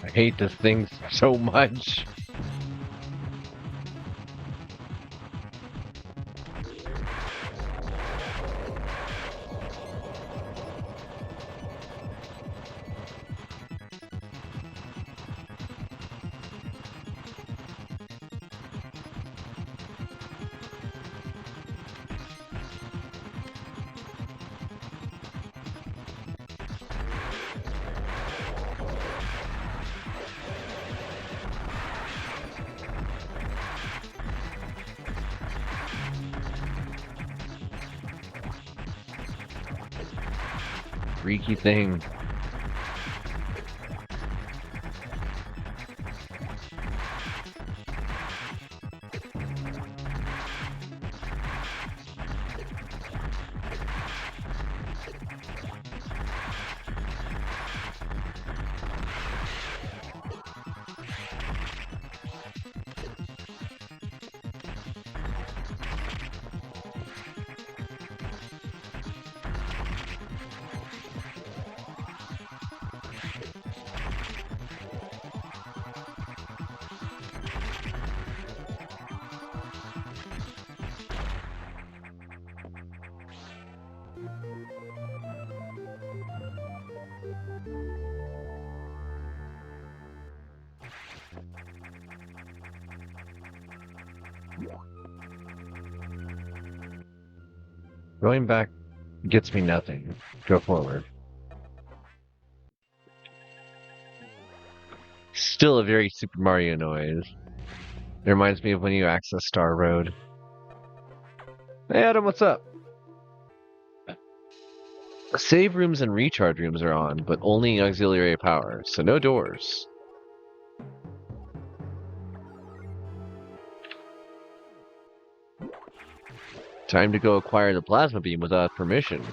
I hate this thing so much. freaky thing. Going back gets me nothing. Go forward. Still a very Super Mario noise. It reminds me of when you access Star Road. Hey Adam, what's up? Save rooms and recharge rooms are on, but only auxiliary power, so no doors. Time to go acquire the plasma beam without permission.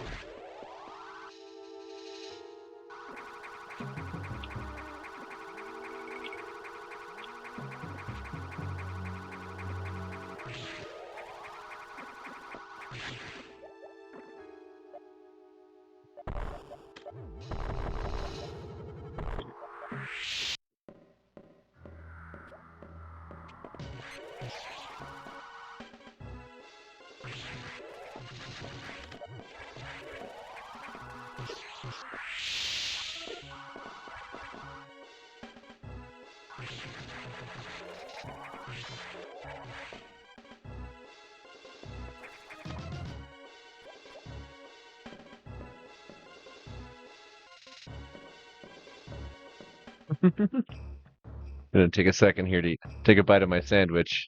Gonna take a second here to take a bite of my sandwich.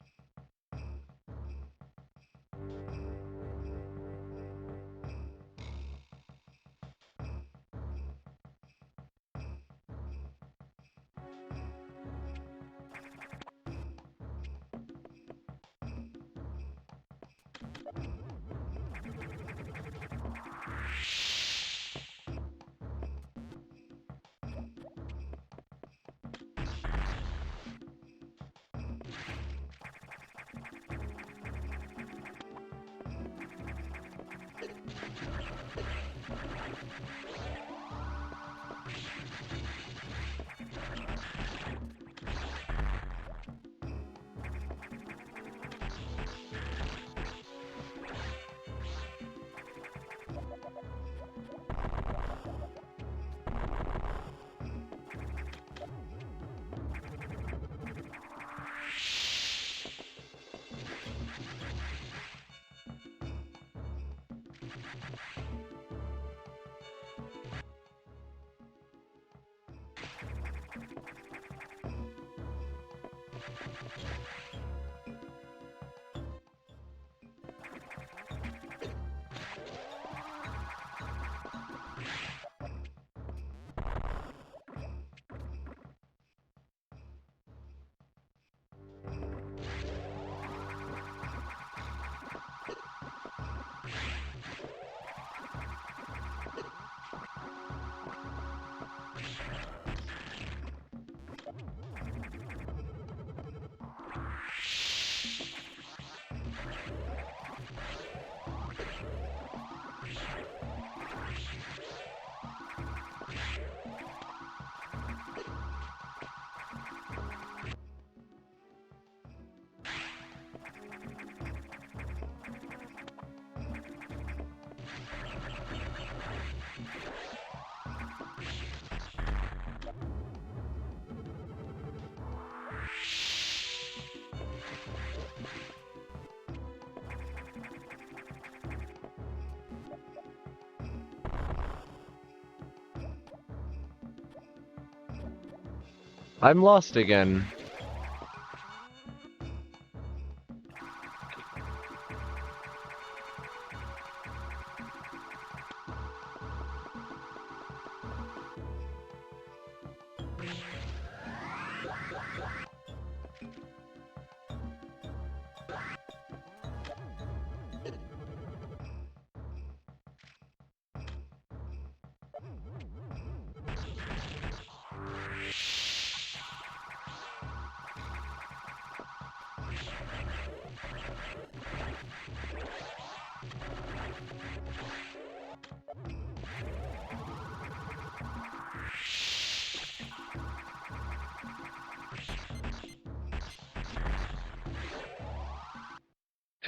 I'm lost again.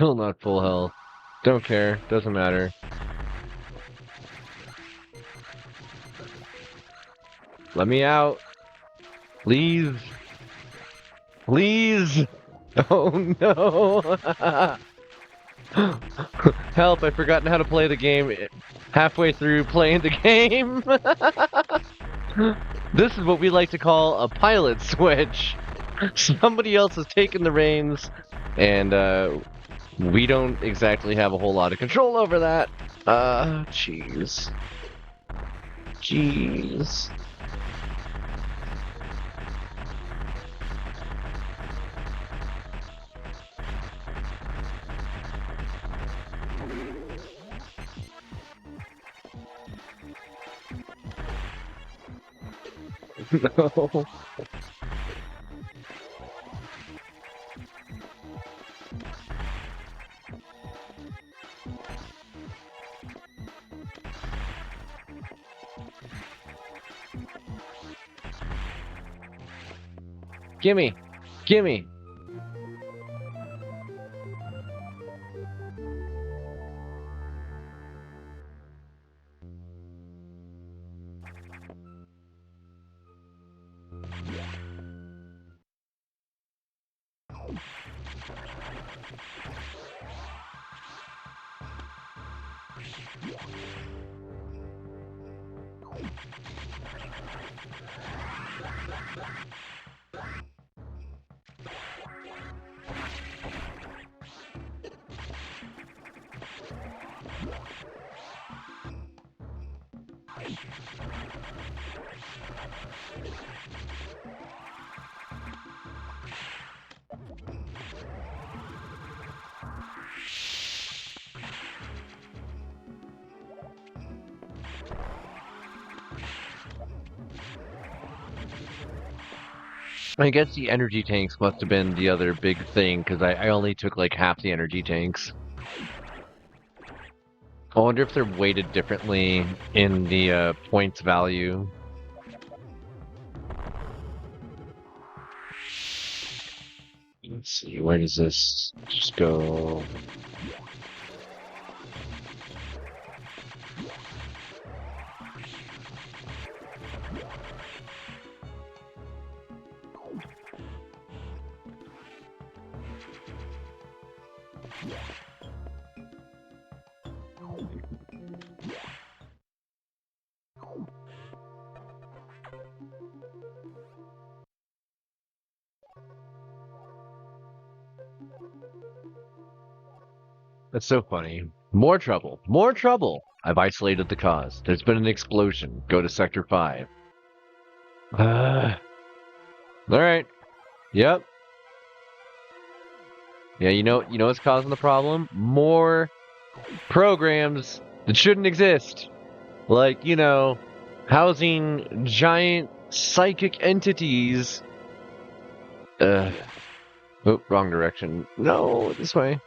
Still not full health. Don't care. Doesn't matter. Let me out. Please. Please. Oh no. Help, I've forgotten how to play the game halfway through playing the game. This is what we like to call a pilot switch. Somebody else has taken the reins, and we don't exactly have a whole lot of control over that. Jeez. Jeez. No. Gimme! Gimme! I guess the energy tanks must have been the other big thing, because I only took like half the energy tanks. I wonder if they're weighted differently in the points value. Let's see, where does this just go? That's so funny. More trouble. More trouble! I've isolated the cause. There's been an explosion. Go to Sector 5. Alright. Yep. Yeah, you know what's causing the problem? More programs that shouldn't exist. Like, housing giant psychic entities. Oh, wrong direction. No, this way.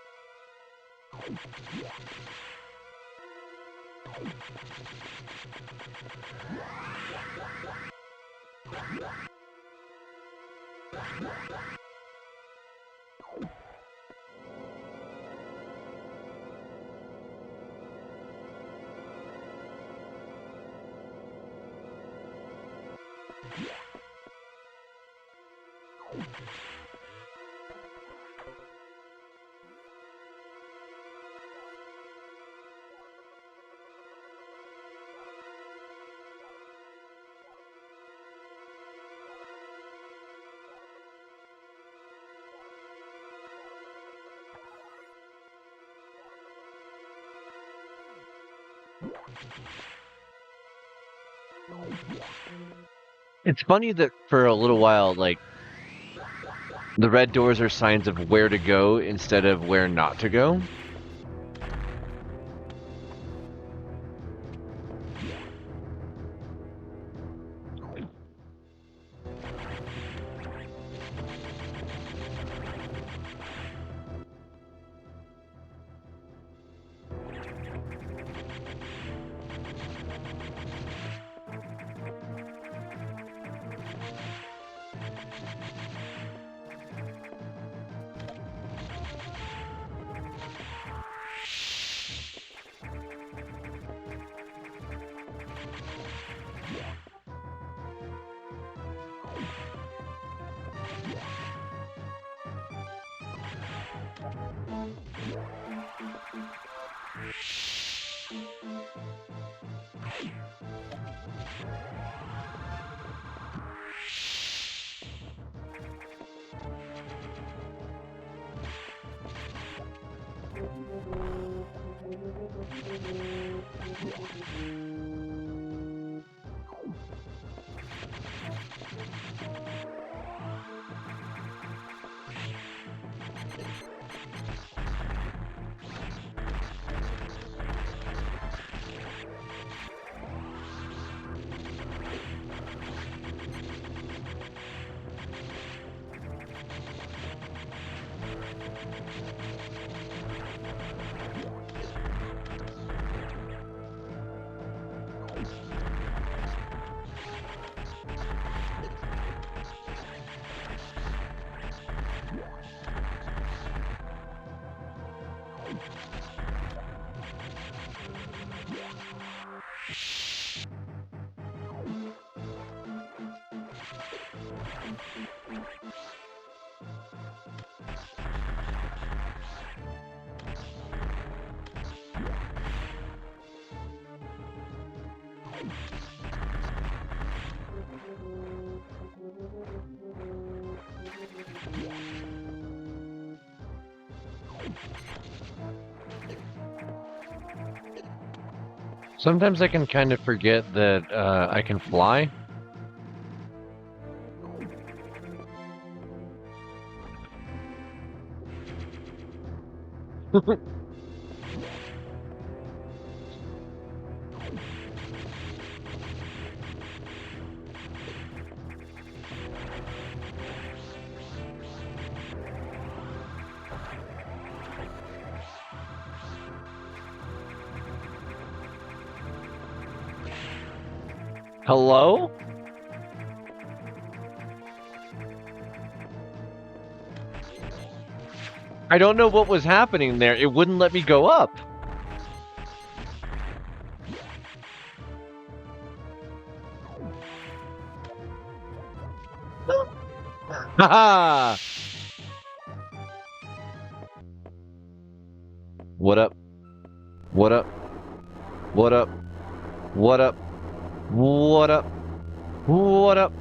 It's funny that for a little while, like, the red doors are signs of where to go instead of where not to go. Sometimes I can kind of forget that I can fly. Hello? I don't know what was happening there. It wouldn't let me go up. Haha! What up? What up? What up? What up? What up? What up?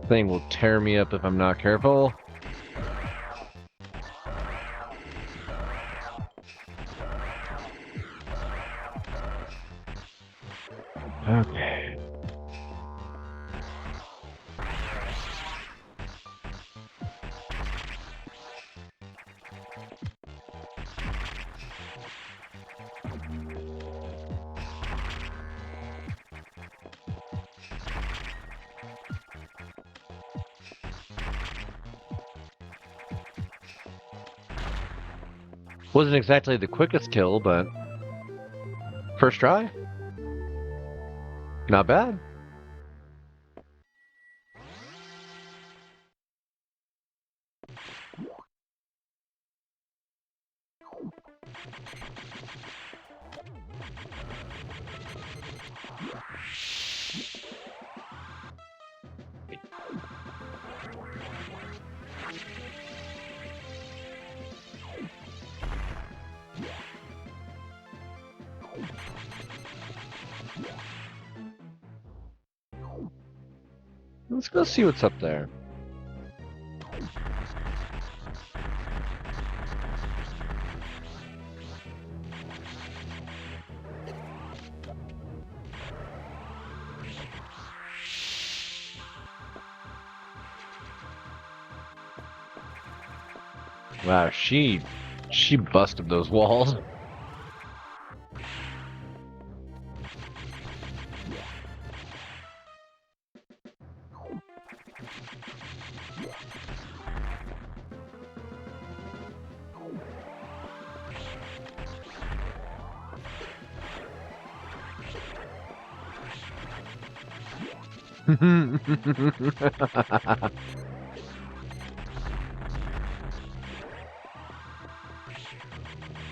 Thing will tear me up if I'm not careful. Okay. Wasn't exactly the quickest kill, but first try. Not bad. Let's go see what's up there. Wow, she busted those walls.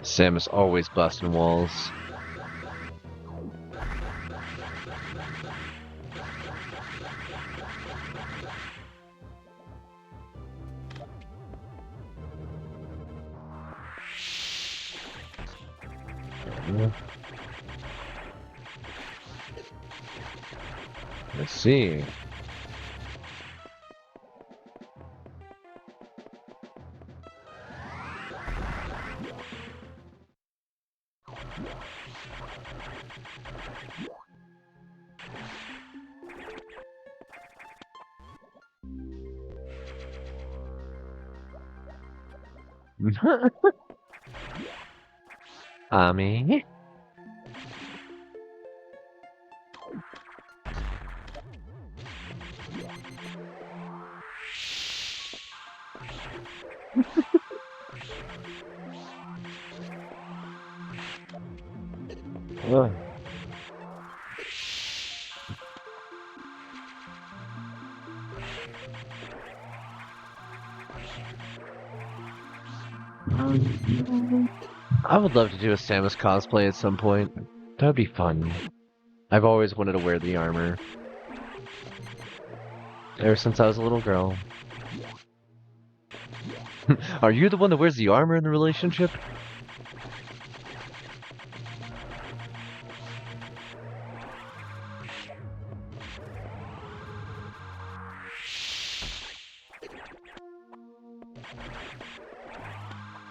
Samus always busting walls. Let's see. Ami. Ugh. I would love to do a Samus cosplay at some point. That would be fun. I've always wanted to wear the armor. Ever since I was a little girl. Are you the one that wears the armor in the relationship?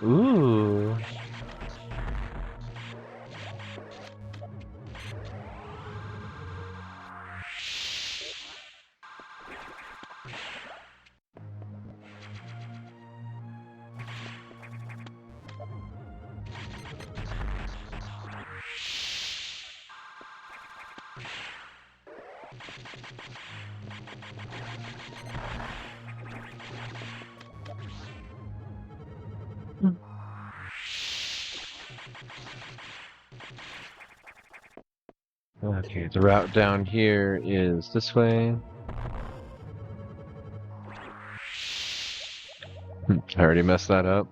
Ooh. Okay, the route down here is this way. I already messed that up.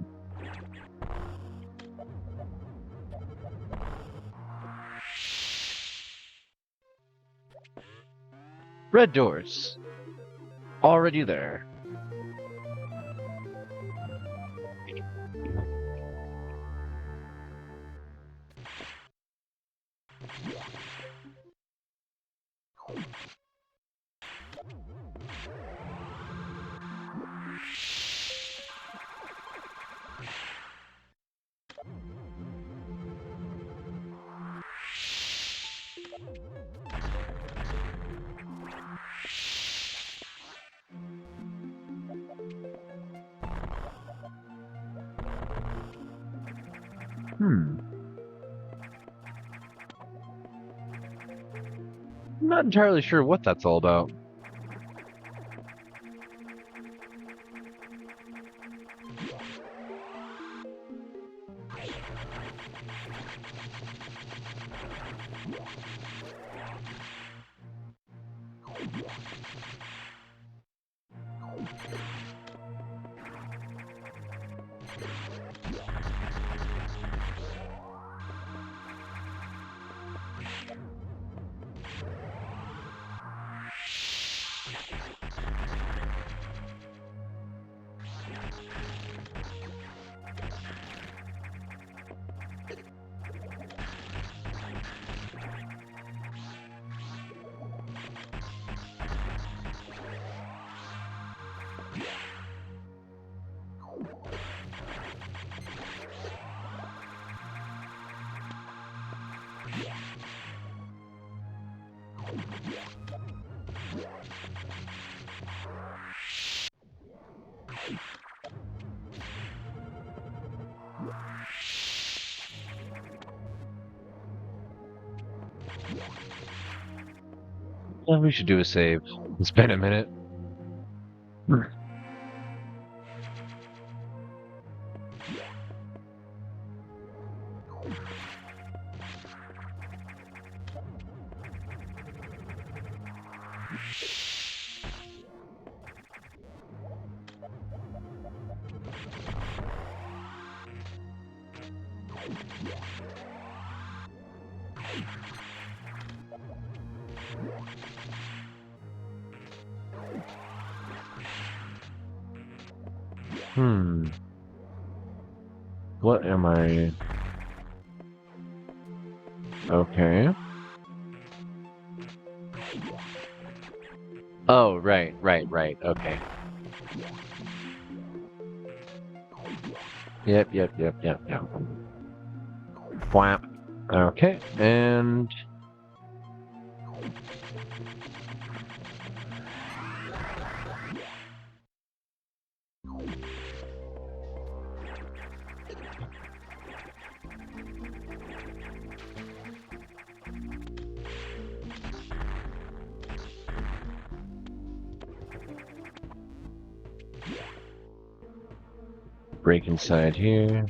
Red doors. Already there. I'm not entirely sure what that's all about. Well, we should do a save. It's been a minute. What am I? Okay. Oh, right. Okay. Yep. Whap. Okay, and break inside here.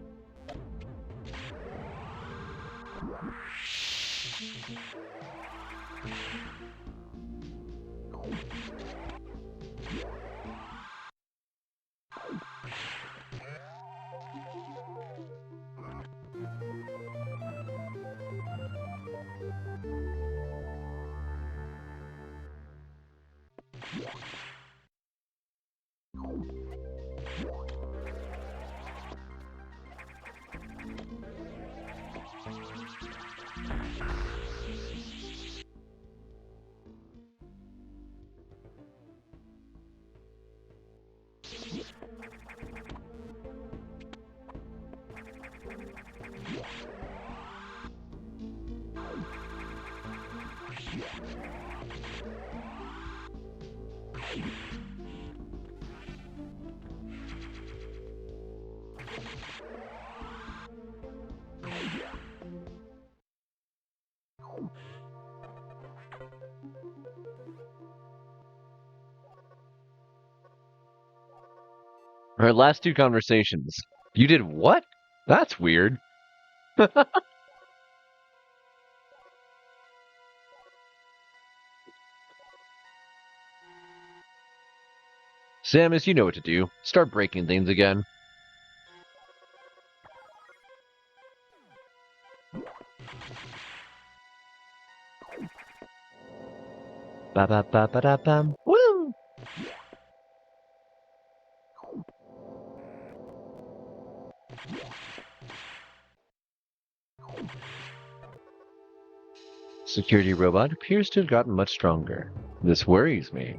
Our last two conversations. You did what? That's weird. Samus, you know what to do. Start breaking things again. Ba ba ba ba da bum. Woo! Security robot appears to have gotten much stronger. This worries me.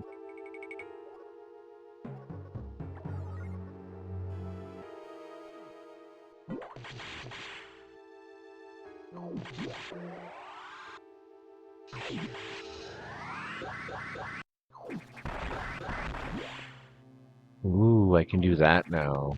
Ooh, I can do that now.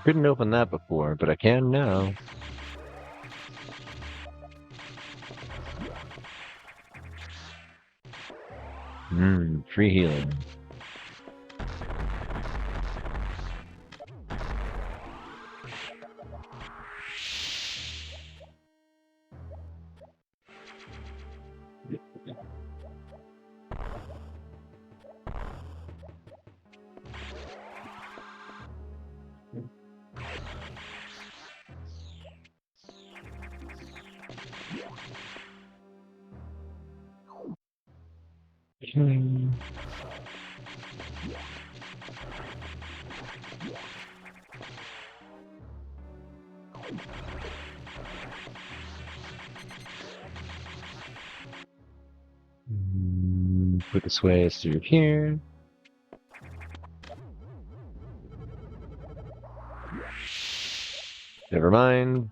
Couldn't open that before, but I can now. Free healing. Quickest way is through here. Never mind.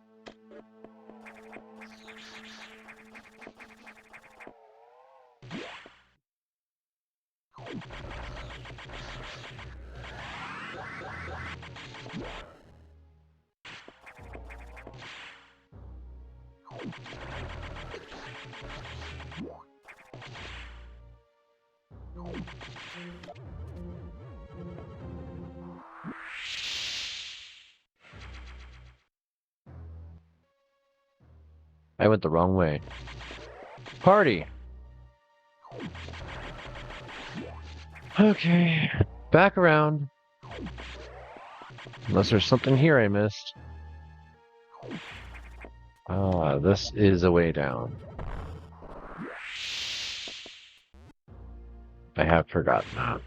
I went the wrong way. Party! Okay, back around. Unless there's something here I missed. Ah, this is a way down. I have forgotten that.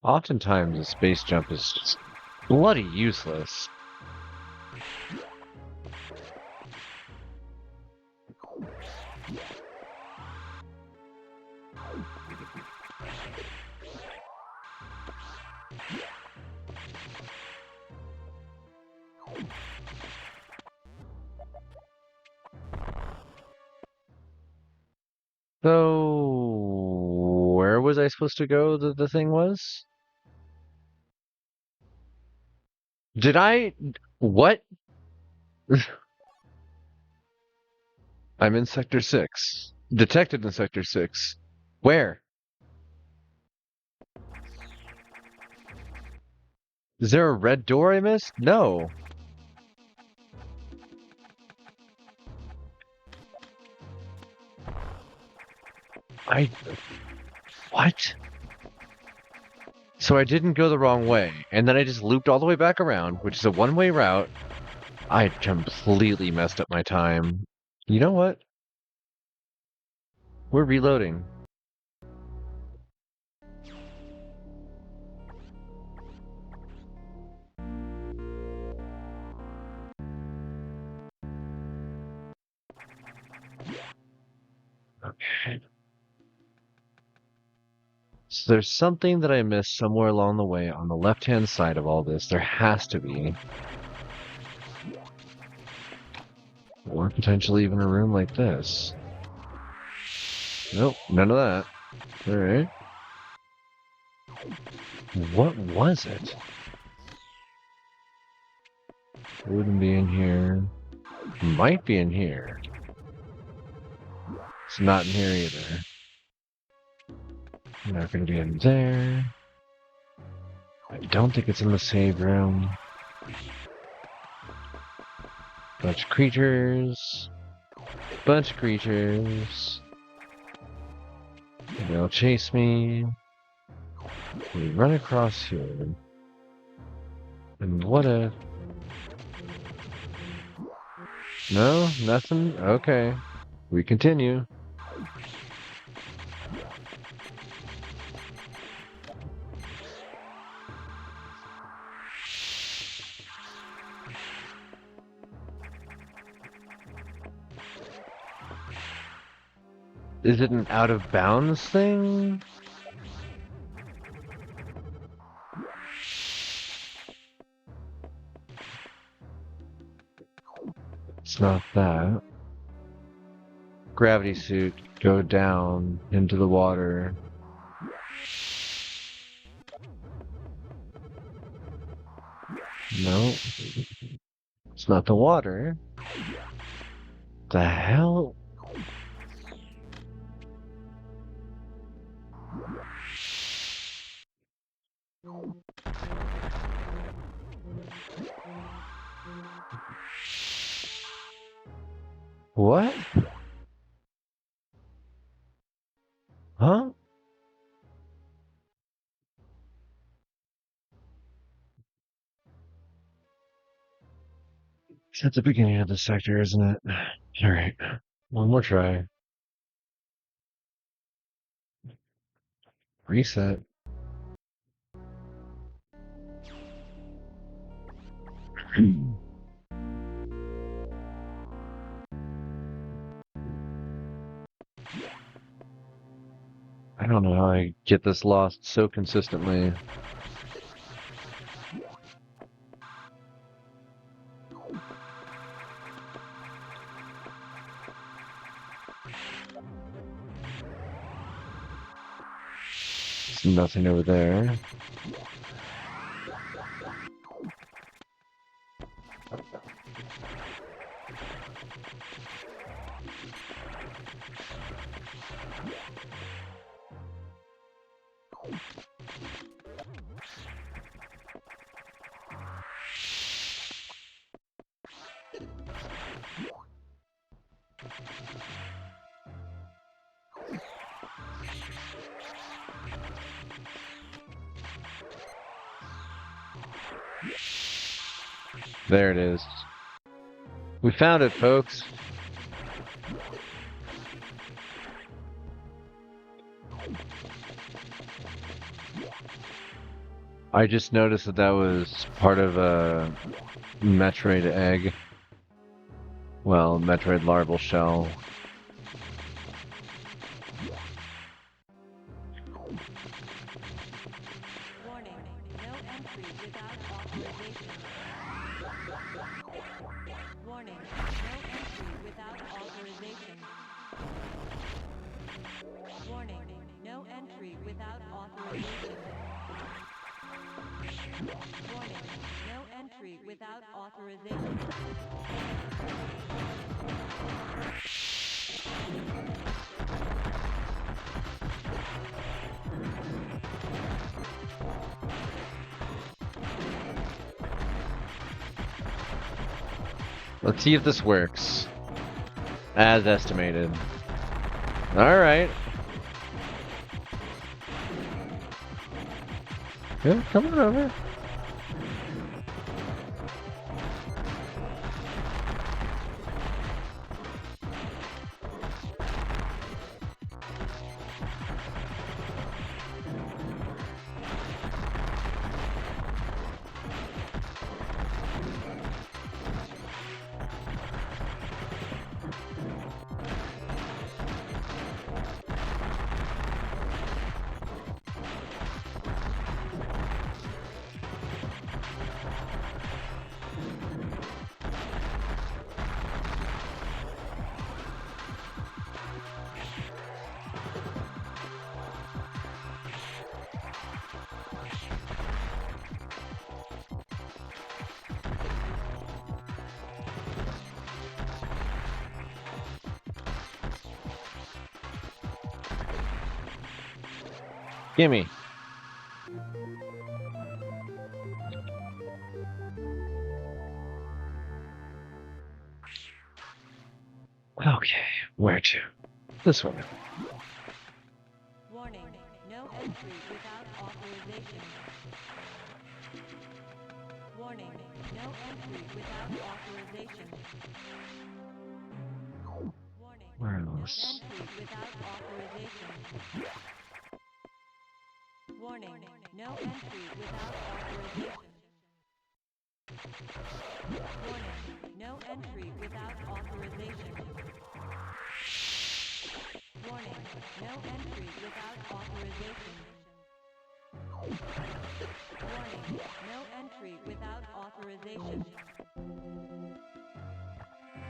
Oftentimes, a space jump is just bloody useless. So, where was I supposed to go that the thing was? Did I... What? I'm in Sector 6. Detected in Sector 6. Where? Is there a red door I missed? No. What? So I didn't go the wrong way, and then I just looped all the way back around, which is a one-way route. I completely messed up my time. You know what? We're reloading. Okay. So there's something that I missed somewhere along the way on the left-hand side of all this. There has to be. Or potentially even a room like this. Nope, none of that. Alright. What was it? Wouldn't be in here. Might be in here. It's not in here either. Not gonna be in there. I don't think it's in the save room. Bunch of creatures. Bunch of creatures. They'll chase me. We run across here. And what if... No? Nothing? Okay. We continue. Is it an out of bounds thing? It's not that. Gravity suit, go down into the water. No. It's not the water. The hell? What? Huh? It's at the beginning of the sector, isn't it? Alright. One more try. Reset. I don't know how I get this lost so consistently. There's nothing over there. There it is. We found it, folks. I just noticed that that was part of a Metroid egg. Well, Metroid larval shell. Warning, no entry without authorization. Warning, no entry without authorization. Warning, no entry without authorization. Warning, no entry without authorization. Let's see if this works. As estimated. Alright. Yeah, come on over. Gimme. Okay, where to? This one. Warning, no entry without authorization. Warning, no entry without authorization. Where else? Entry without authorization. Warning, no entry without authorization. Warning, no entry without authorization. Warning, no entry without authorization. Warning, no entry without authorization.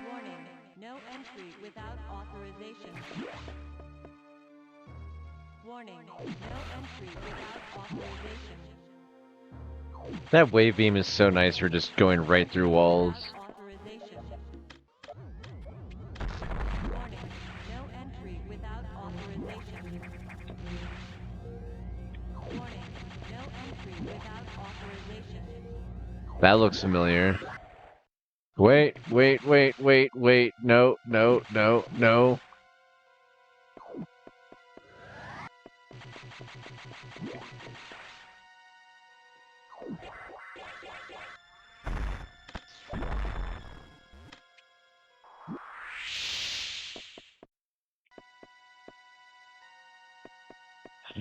Warning, no entry without authorization. Warning, no entry without authorization. That wave beam is so nice for just going right through walls. Authorization. Warning, no entry without authorization. Warning, no entry without authorization. That looks familiar. Wait.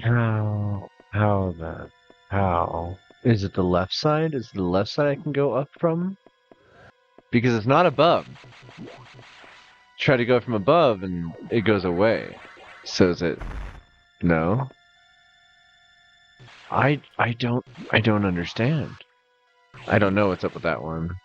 No. How then? How? Is it the left side? Is it the left side I can go up from? Because it's not above. Try to go from above and it goes away. So is it... No? I don't understand. I don't know what's up with that one.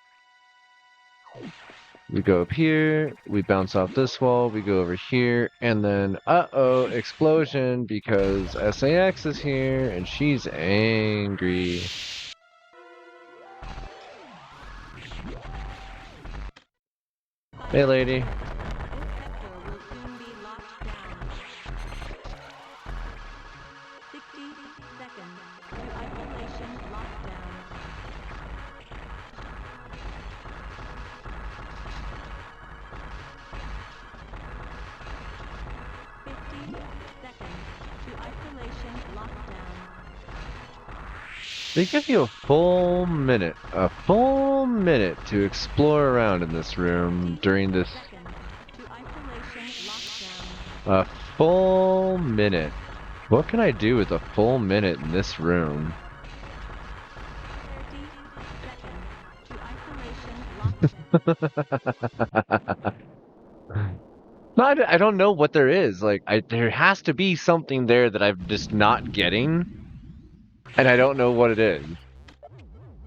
We go up here, we bounce off this wall, we go over here, and then, uh-oh, explosion, because SAX is here, and she's angry. Hey, lady. This sector will soon be locked down. 60 seconds to isolation lockdown. 50 seconds to isolation lockdown. They give you a full minute to explore around in this room during this... Seconds to isolation lockdown. A full minute. What can I do with a full minute in this room? 30 seconds to isolation lockdown. No, I don't know what there is. Like, there has to be something there that I'm just not getting, and I don't know what it is.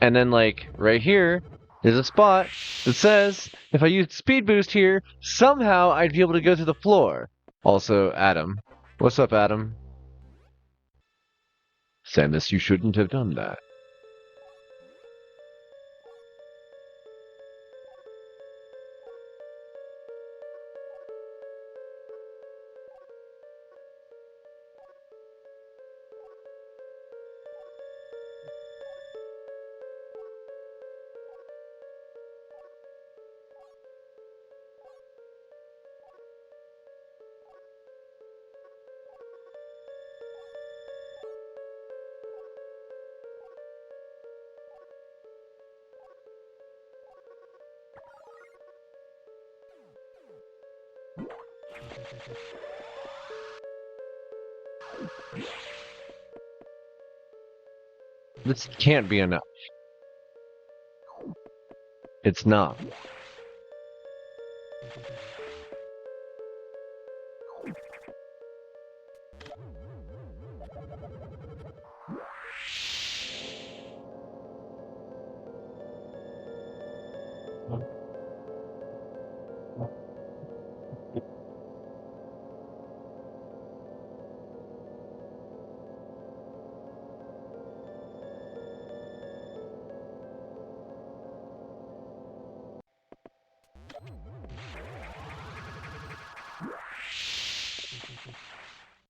And then, like, right here is a spot that says if I use speed boost here, somehow I'd be able to go through the floor. Also, Adam. What's up, Adam? Samus, you shouldn't have done that. This can't be enough. It's not.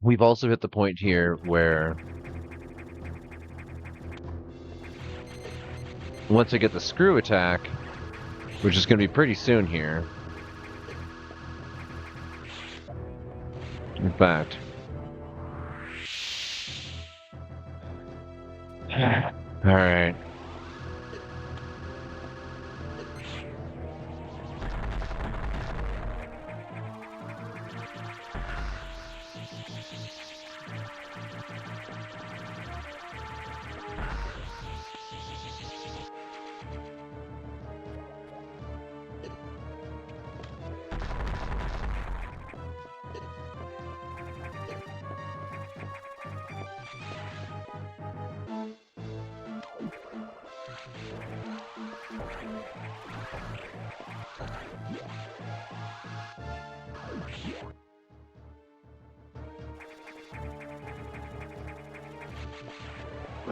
We've also hit the point here where once I get the screw attack, which is going to be pretty soon here. In fact. Alright.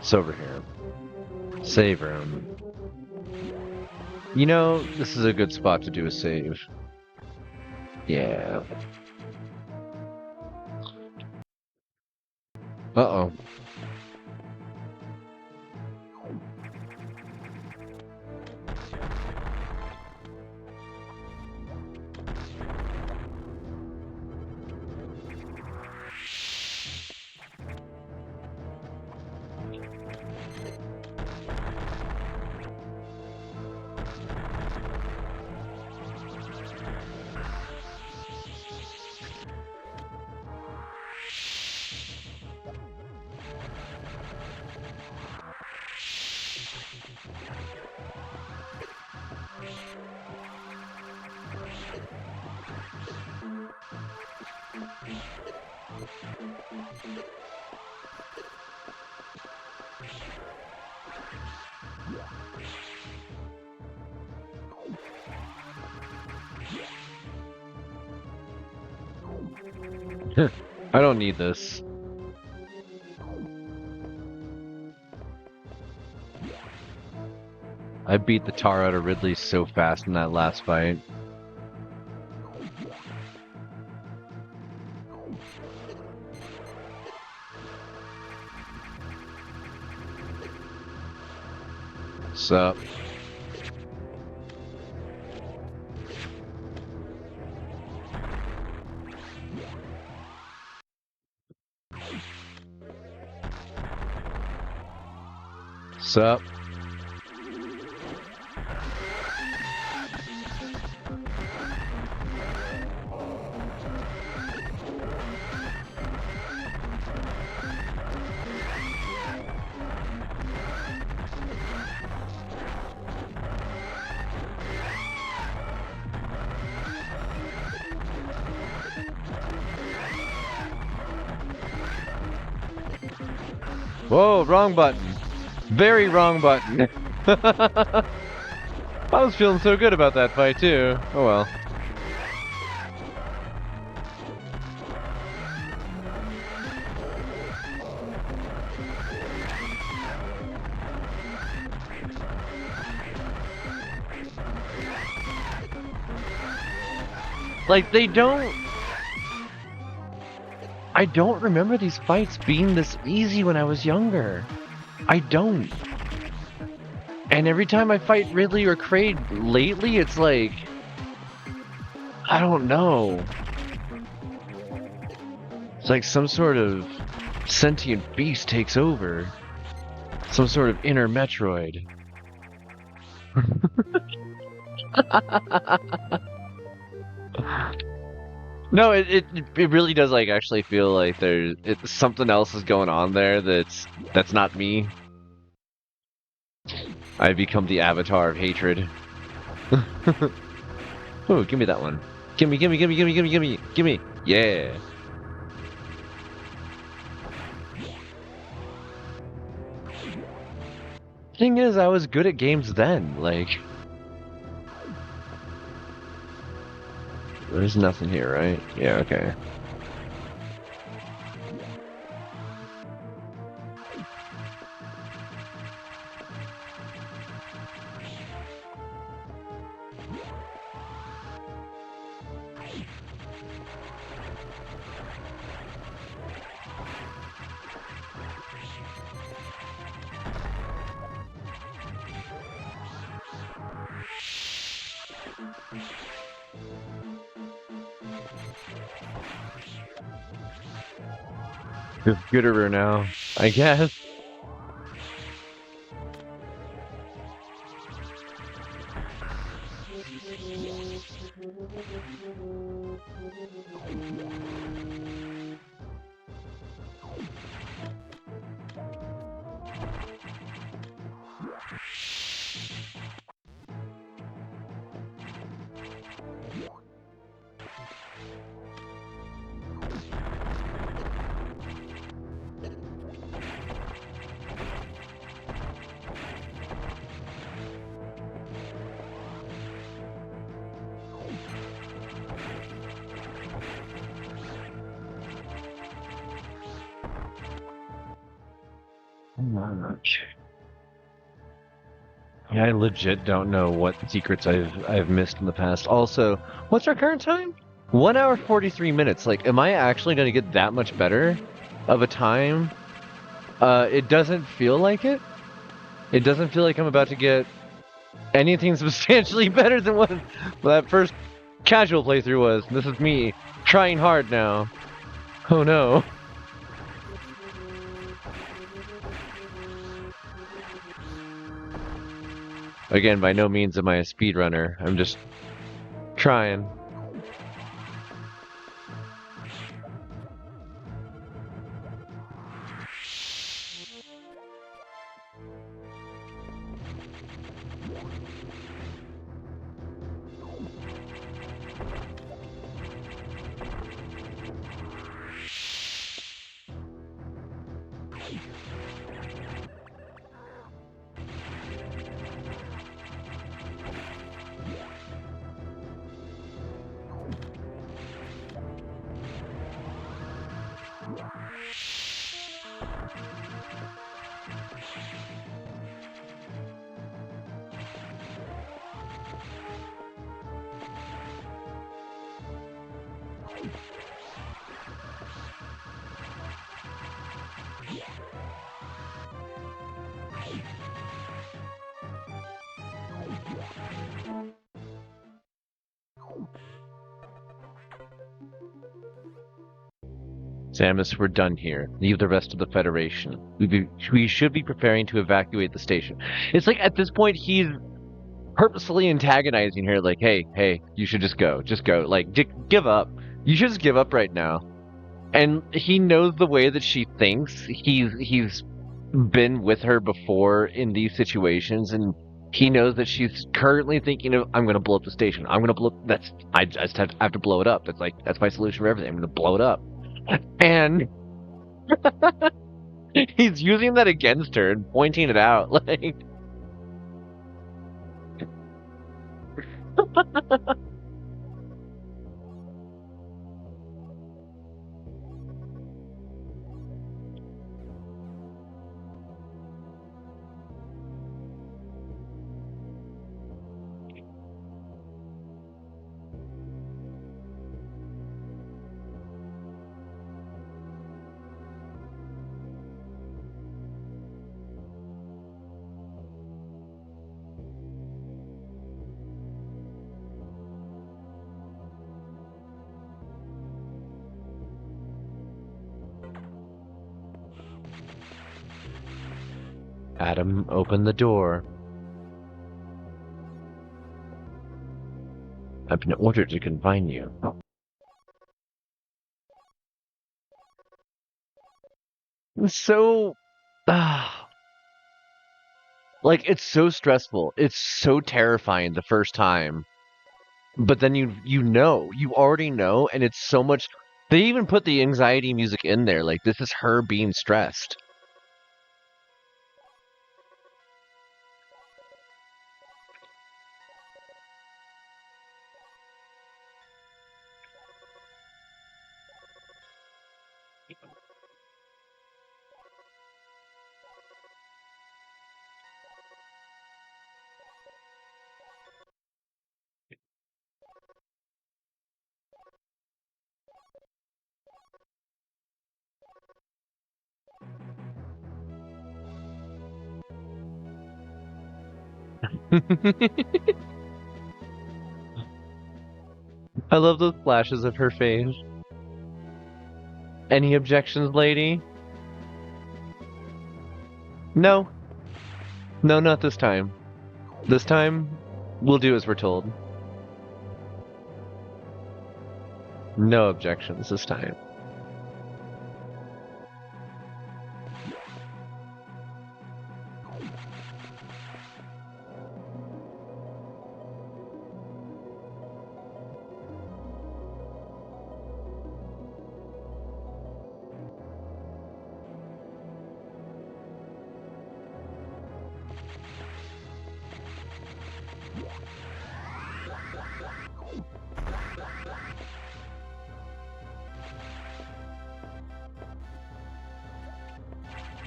It's over here. Save room. You know, this is a good spot to do a save. Yeah. Uh-oh. I don't need this. I beat the tar out of Ridley so fast in that last fight. Sup? Sup? Whoa, wrong button. Very wrong button. I was feeling so good about that fight too. Oh well. Like, I don't remember these fights being this easy when I was younger. I don't. And every time I fight Ridley or Kraid lately, it's like, I don't know. It's like some sort of sentient beast takes over. Some sort of inner Metroid. No, it really does like actually feel like there's something else is going on there that's not me. I become the avatar of hatred. Ooh, give me that one. Gimme, gimme, gimme, gimme, gimme, gimme, gimme. Yeah. Thing is, I was good at games then. Like, there's nothing here, right? Yeah, okay. Gooder now, I guess. Yeah, I legit don't know what secrets I've missed in the past. Also, what's our current time? 1 hour 43 minutes. Like, am I actually going to get that much better of a time? It doesn't feel like it. It doesn't feel like I'm about to get anything substantially better than what that first casual playthrough was. This is me trying hard now. Oh no. Again, by no means am I a speedrunner. I'm just trying. Samus, we're done here. Leave the rest of the Federation. We should be preparing to evacuate the station. It's like at this point he's purposefully antagonizing her, like, hey, you should just go. Just go. Like, give up. You should just give up right now. And he knows the way that she thinks. He's been with her before in these situations, and he knows that she's currently thinking of, I'm going to blow up the station. I'm going to blow. I just have to blow it up. That's my solution for everything. I'm going to blow it up. And he's using that against her and pointing it out, like. Adam, open the door. I've been ordered to confine you. So, like, it's so stressful. It's so terrifying the first time. But then you already know, and it's so much. They even put the anxiety music in there. Like, this is her being stressed. I love those flashes of her face. Any objections, lady? No. No, not this time. This time, we'll do as we're told. No objections this time.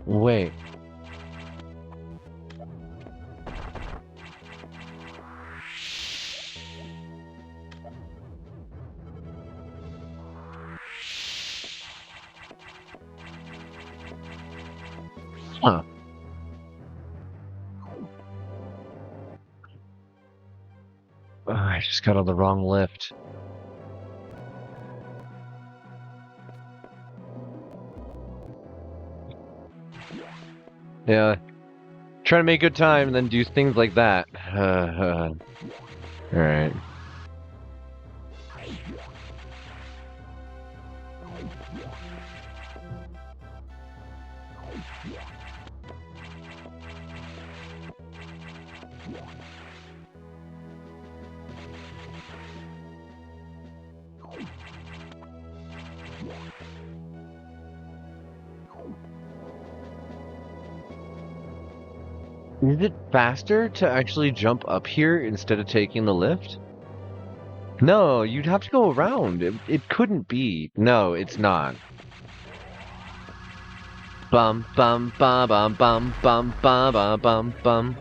Wait. Huh. Oh, I just got on the wrong lift. Yeah. Trying to make good time and then do things like that. Alright. Is it faster to actually jump up here instead of taking the lift? No, you'd have to go around. It couldn't be. No, it's not. Bum bum bum bum bum bum bum bum bum bum.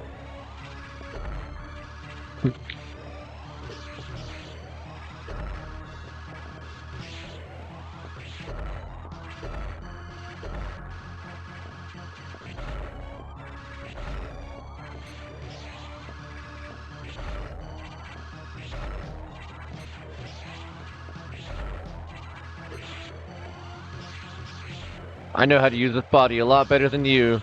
I know how to use this body a lot better than you.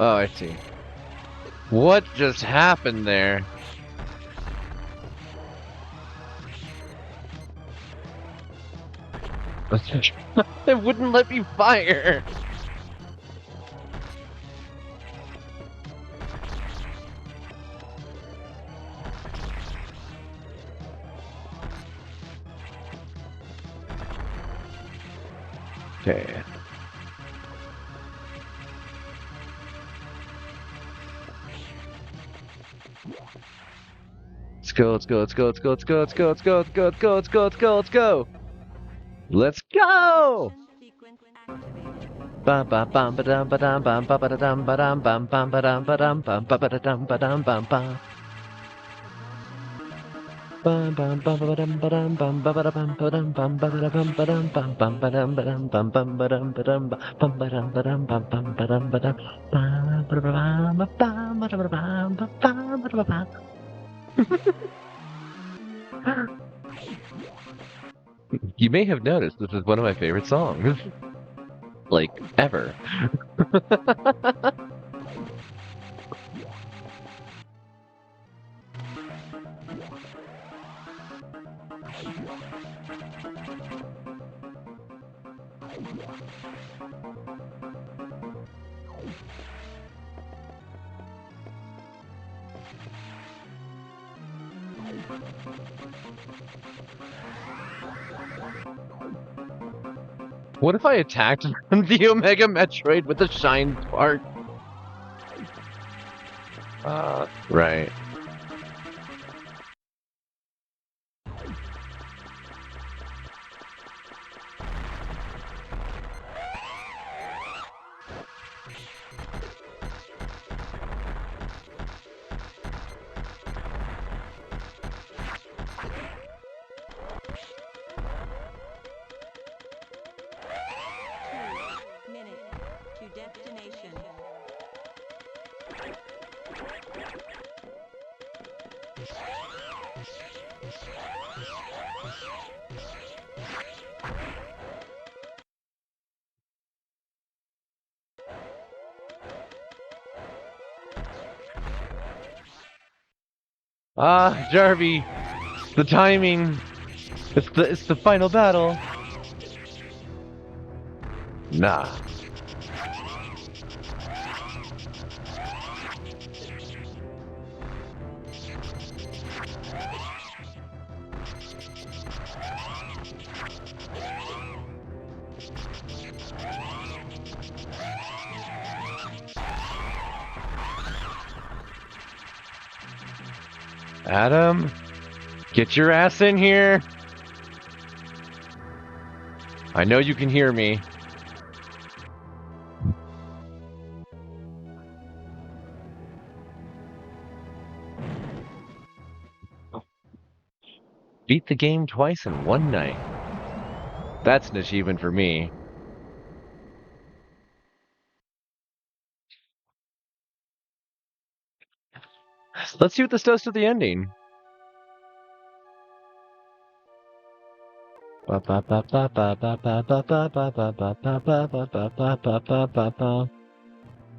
Oh, I see. What just happened there? It wouldn't let me fire. Okay. Let's go, let's go, let's go, let's go, let's go, let's go, let's go, let's go, let's go, let's go, let's go, let's go. Let's go! Sequence activated. Bum bum bum ba dum ba dum bum ba ba da dum ba dum bum bum ba dum ba dum bum ba ba da dum ba dum bum bum. Bum bum bum ba dum ba dum bum ba ba da bum ba dum bum ba ba da bum ba dum bum bum ba dum ba dum bum bum ba dum ba dum bum ba dum ba dum bum bum ba dum ba dum bum ba da bum ba bum ba da bum ba bum ba da bum. You may have noticed this is one of my favorite songs. Like, ever. What if I attacked the Omega Metroid with a shine spark? Right. Minute to destination. Ah, Jarvie, the timing. It's the final battle. Nah. Adam, get your ass in here. I know you can hear me. Beat the game twice in one night. That's an achievement for me. Let's see what this does to the ending.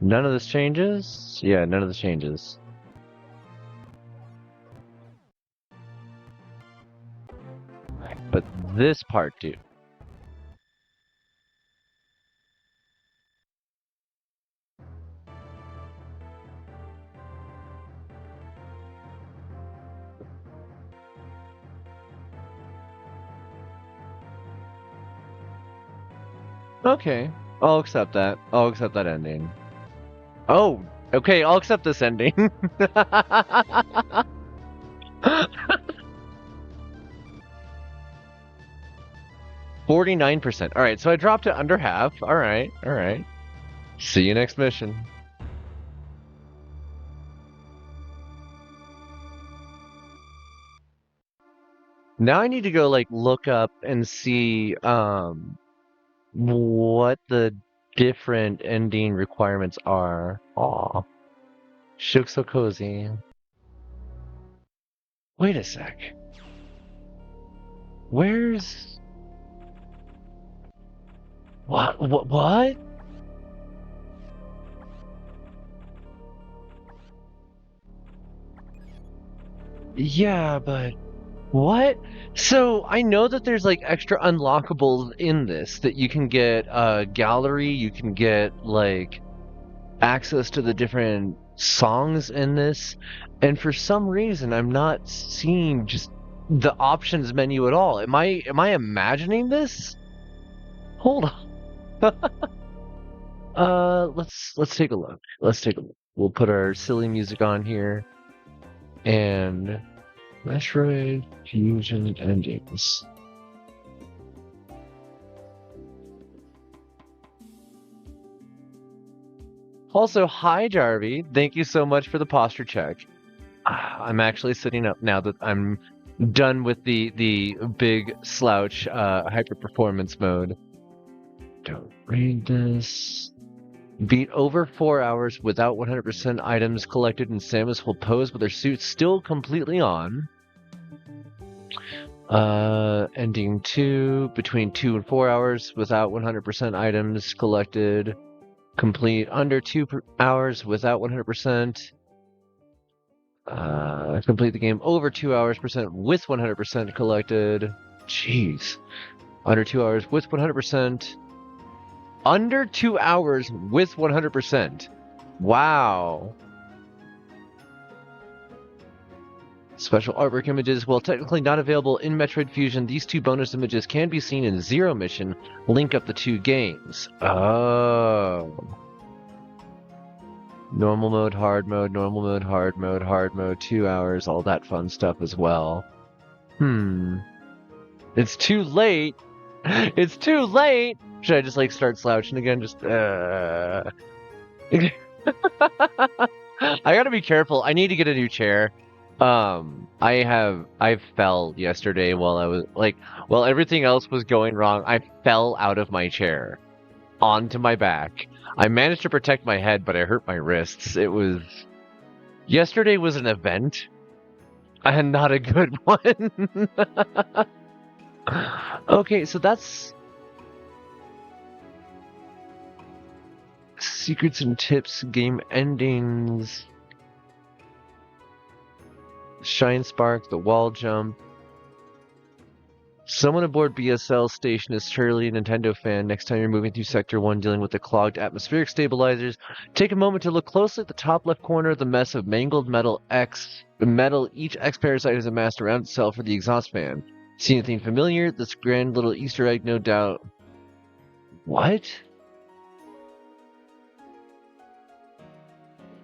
None of this changes? Yeah, none of this changes. But this part, dude. Okay, I'll accept that. I'll accept that ending. Oh, okay, I'll accept this ending. 49%. Alright, so I dropped it under half. Alright, alright. See you next mission. Now I need to go, like, look up and see, what the different ending requirements are. Aw. She looks so cozy. Wait a sec. Where's... What? Yeah, but... What? So, I know that there's, like, extra unlockables in this. That you can get a gallery, you can get, like, access to the different songs in this. And for some reason, I'm not seeing just the options menu at all. Am I imagining this? Hold on. Let's take a look. Let's take a look. We'll put our silly music on here. And Metroid Fusion endings. Also, hi Jarvie. Thank you so much for the posture check. I'm actually sitting up now that I'm done with the big slouch hyper performance mode. Don't read this. Beat over 4 hours without 100% items collected, and Samus will pose with her suit still completely on. Ending 2, between 2 and 4 hours without 100% items collected. Complete under 2 hours without 100%. Complete the game over 2 hours percent with 100% collected. Jeez. Under 2 hours with 100%. Under 2 hours with 100%. Wow. Special artwork images, while technically not available in Metroid Fusion, these two bonus images can be seen in Zero Mission. Link up the two games. Oh. Normal mode, hard mode, normal mode, hard mode, hard mode, 2 hours, all that fun stuff as well. It's too late. It's too late. Should I just like start slouching again? Just I gotta be careful. I need to get a new chair. I fell yesterday while I was while everything else was going wrong. I fell out of my chair onto my back. I managed to protect my head, but I hurt my wrists. Yesterday was an event and not a good one. Okay, so that's secrets and tips, game endings, Shine Spark, the wall jump. Someone aboard BSL station is surely a Nintendo fan. Next time you're moving through Sector 1 dealing with the clogged atmospheric stabilizers, take a moment to look closely at the top left corner of the mess of mangled metal. Each X parasite is amassed around itself for the exhaust fan. See anything familiar? This grand little Easter egg, no doubt. What?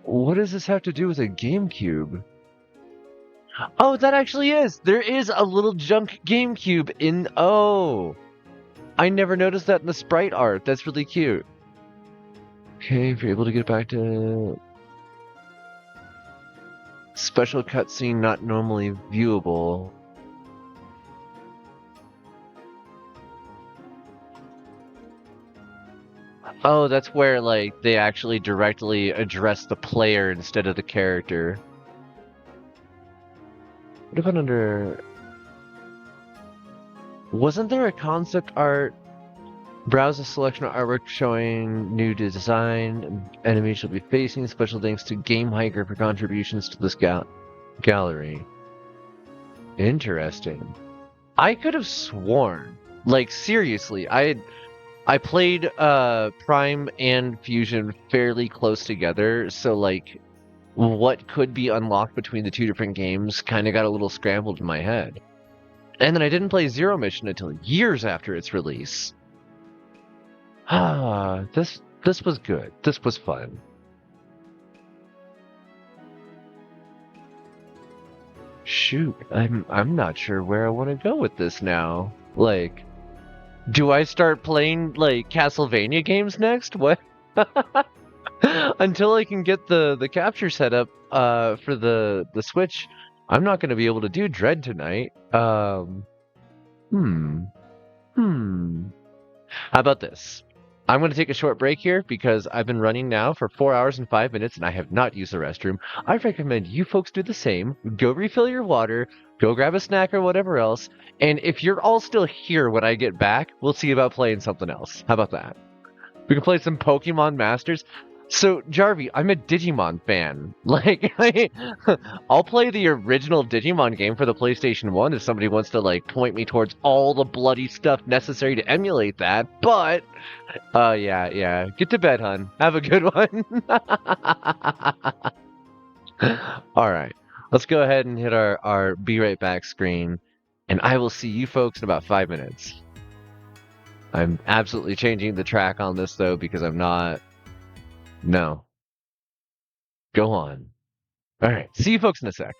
What does this have to do with a GameCube? Oh, that actually is. There is a little junk GameCube in. Oh, I never noticed that in the sprite art. That's really cute. Okay, if you're able to get back to special cutscene not normally viewable. Oh, that's where like they actually directly address the player instead of the character. What about under? Wasn't there a concept art? Browse a selection of artwork showing new design. Enemies shall be facing. Special thanks to Game Hiker for contributions to this gallery. Interesting. I could have sworn, like seriously, I played Prime and Fusion fairly close together, so like what could be unlocked between the two different games kind of got a little scrambled in my head. And then I didn't play Zero Mission until years after its release. Ah, this was good. This was fun. Shoot, I'm not sure where I want to go with this now. Like, do I start playing like Castlevania games next? What? Until I can get the capture set up for the Switch, I'm not going to be able to do Dread tonight. Hmm. Hmm. How about this? I'm going to take a short break here because I've been running now for 4 hours and 5 minutes and I have not used the restroom. I recommend you folks do the same. Go refill your water, go grab a snack or whatever else, and if you're all still here when I get back, we'll see about playing something else. How about that? We can play some Pokemon Masters. So, Jarvie, I'm a Digimon fan. Like, I'll play the original Digimon game for the PlayStation 1 if somebody wants to, like, point me towards all the bloody stuff necessary to emulate that. But, yeah. Get to bed, hun. Have a good one. Alright. Let's go ahead and hit our Be Right Back screen. And I will see you folks in about 5 minutes. I'm absolutely changing the track on this, though, because I'm not... No. Go on. All right. See you folks in a sec.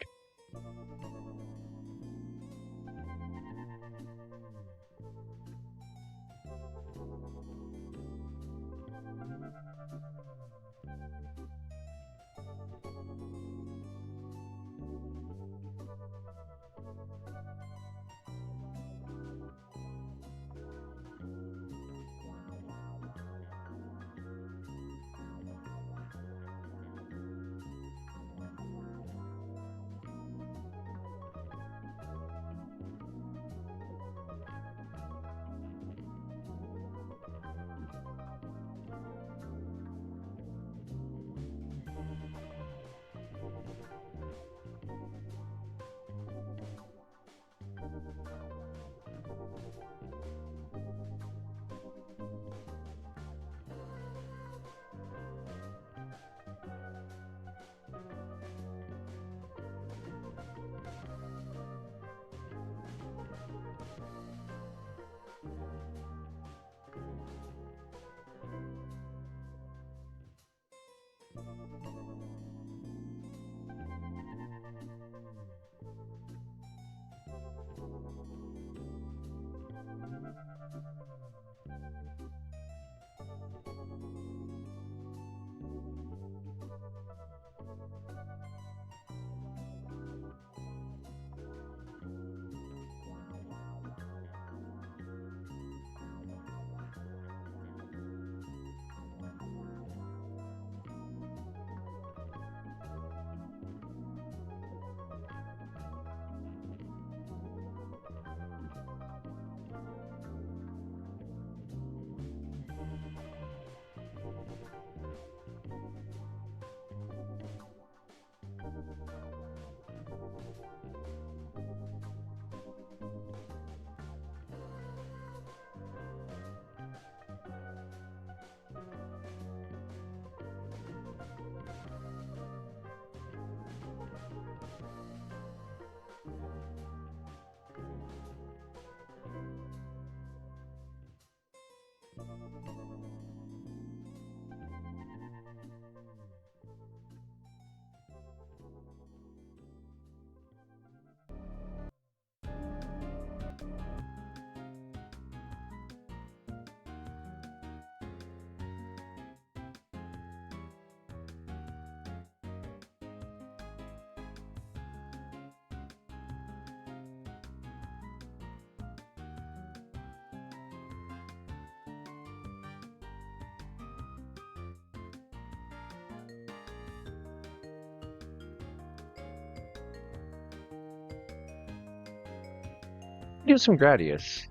do some Gradius.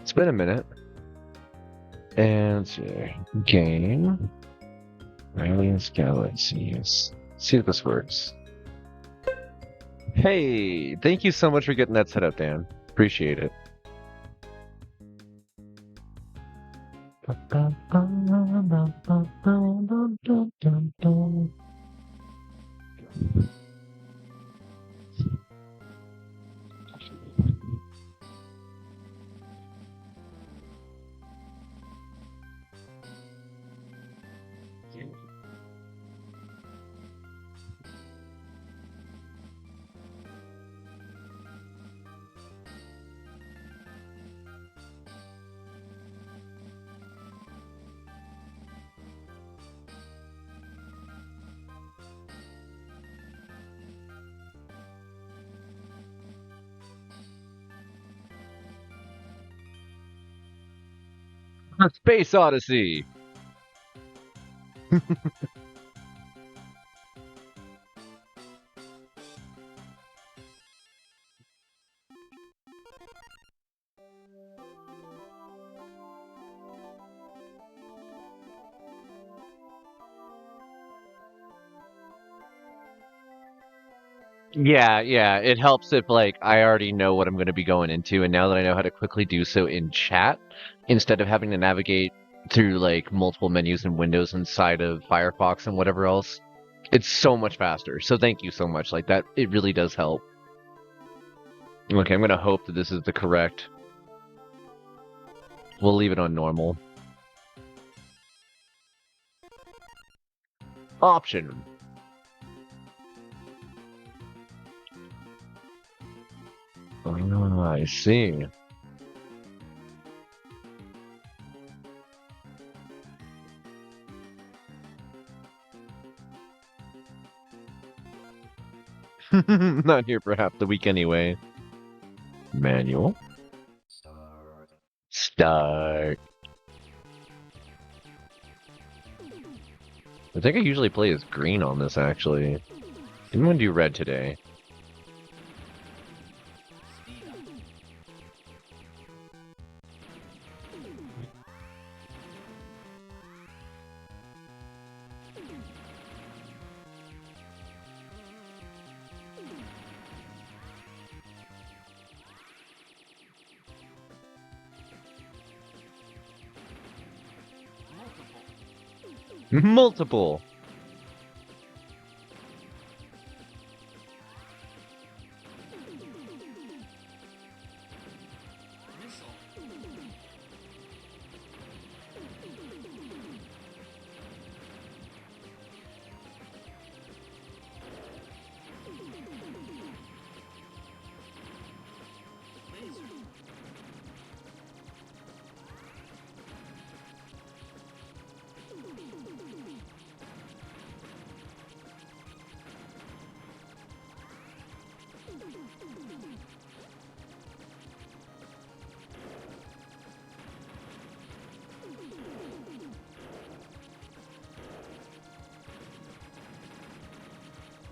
It's been a minute. And let's see. Game. Gradius Galaxies. See if this works. Hey, thank you so much for getting that set up, Dan. Appreciate it. Space Odyssey. Yeah, it helps if like I already know what I'm going to be going into, and now that I know how to quickly do so in chat, instead of having to navigate through like multiple menus and windows inside of Firefox and whatever else, it's so much faster. So thank you so much. Like that, it really does help. Okay, I'm going to hope that this is the correct. We'll leave it on normal. Option. Oh, I see. Not here for half the week anyway. Manual. Start. I think I usually play as green on this, actually. I'm gonna do red today. Multiple.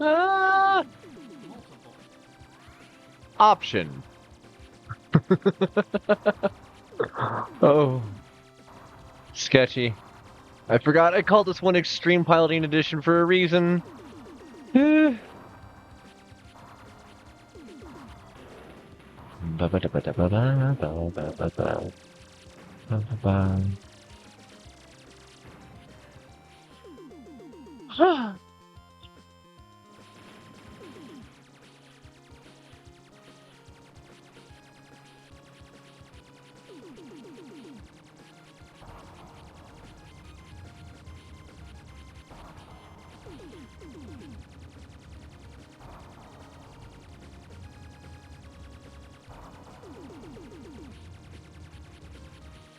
Ah! Option. Oh. Sketchy. I forgot I called this one Extreme Piloting Edition for a reason. Eh.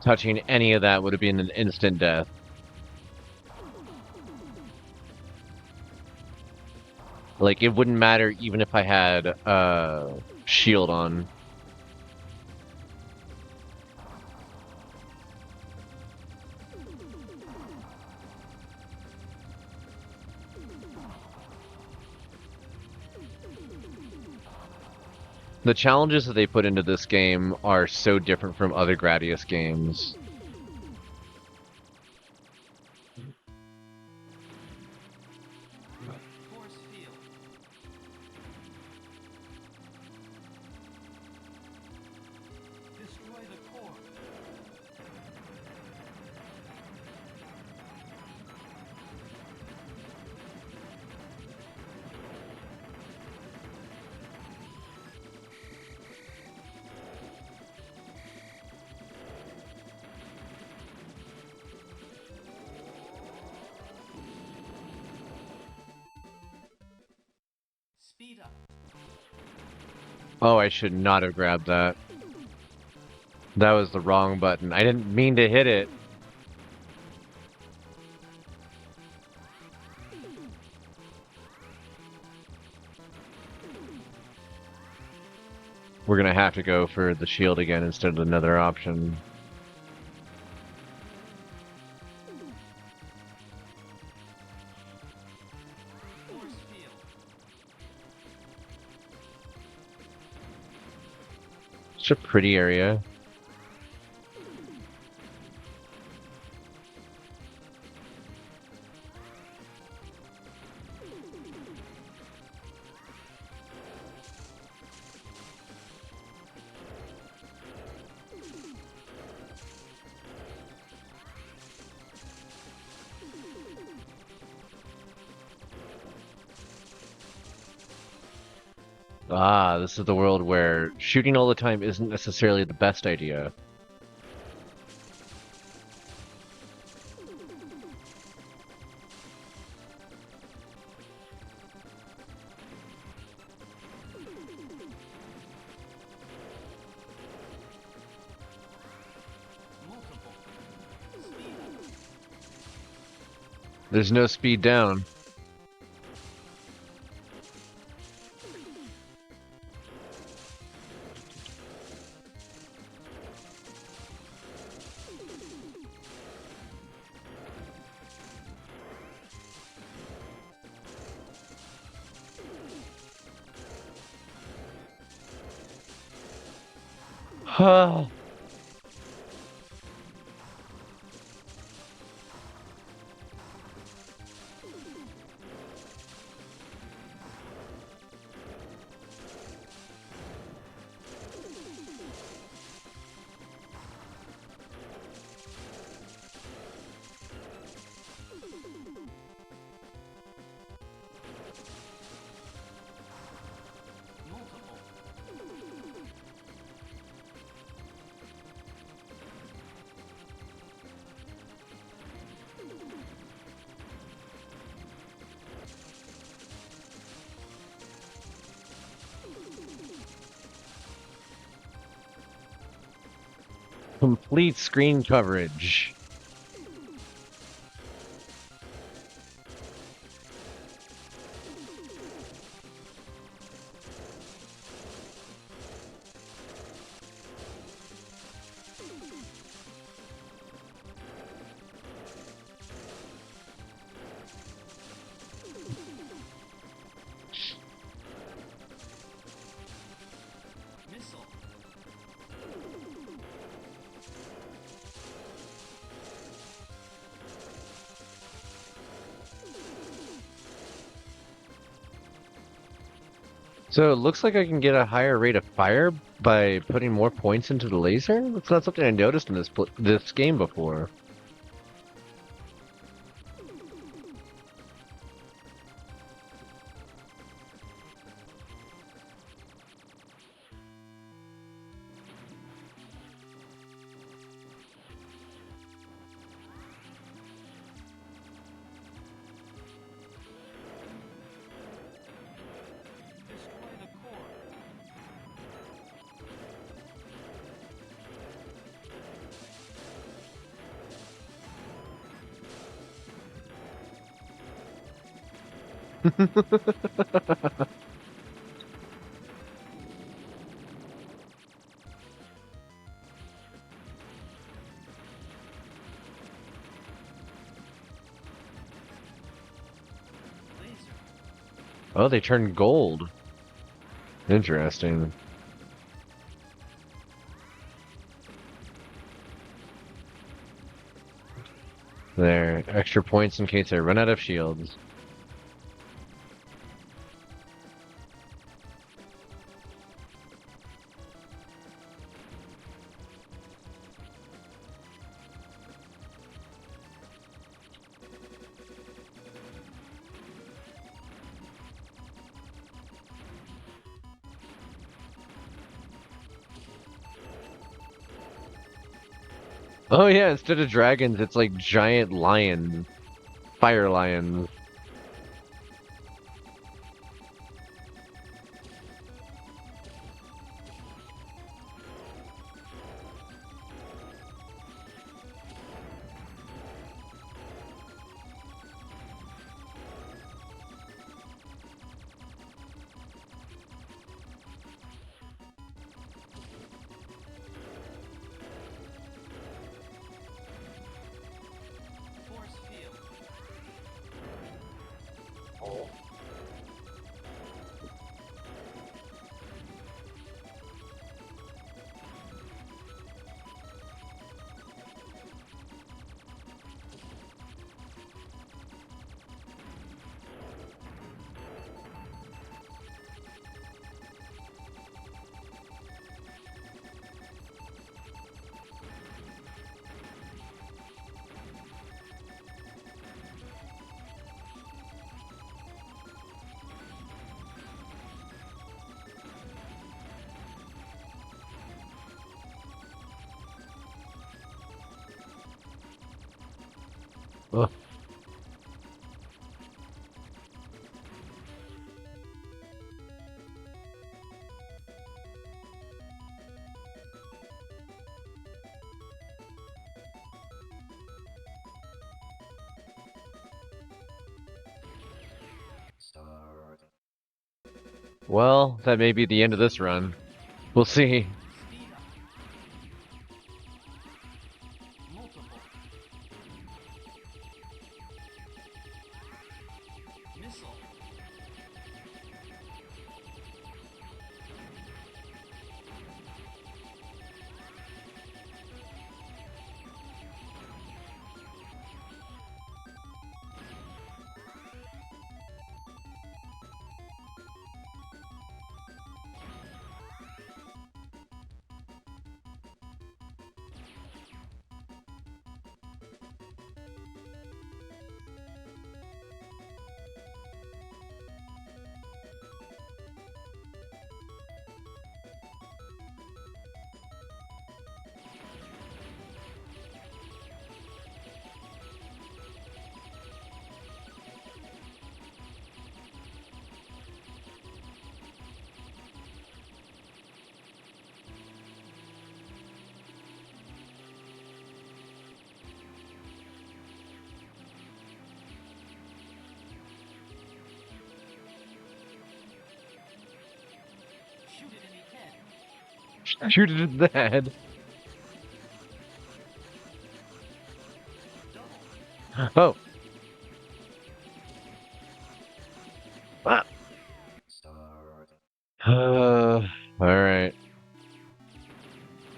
Touching any of that would have been an instant death. Like, it wouldn't matter even if I had shield on. The challenges that they put into this game are so different from other Gradius games. Force field. Destroy the core. Speed up. Oh, I should not have grabbed that. That was the wrong button. I didn't mean to hit it. We're gonna have to go for the shield again instead of another option. Force field. It's a pretty area. Ah, this is the world where shooting all the time isn't necessarily the best idea. Multiple. Speed up. There's no speed down. Huh. Multiple. Complete screen coverage. Missile. So it looks like I can get a higher rate of fire by putting more points into the laser? That's not something I noticed in this game before. Destroy the core. Laser. Oh, they turned gold. Interesting. There, extra points in case I run out of shields. Oh yeah, instead of dragons, it's like giant lions. Fire lions. Force field. Ugh. Well, that may be the end of this run. We'll see. Speed up. Multiple. Missile. Shoot it in the head. Shoot it in the head. Double. Oh. Ah. Alright.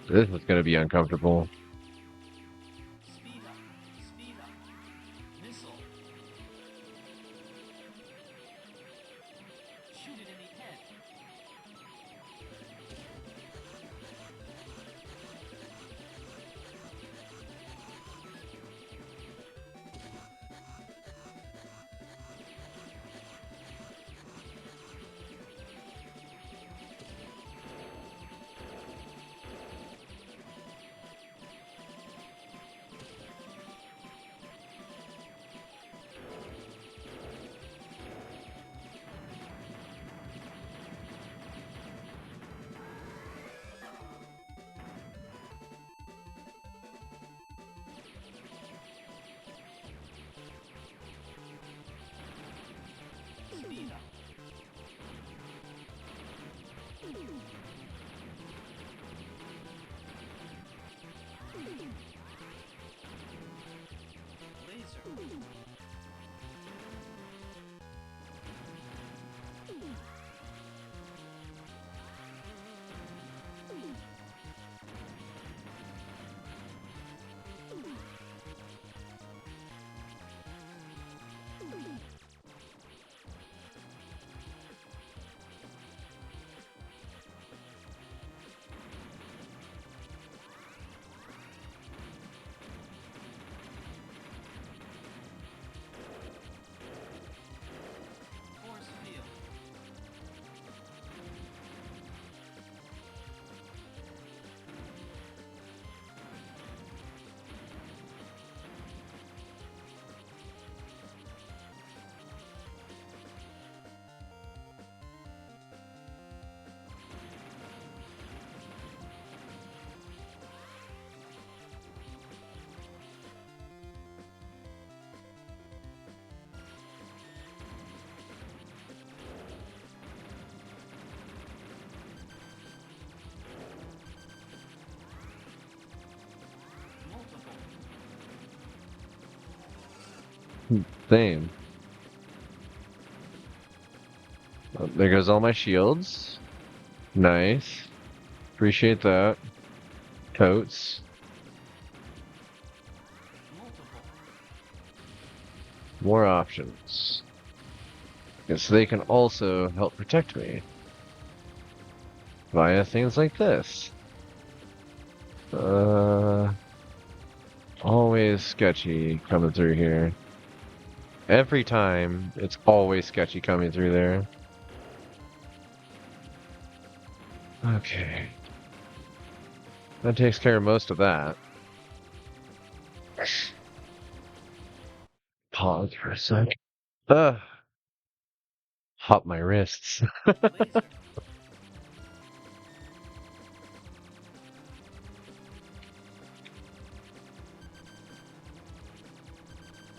This is gonna be uncomfortable. Speed up. Speed up. Missile. Shoot it in the head. Same. Oh, there goes all my shields. Nice. Appreciate that. Coats. Multiple. More options. And so they can also help protect me. Via things like this. Always sketchy coming through here. Every time, it's always sketchy coming through there. Okay. That takes care of most of that. Pause for a sec. Ugh. Hop my wrists. Laser.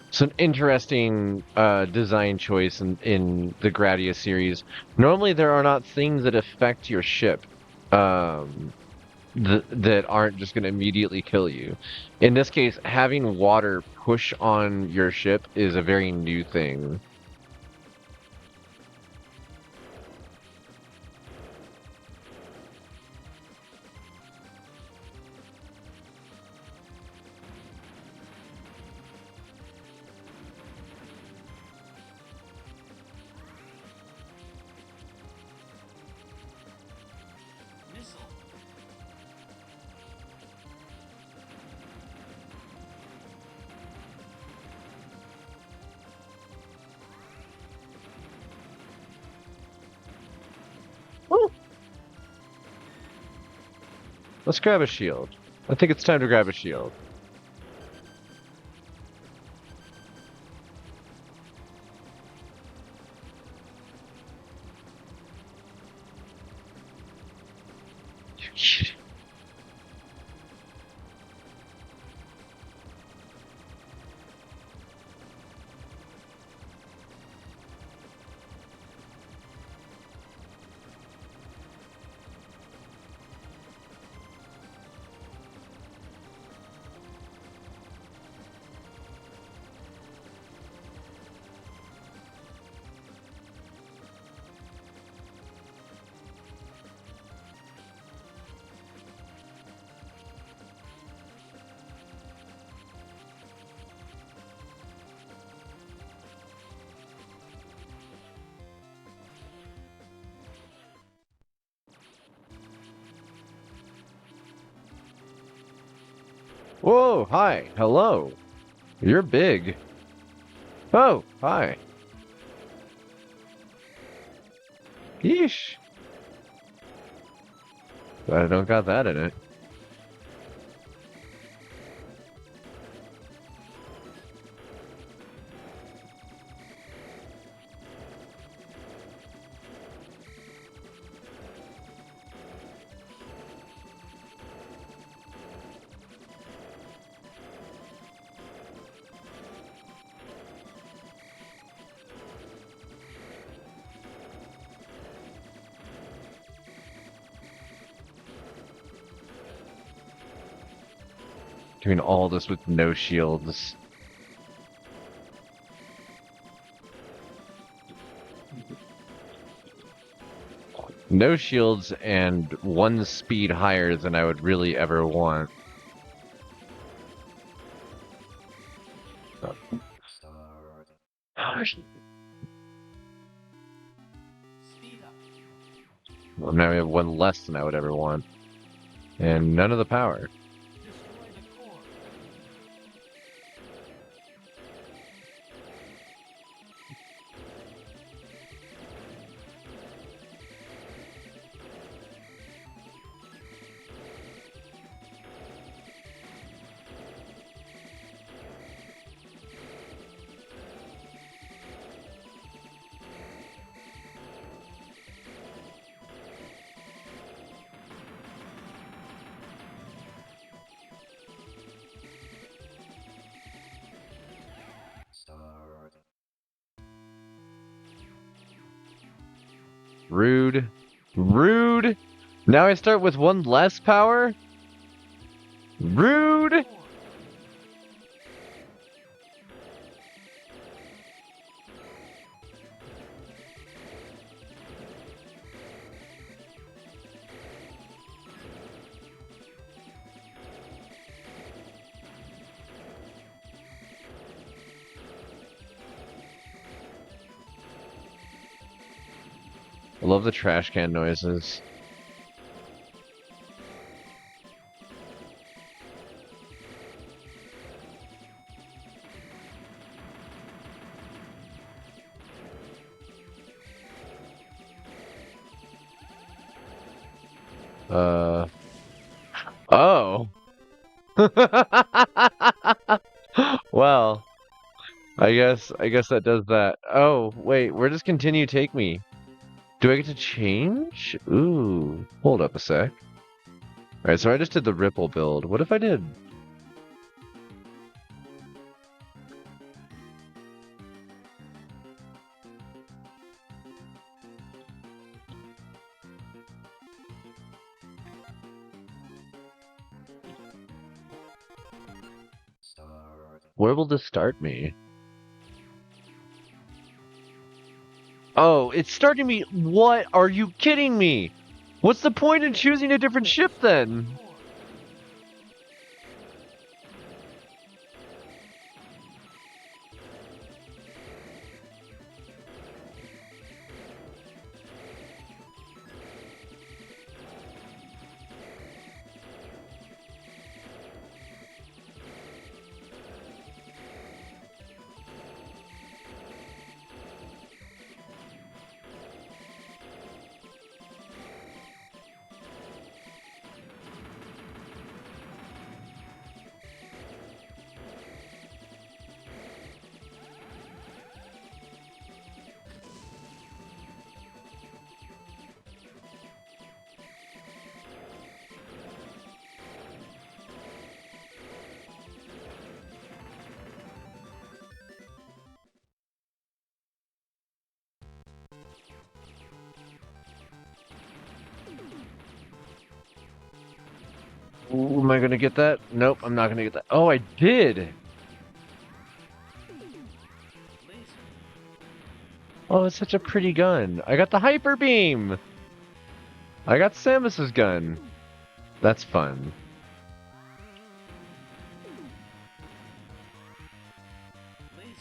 It's an interesting design choice in the Gradius series. Normally, there are not things that affect your ship that aren't just going to immediately kill you. In this case, having water push on your ship is a very new thing. Missile. Woo! Let's grab a shield. I think it's time to grab a shield. Whoa, hi, hello. You're big. Oh, hi. Yeesh. Glad I don't got that in it. Doing all this with no shields. No shields and one speed higher than I would really ever want. Speed up. Well, now we have one less than I would ever want. And none of the power. Destroy the core. Rude. Rude! Now I start with one less power? Rude! Core. I love the trash can noises. Oh. Well, I guess that does that. Oh, wait, where does continue take me? Do I get to change? Ooh, hold up a sec. Alright, so I just did the ripple build. What if I did? Where will this start me? Oh, it's starting me. What? Are you kidding me? What's the point in choosing a different ship then? Core. Ooh, am I gonna get that? Nope, I'm not gonna get that. Oh, I did! Laser. Oh, it's such a pretty gun. I got the hyper beam! I got Samus's gun. That's fun. Laser.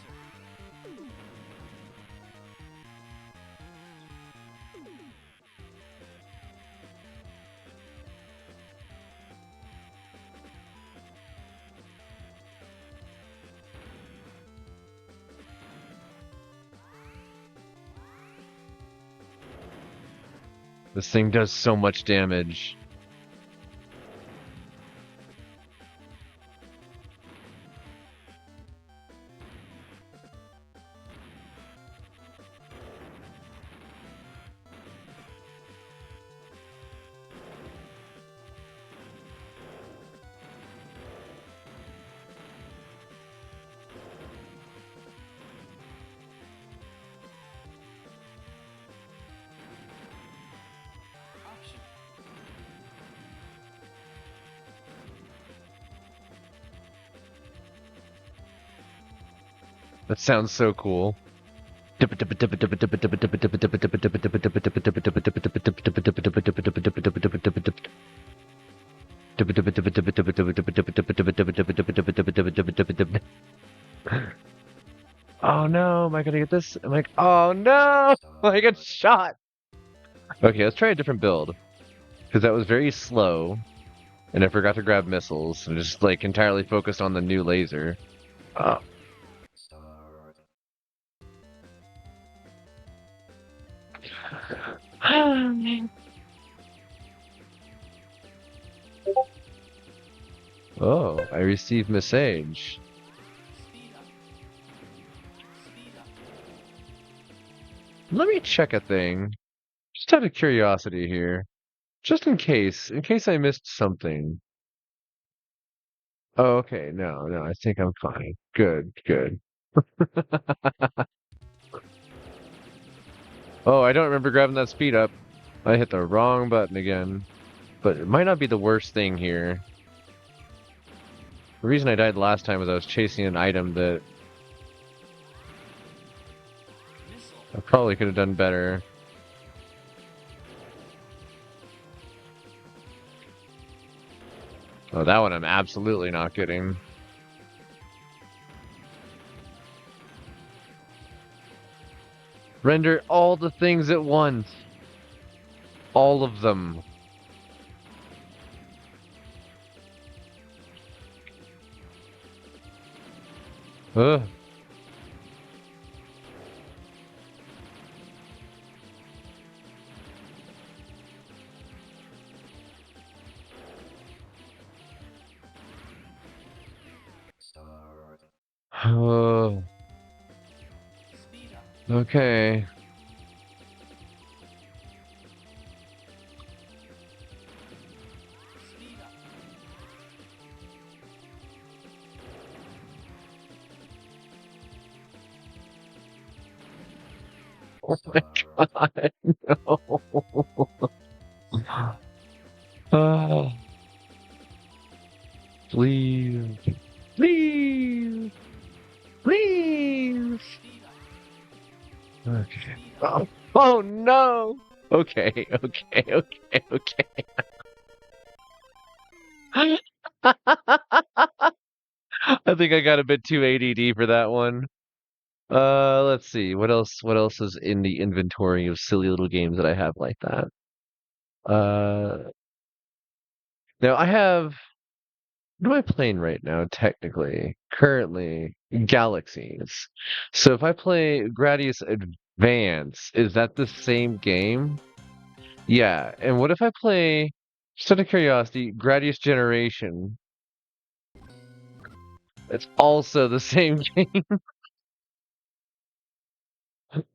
This thing does so much damage. Option. That sounds so cool. Oh no, am I gonna get this? I'm like, oh no! I got shot! Okay, let's try a different build. Because that was very slow, and I forgot to grab missiles, and just like entirely focused on the new laser. Oh. Oh, I received message. Speed up. Speed up. Let me check a thing. Just out of curiosity here. Just in case I missed something. Oh, okay, no, I think I'm fine. Good, good. Oh, I don't remember grabbing that speed up. I hit the wrong button again. But it might not be the worst thing here. The reason I died last time was I was chasing an item that Missile. I probably could have done better. Oh, that one I'm absolutely not getting. Render all the things at once. All of them. Ugh. Oh, Speed up. okay. Speed up. Oh my god, no. Ah, please. Please. Please. Speed up. Okay. Speed up. Oh, oh no. Okay, okay, okay, okay. I think I got a bit too ADD for that one. Let's see. What else is in the inventory of silly little games that I have like that? Uh, now I have what am I playing right now, technically? Currently, Galaxies. So if I play Gradius Advance, is that the same game? Yeah. And what if I play, just out of curiosity, Gradius Generation? It's also the same game.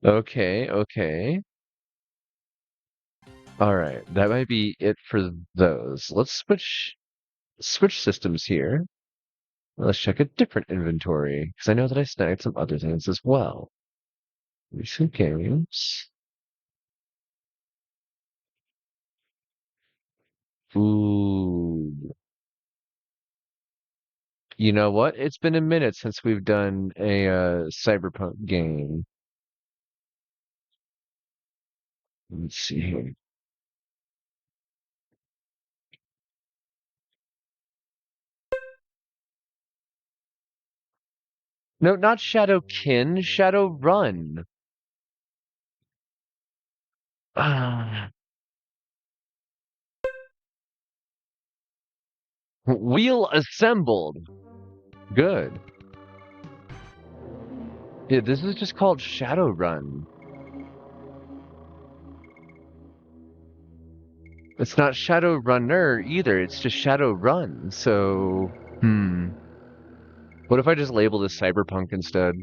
Okay, okay. All right. That might be it for those. Let's switch systems here. Let's check a different inventory, because I know that I snagged some other things as well. Recent games. Ooh. You know what? It's been a minute since we've done a cyberpunk game. Let's see here. No, not Shadowkin, Shadowrun. Ah, wheel assembled. Good. Yeah, this is just called Shadowrun. It's not Shadowrunner either, it's just Shadowrun. So, what if I just label this Cyberpunk instead?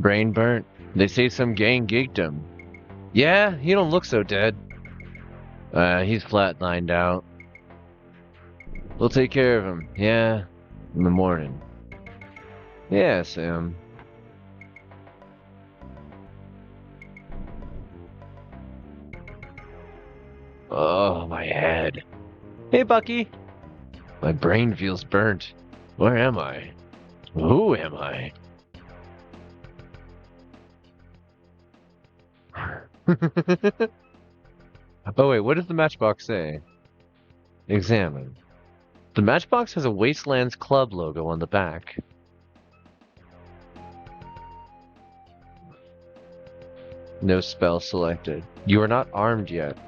Brain burnt. They say some gang gigged him. Yeah, he don't look so dead. He's flatlined out. We'll take care of him. Yeah, in the morning. Yeah, Sam. Oh, my head. Hey, Bucky. My brain feels burnt. Where am I? Who am I? Oh, wait, what does the matchbox say? Examine. The matchbox has a Wastelands Club logo on the back. No spell selected. You are not armed yet.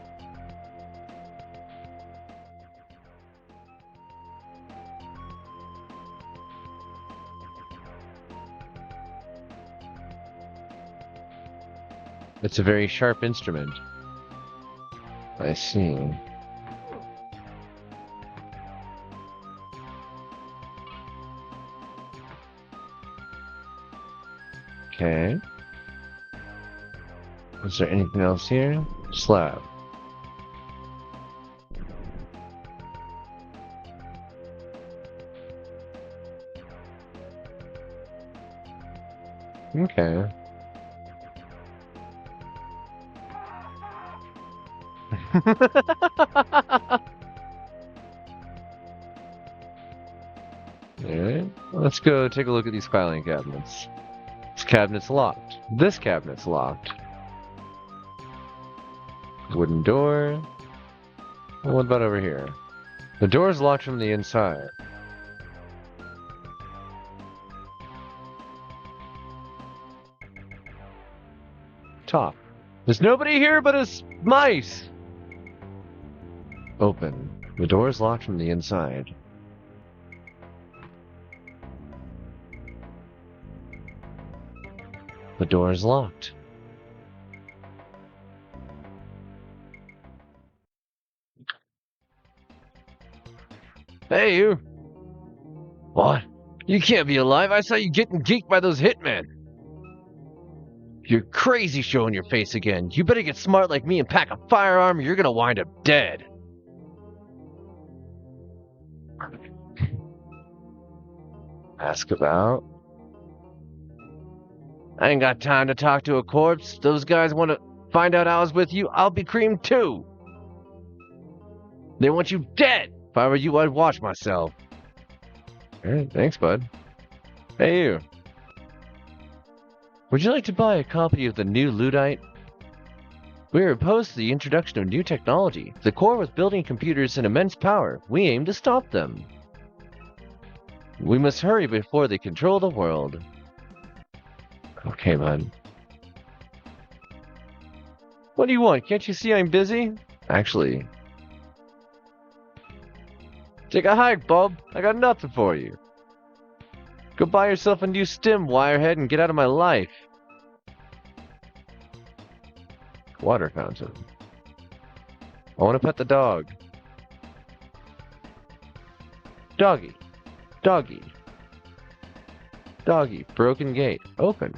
It's a very sharp instrument. I see. Okay. Is there anything else here? Slab. Okay. Alright. Let's go take a look at these filing cabinets. This cabinet's locked. This cabinet's locked. Wooden door. What about over here? The door is locked from the inside. Talk. There's nobody here but us mice! Open. The door is locked from the inside. The door is locked. Hey, you! What? You can't be alive. I saw you getting geeked by those hitmen. You're crazy showing your face again. You better get smart like me and pack a firearm or you're gonna wind up dead. Ask about? I ain't got time to talk to a corpse. Those guys want to find out I was with you. I'll be creamed too. They want you dead. If I were you, I'd watch myself. Alright, thanks, bud. Hey, you. Would you like to buy a copy of the new Luddite? We are opposed to the introduction of new technology. The core was building computers in immense power. We aim to stop them. We must hurry before they control the world. Okay, bud. What do you want? Can't you see I'm busy? Actually... Take a hike, bub. I got nothing for you. Go buy yourself a new stim, wirehead, and get out of my life. Water fountain. I want to pet the dog. Doggy. Doggy. Doggy. Broken gate. Open.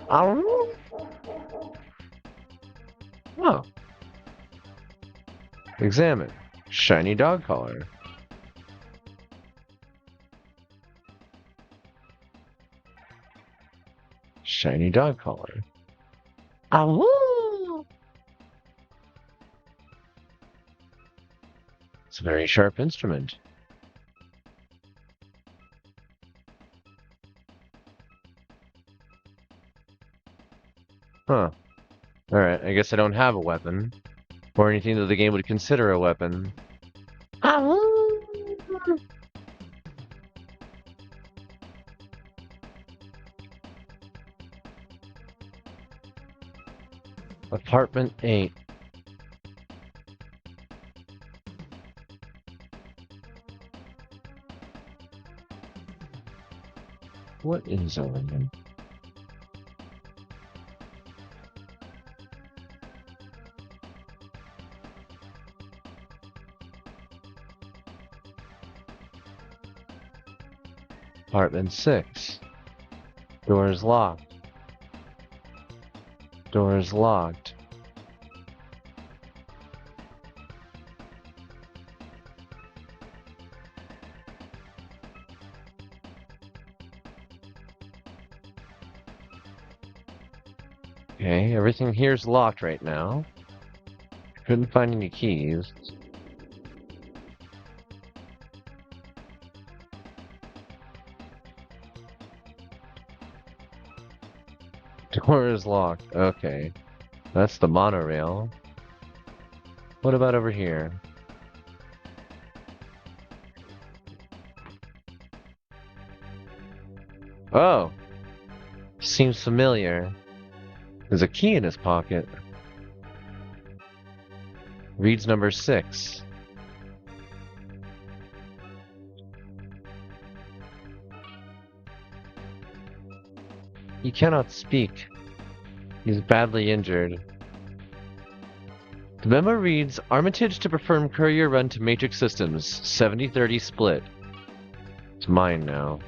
Oh. Examine. Shiny dog collar. Shiny dog collar. Ow! It's a very sharp instrument. Huh. Alright, I guess I don't have a weapon. Or anything that the game would consider a weapon. Apartment 8. What is over here? Apartment 6. Door is locked. Door is locked. Okay, everything here's locked right now. Couldn't find any keys. Door is locked. Okay. That's the monorail. What about over here? Oh! Seems familiar. There's a key in his pocket. Reads number 6. He cannot speak. He's badly injured. The memo reads, Armitage to perform courier run to Matrix Systems, 70-30 split. It's mine now.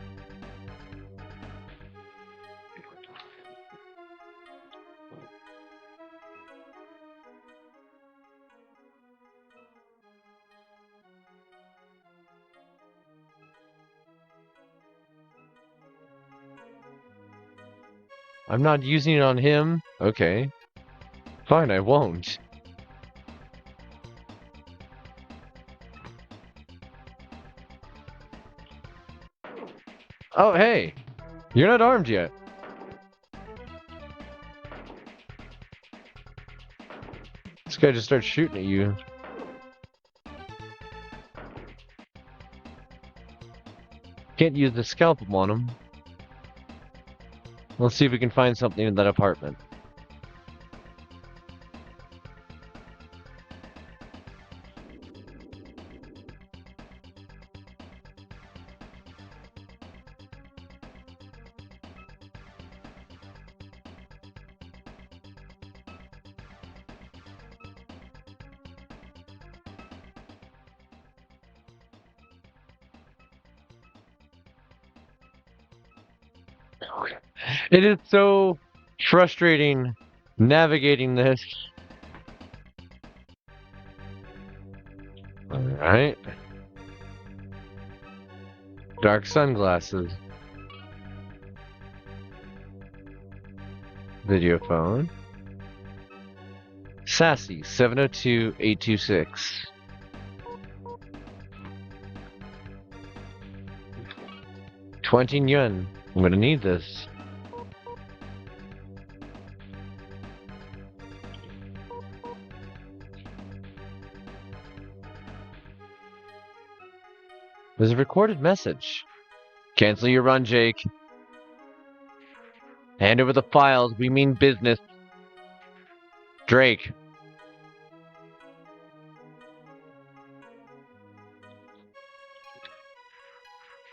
I'm not using it on him. Okay. Fine, I won't. Oh, hey! You're not armed yet. This guy just starts shooting at you. Can't use the scalpel on him. Let's see if we can find something in that apartment. It is so frustrating navigating this. Alright. Dark sunglasses. Video phone. Sassy 702-826. $20 I'm gonna need this. There's a recorded message. Cancel your run, Jake. Hand over the files. We mean business. Drake.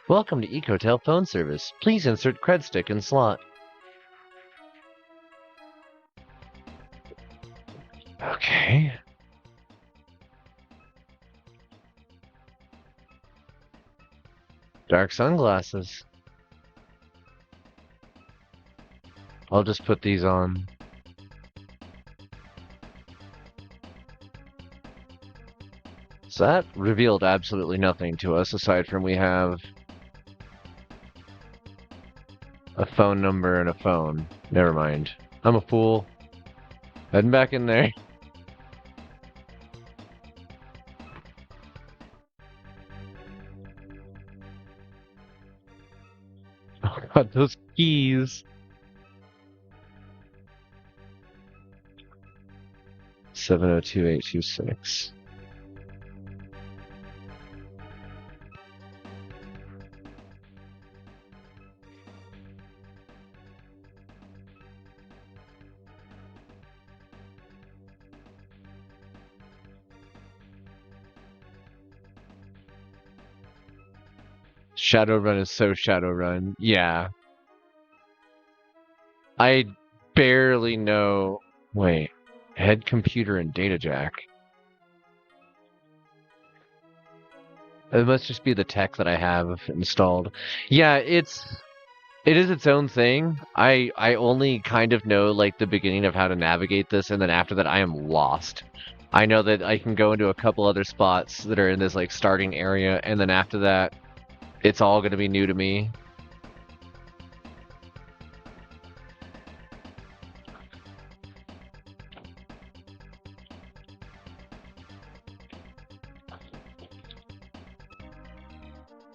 Welcome to Ecotel phone service. Please insert cred stick in slot. Okay. Dark sunglasses. I'll just put these on. So that revealed absolutely nothing to us aside from we have a phone number and a phone. Never mind. I'm a fool. Heading back in there. Oh god, those keys. 702-826. Shadowrun is so Shadowrun. Yeah. I barely know. Wait. Head computer and data jack. It must just be the tech that I have installed. Yeah, it is its own thing. I only kind of know like the beginning of how to navigate this, and then after that I am lost. I know that I can go into a couple other spots that are in this like starting area, and then after that it's all going to be new to me.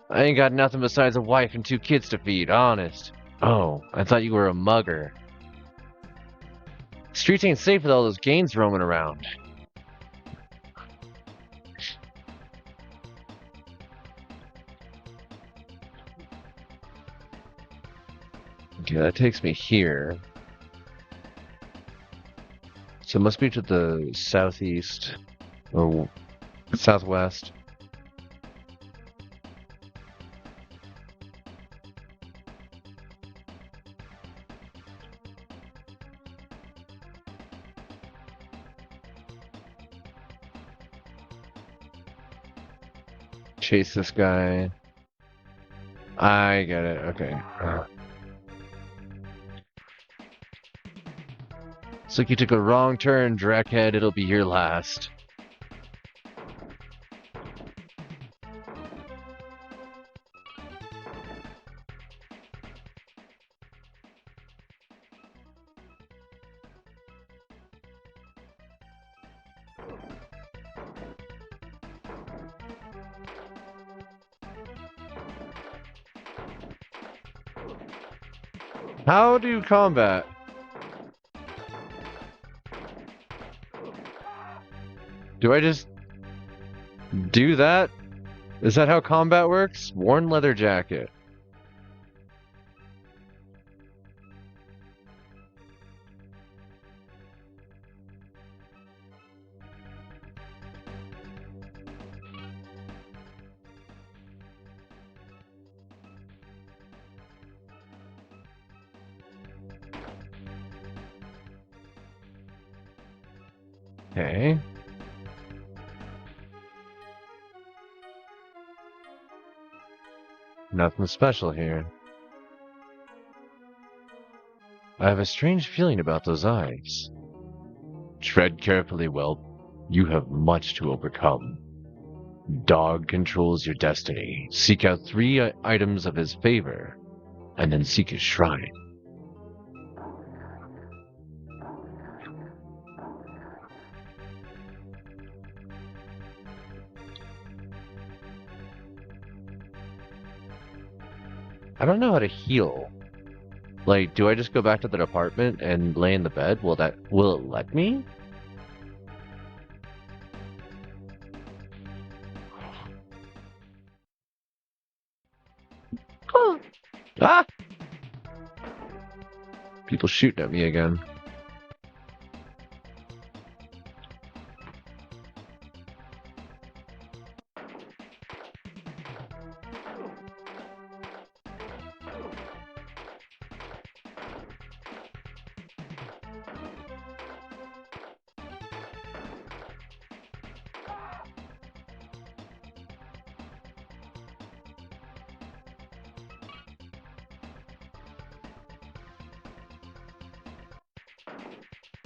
I ain't got nothing besides a wife and 2 kids to feed, honest. Oh, I thought you were a mugger. Streets ain't safe with all those gains roaming around. Okay, that takes me here. So it must be to the southeast or southwest. Chase this guy. I get it. Okay. Looks like you took a wrong turn, Drackhead. It'll be your last. How do you combat? Do I just do that? Is that how combat works? Worn leather jacket. Okay. Nothing special here. I have a strange feeling about those eyes. Tread carefully, Whelp. You have much to overcome. Dog controls your destiny. Seek out 3 items of his favor, and then seek his shrine. I don't know how to heal. Like, do I just go back to the apartment and lay in the bed? Will it let me? Huh. Ah! People shooting at me again.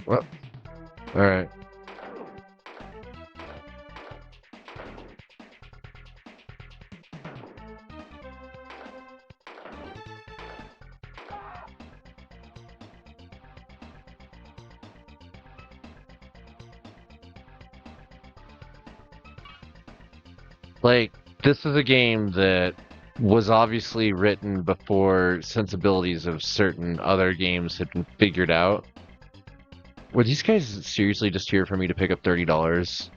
Well, alright. Like, this is a game that was obviously written before sensibilities of certain other games had been figured out. Were these guys seriously just here for me to pick up $30?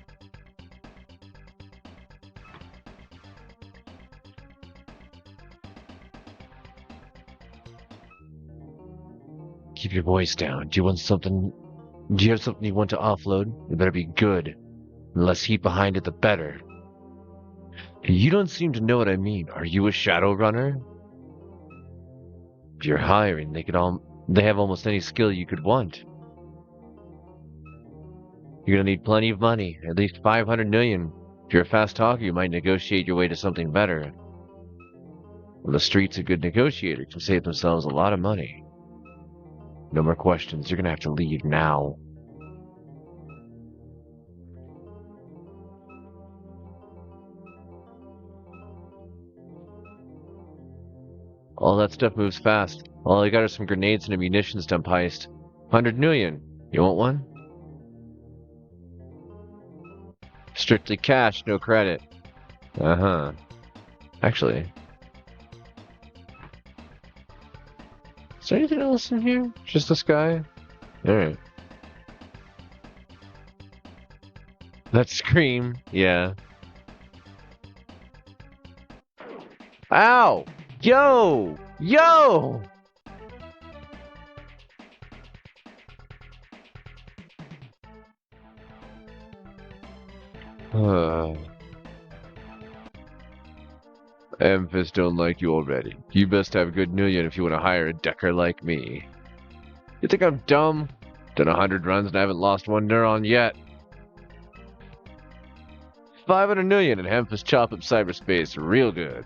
Keep your voice down. Do you have something you want to offload? It better be good. The less heat behind it, the better. You don't seem to know what I mean. Are you a shadow runner? If you're hiring, they have almost any skill you could want. You're gonna need plenty of money, at least 500 million. If you're a fast talker, you might negotiate your way to something better. On the streets, a good negotiator can save themselves a lot of money. No more questions. You're gonna have to leave now. All that stuff moves fast. All I got are some grenades and a munitions dump heist. 100 million. You want one? Strictly cash, no credit. Uh-huh. Actually, is there anything else in here? Just this guy? Alright. That scream, yeah. Ow! Yo! Yo! Amphis don't like you already. You best have a good million if you want to hire a decker like me. You think I'm dumb? Done 100 runs and I haven't lost one neuron yet. 500 million and Amphis chop up cyberspace real good.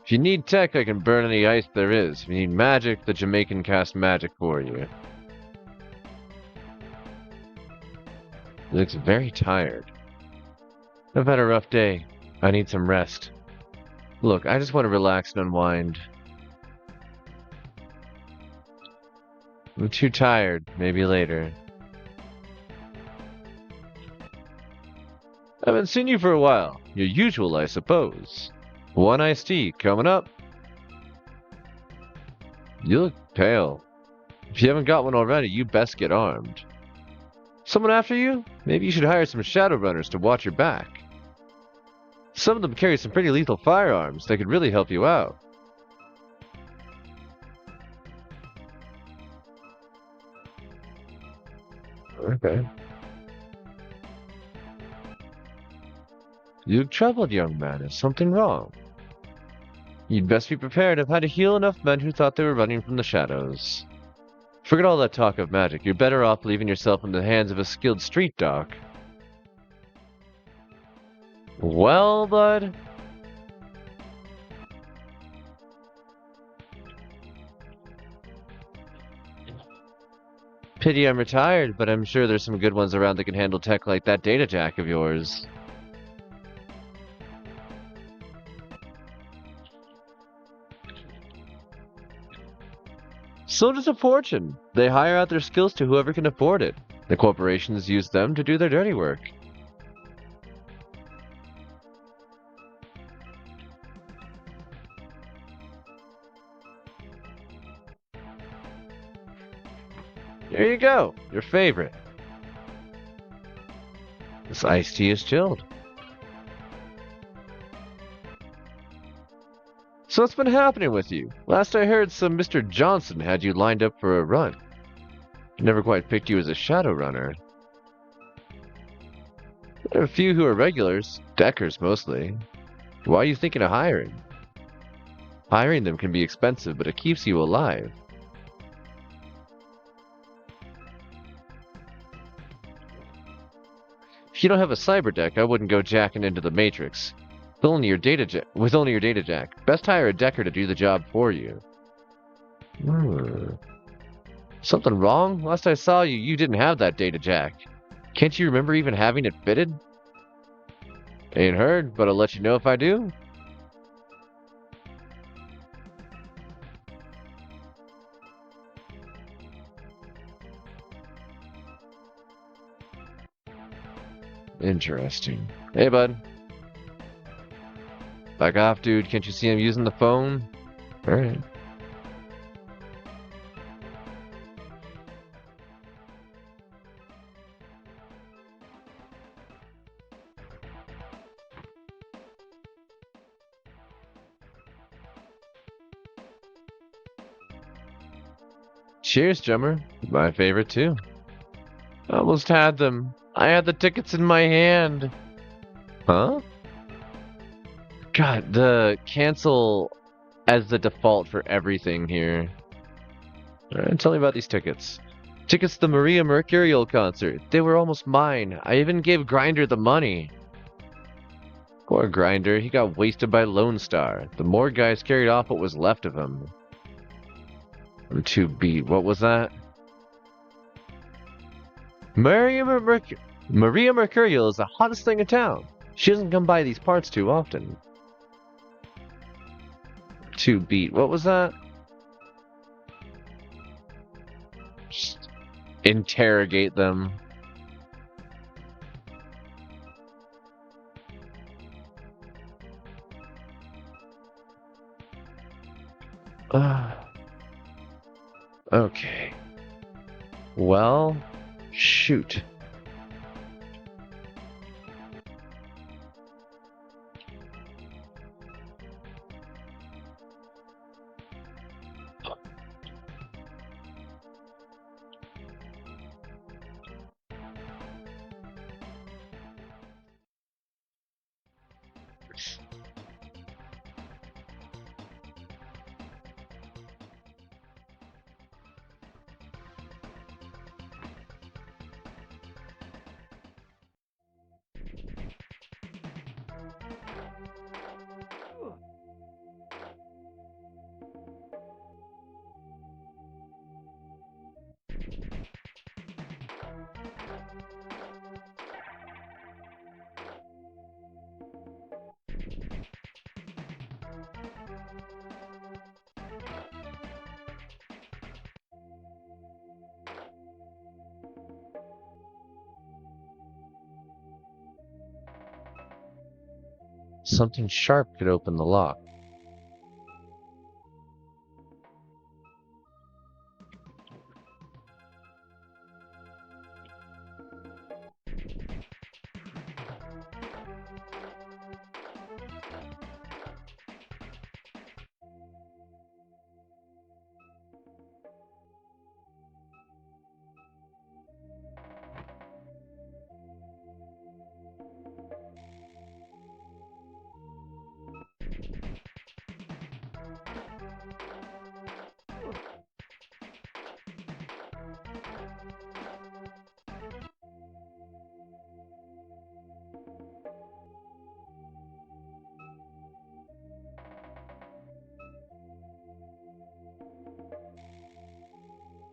If you need tech, I can burn any ice there is. If you need magic, the Jamaican cast magic for you. He looks very tired. I've had a rough day. I need some rest. Look, I just want to relax and unwind. I'm too tired. Maybe later. I haven't seen you for a while. Your usual, I suppose. One iced tea coming up. You look pale. If you haven't got one already, you best get armed. Someone after you? Maybe you should hire some shadow runners to watch your back. Some of them carry some pretty lethal firearms that could really help you out. Okay. You look troubled, young man. Is something wrong? You'd best be prepared. I've had to heal enough men who thought they were running from the shadows. Forget all that talk of magic. You're better off leaving yourself in the hands of a skilled street doc. Well, bud. Pity I'm retired, but I'm sure there's some good ones around that can handle tech like that data jack of yours. So does a fortune. They hire out their skills to whoever can afford it. The corporations use them to do their dirty work. Here you go, your favorite. This iced tea is chilled. So what's been happening with you? Last I heard, some Mr. Johnson had you lined up for a run. Never quite picked you as a shadow runner. There are a few who are regulars, deckers mostly. Why are you thinking of hiring? Hiring them can be expensive, but it keeps you alive. If you don't have a cyber deck, I wouldn't go jacking into the Matrix. With only your data jack, best hire a decker to do the job for you. Something wrong? Last I saw you, you didn't have that data jack. Can't you remember even having it fitted? Ain't heard, but I'll let you know if I do. Interesting. Hey, bud. Back off, dude. Can't you see him using the phone? Alright. Cheers, Jummer. My favorite, too. Almost had them. I had the tickets in my hand. Huh? God, the cancel as the default for everything here. Alright, tell me about these tickets. Tickets to the Maria Mercurial concert. They were almost mine. I even gave Grinder the money. Poor Grinder, he got wasted by Lone Star. The more guys carried off what was left of him. I'm too beat. What was that? Maria Mercurial is the hottest thing in town. She doesn't come by these parts too often. Too beat. What was that? Just interrogate them. Okay. Well, shoot. Something sharp could open the lock.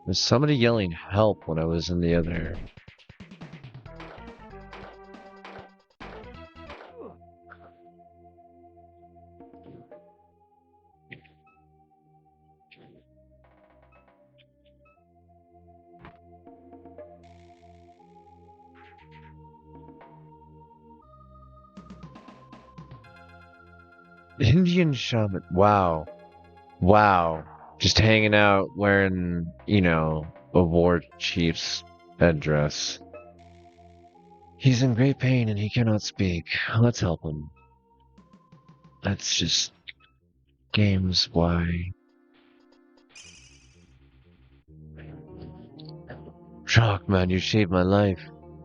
There's somebody yelling help when I was in the other. Indian shaman. Wow. Wow. Just hanging out wearing, a war chief's headdress. He's in great pain and he cannot speak. Let's help him. That's just games. Why? Shock, man, you saved my life.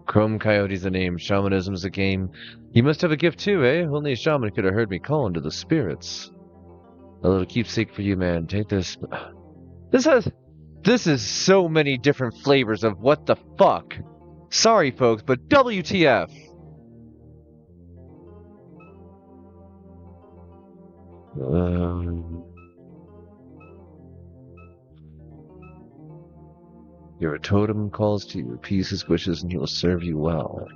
Chrome Coyote's the name, shamanism's the game. You must have a gift too, eh? Only a shaman could have heard me calling to the spirits. A little keepsake for you, man. Take this. This is so many different flavors of what the fuck. Sorry, folks, but WTF? Your totem calls to you, appease his wishes, and he will serve you well.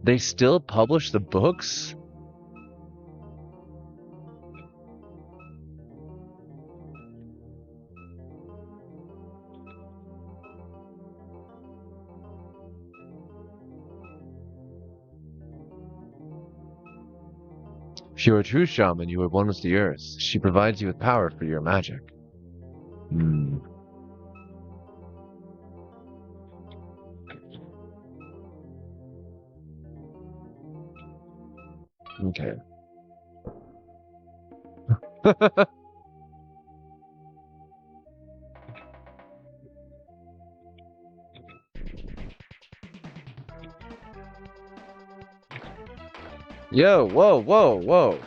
They still publish the books? If you're a true shaman, you are one with the earth. She provides you with power for your magic. Hmm. Okay. Yo, whoa, whoa, whoa.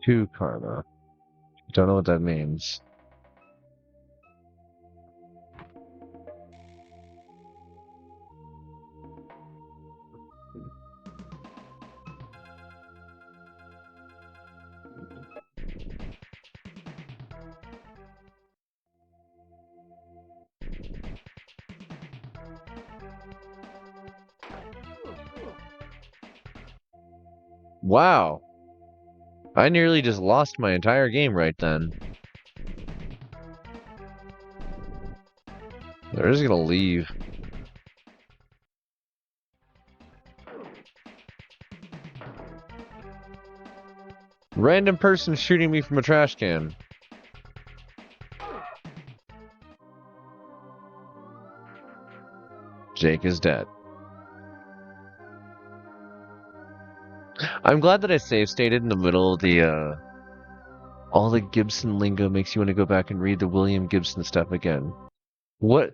Two karma. Don't know what that means. Wow. I nearly just lost my entire game right then. They're just gonna leave. Random person shooting me from a trash can. Jake is dead. I'm glad that I save stated in the middle of the, all the Gibson lingo makes you want to go back and read the William Gibson stuff again. What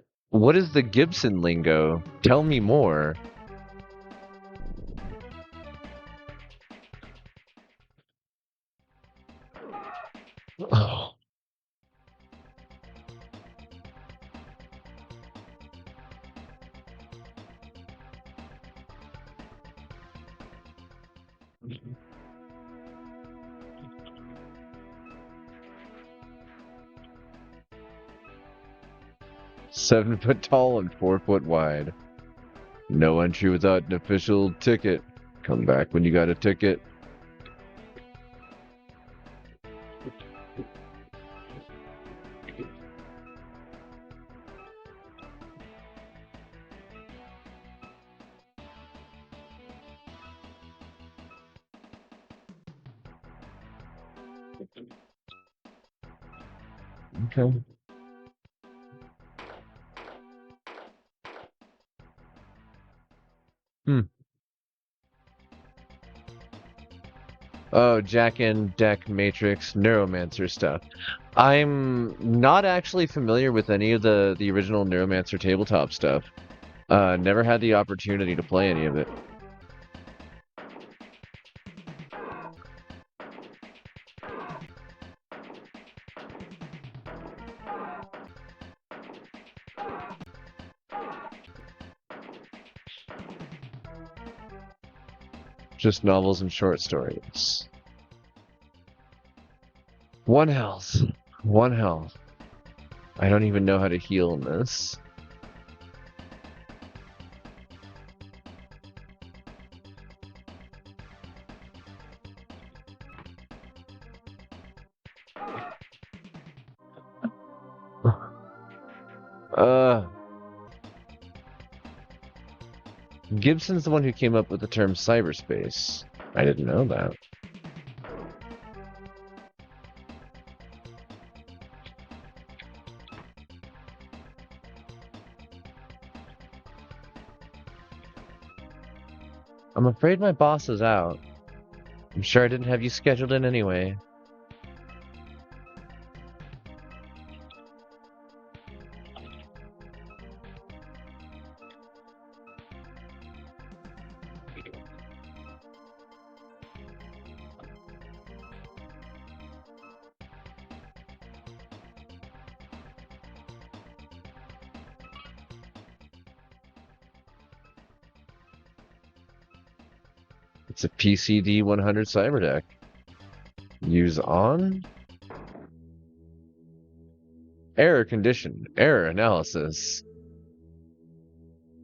is the Gibson lingo? Tell me more. Oh. 7 foot tall and 4 foot wide. No entry without an official ticket. Come back when you got a ticket. Okay. Oh, Jack and Deck Matrix Neuromancer stuff. I'm not actually familiar with any of the original Neuromancer tabletop stuff. Never had the opportunity to play any of it. Just novels and short stories. One health. One health. I don't even know how to heal in this. Gibson's the one who came up with the term cyberspace. I didn't know that. I'm afraid my boss is out. I'm sure I didn't have you scheduled in anyway. It's a PCD 100 cyber deck. Use on? Error condition. Error analysis.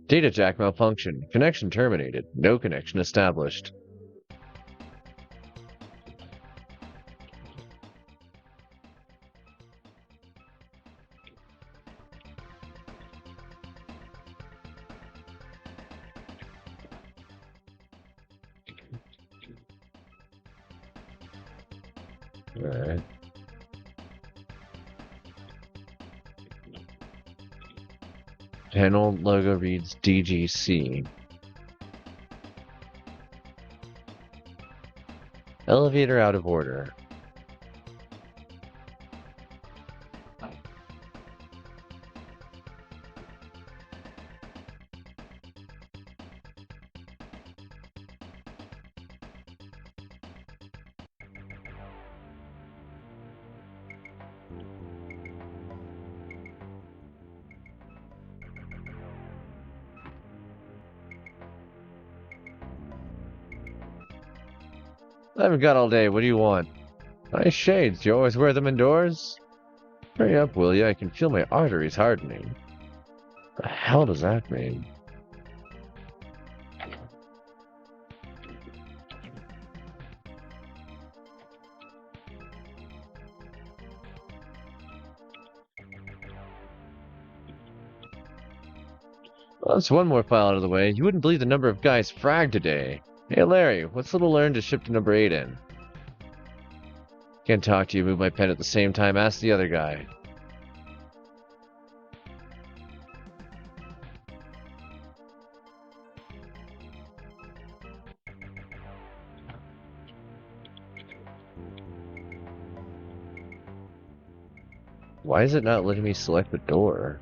Data jack malfunction. Connection terminated. No connection established. Alright. Panel logo reads DGC. Elevator out of order. I haven't got all day. What do you want? Nice shades. Do you always wear them indoors? Hurry up, will ya? I can feel my arteries hardening. The hell does that mean? Well, that's one more file out of the way. You wouldn't believe the number of guys fragged today. Hey Larry, what's little learned to ship to number 8 in? Can't talk to you, move my pen at the same time, ask the other guy. Why is it not letting me select the door?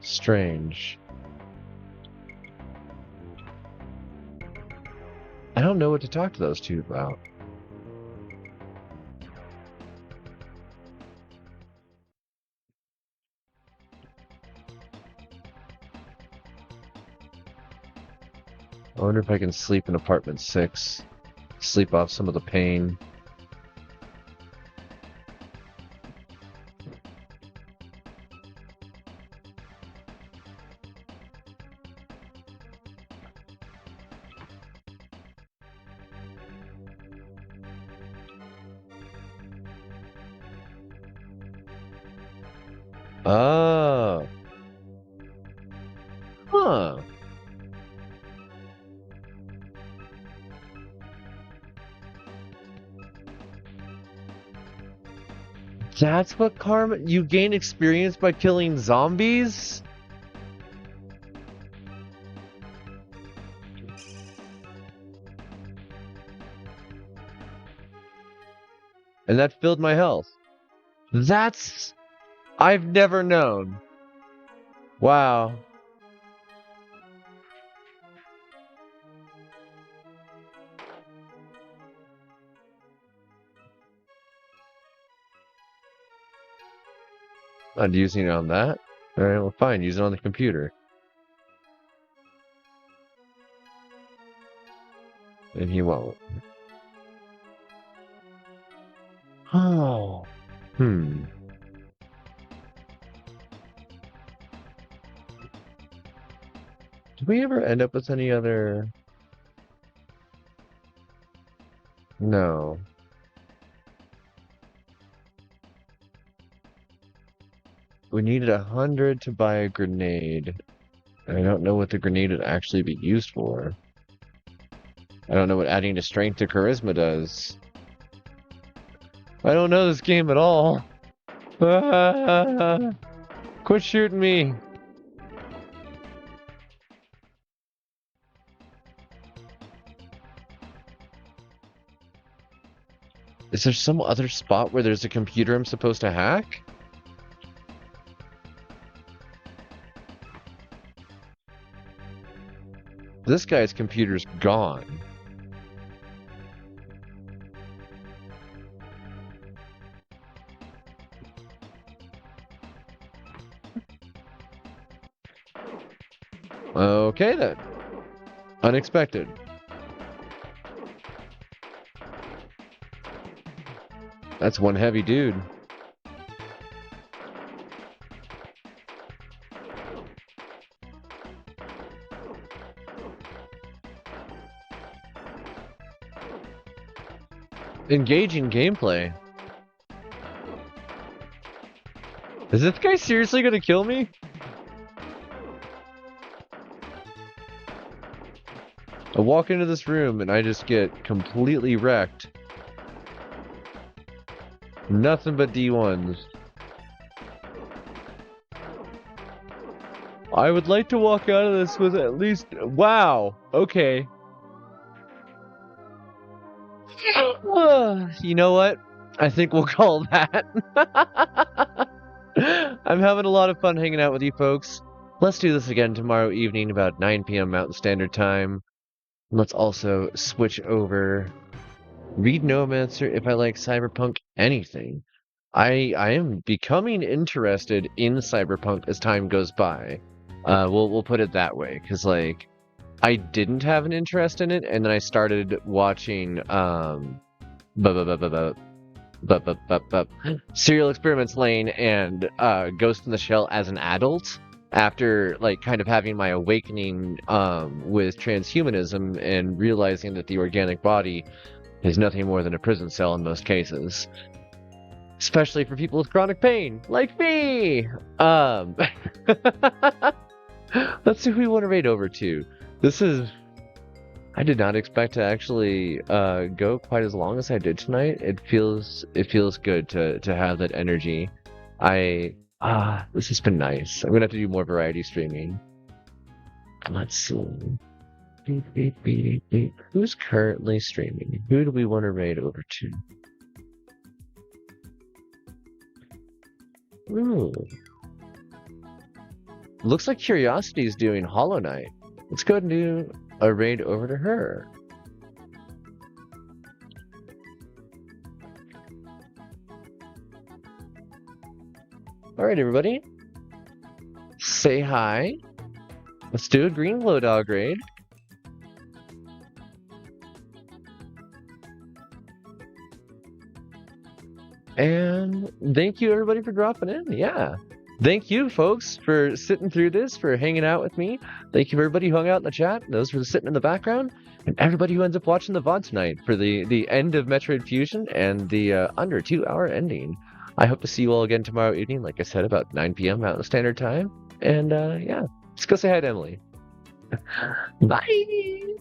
Strange. I don't know what to talk to those two about. I wonder if I can sleep in apartment 6. Sleep off some of the pain. Oh. Huh. That's what karma... You gain experience by killing zombies? And that filled my health. That's... I've never known. Wow. Not using it on that. Alright, well fine, use it on the computer. And he won't. Oh. Hmm. Did we ever end up with any other... No. We needed 100 to buy a grenade. I don't know what the grenade would actually be used for. I don't know what adding to strength to charisma does. I don't know this game at all. Quit shooting me. Is there some other spot where there's a computer I'm supposed to hack? This guy's computer's gone. Okay then. Unexpected. That's one heavy dude. Engaging gameplay. Is this guy seriously gonna kill me? I walk into this room and I just get completely wrecked. Nothing but D1s. I would like to walk out of this with at least... Wow! Okay. You know what? I think we'll call that. I'm having a lot of fun hanging out with you folks. Let's do this again tomorrow evening about 9 p.m. Mountain Standard Time. Let's also switch over. Read Nomancer if I like Cyberpunk anything. I am becoming interested in Cyberpunk as time goes by. We'll put it that way, because like I didn't have an interest in it, and then I started watching Serial Experiments Lane and Ghost in the Shell as an adult. After like kind of having my awakening with transhumanism and realizing that the organic body is nothing more than a prison cell in most cases. Especially for people with chronic pain, like me! Let's see who we want to raid over to. This is... I did not expect to actually go quite as long as I did tonight. It feels good to have that energy. This has been nice. I'm gonna have to do more variety streaming. Let's see. Beep, beep, beep, beep. Who's currently streaming? Who do we want to raid over to? Ooh. Looks like Curiosity's doing Hollow Knight. Let's go and do a raid over to her. Alright, everybody. Say hi. Let's do a Green Glow Dog raid. And thank you everybody for dropping in. Yeah. Thank you folks for sitting through this, for hanging out with me. Thank you for everybody who hung out in the chat, those for sitting in the background, and everybody who ends up watching the VOD tonight for the end of Metroid Fusion and the under 2-hour ending. I hope to see you all again tomorrow evening, like I said, about 9 p.m. Mountain Standard Time. And yeah, let's go say hi to Emily. Bye!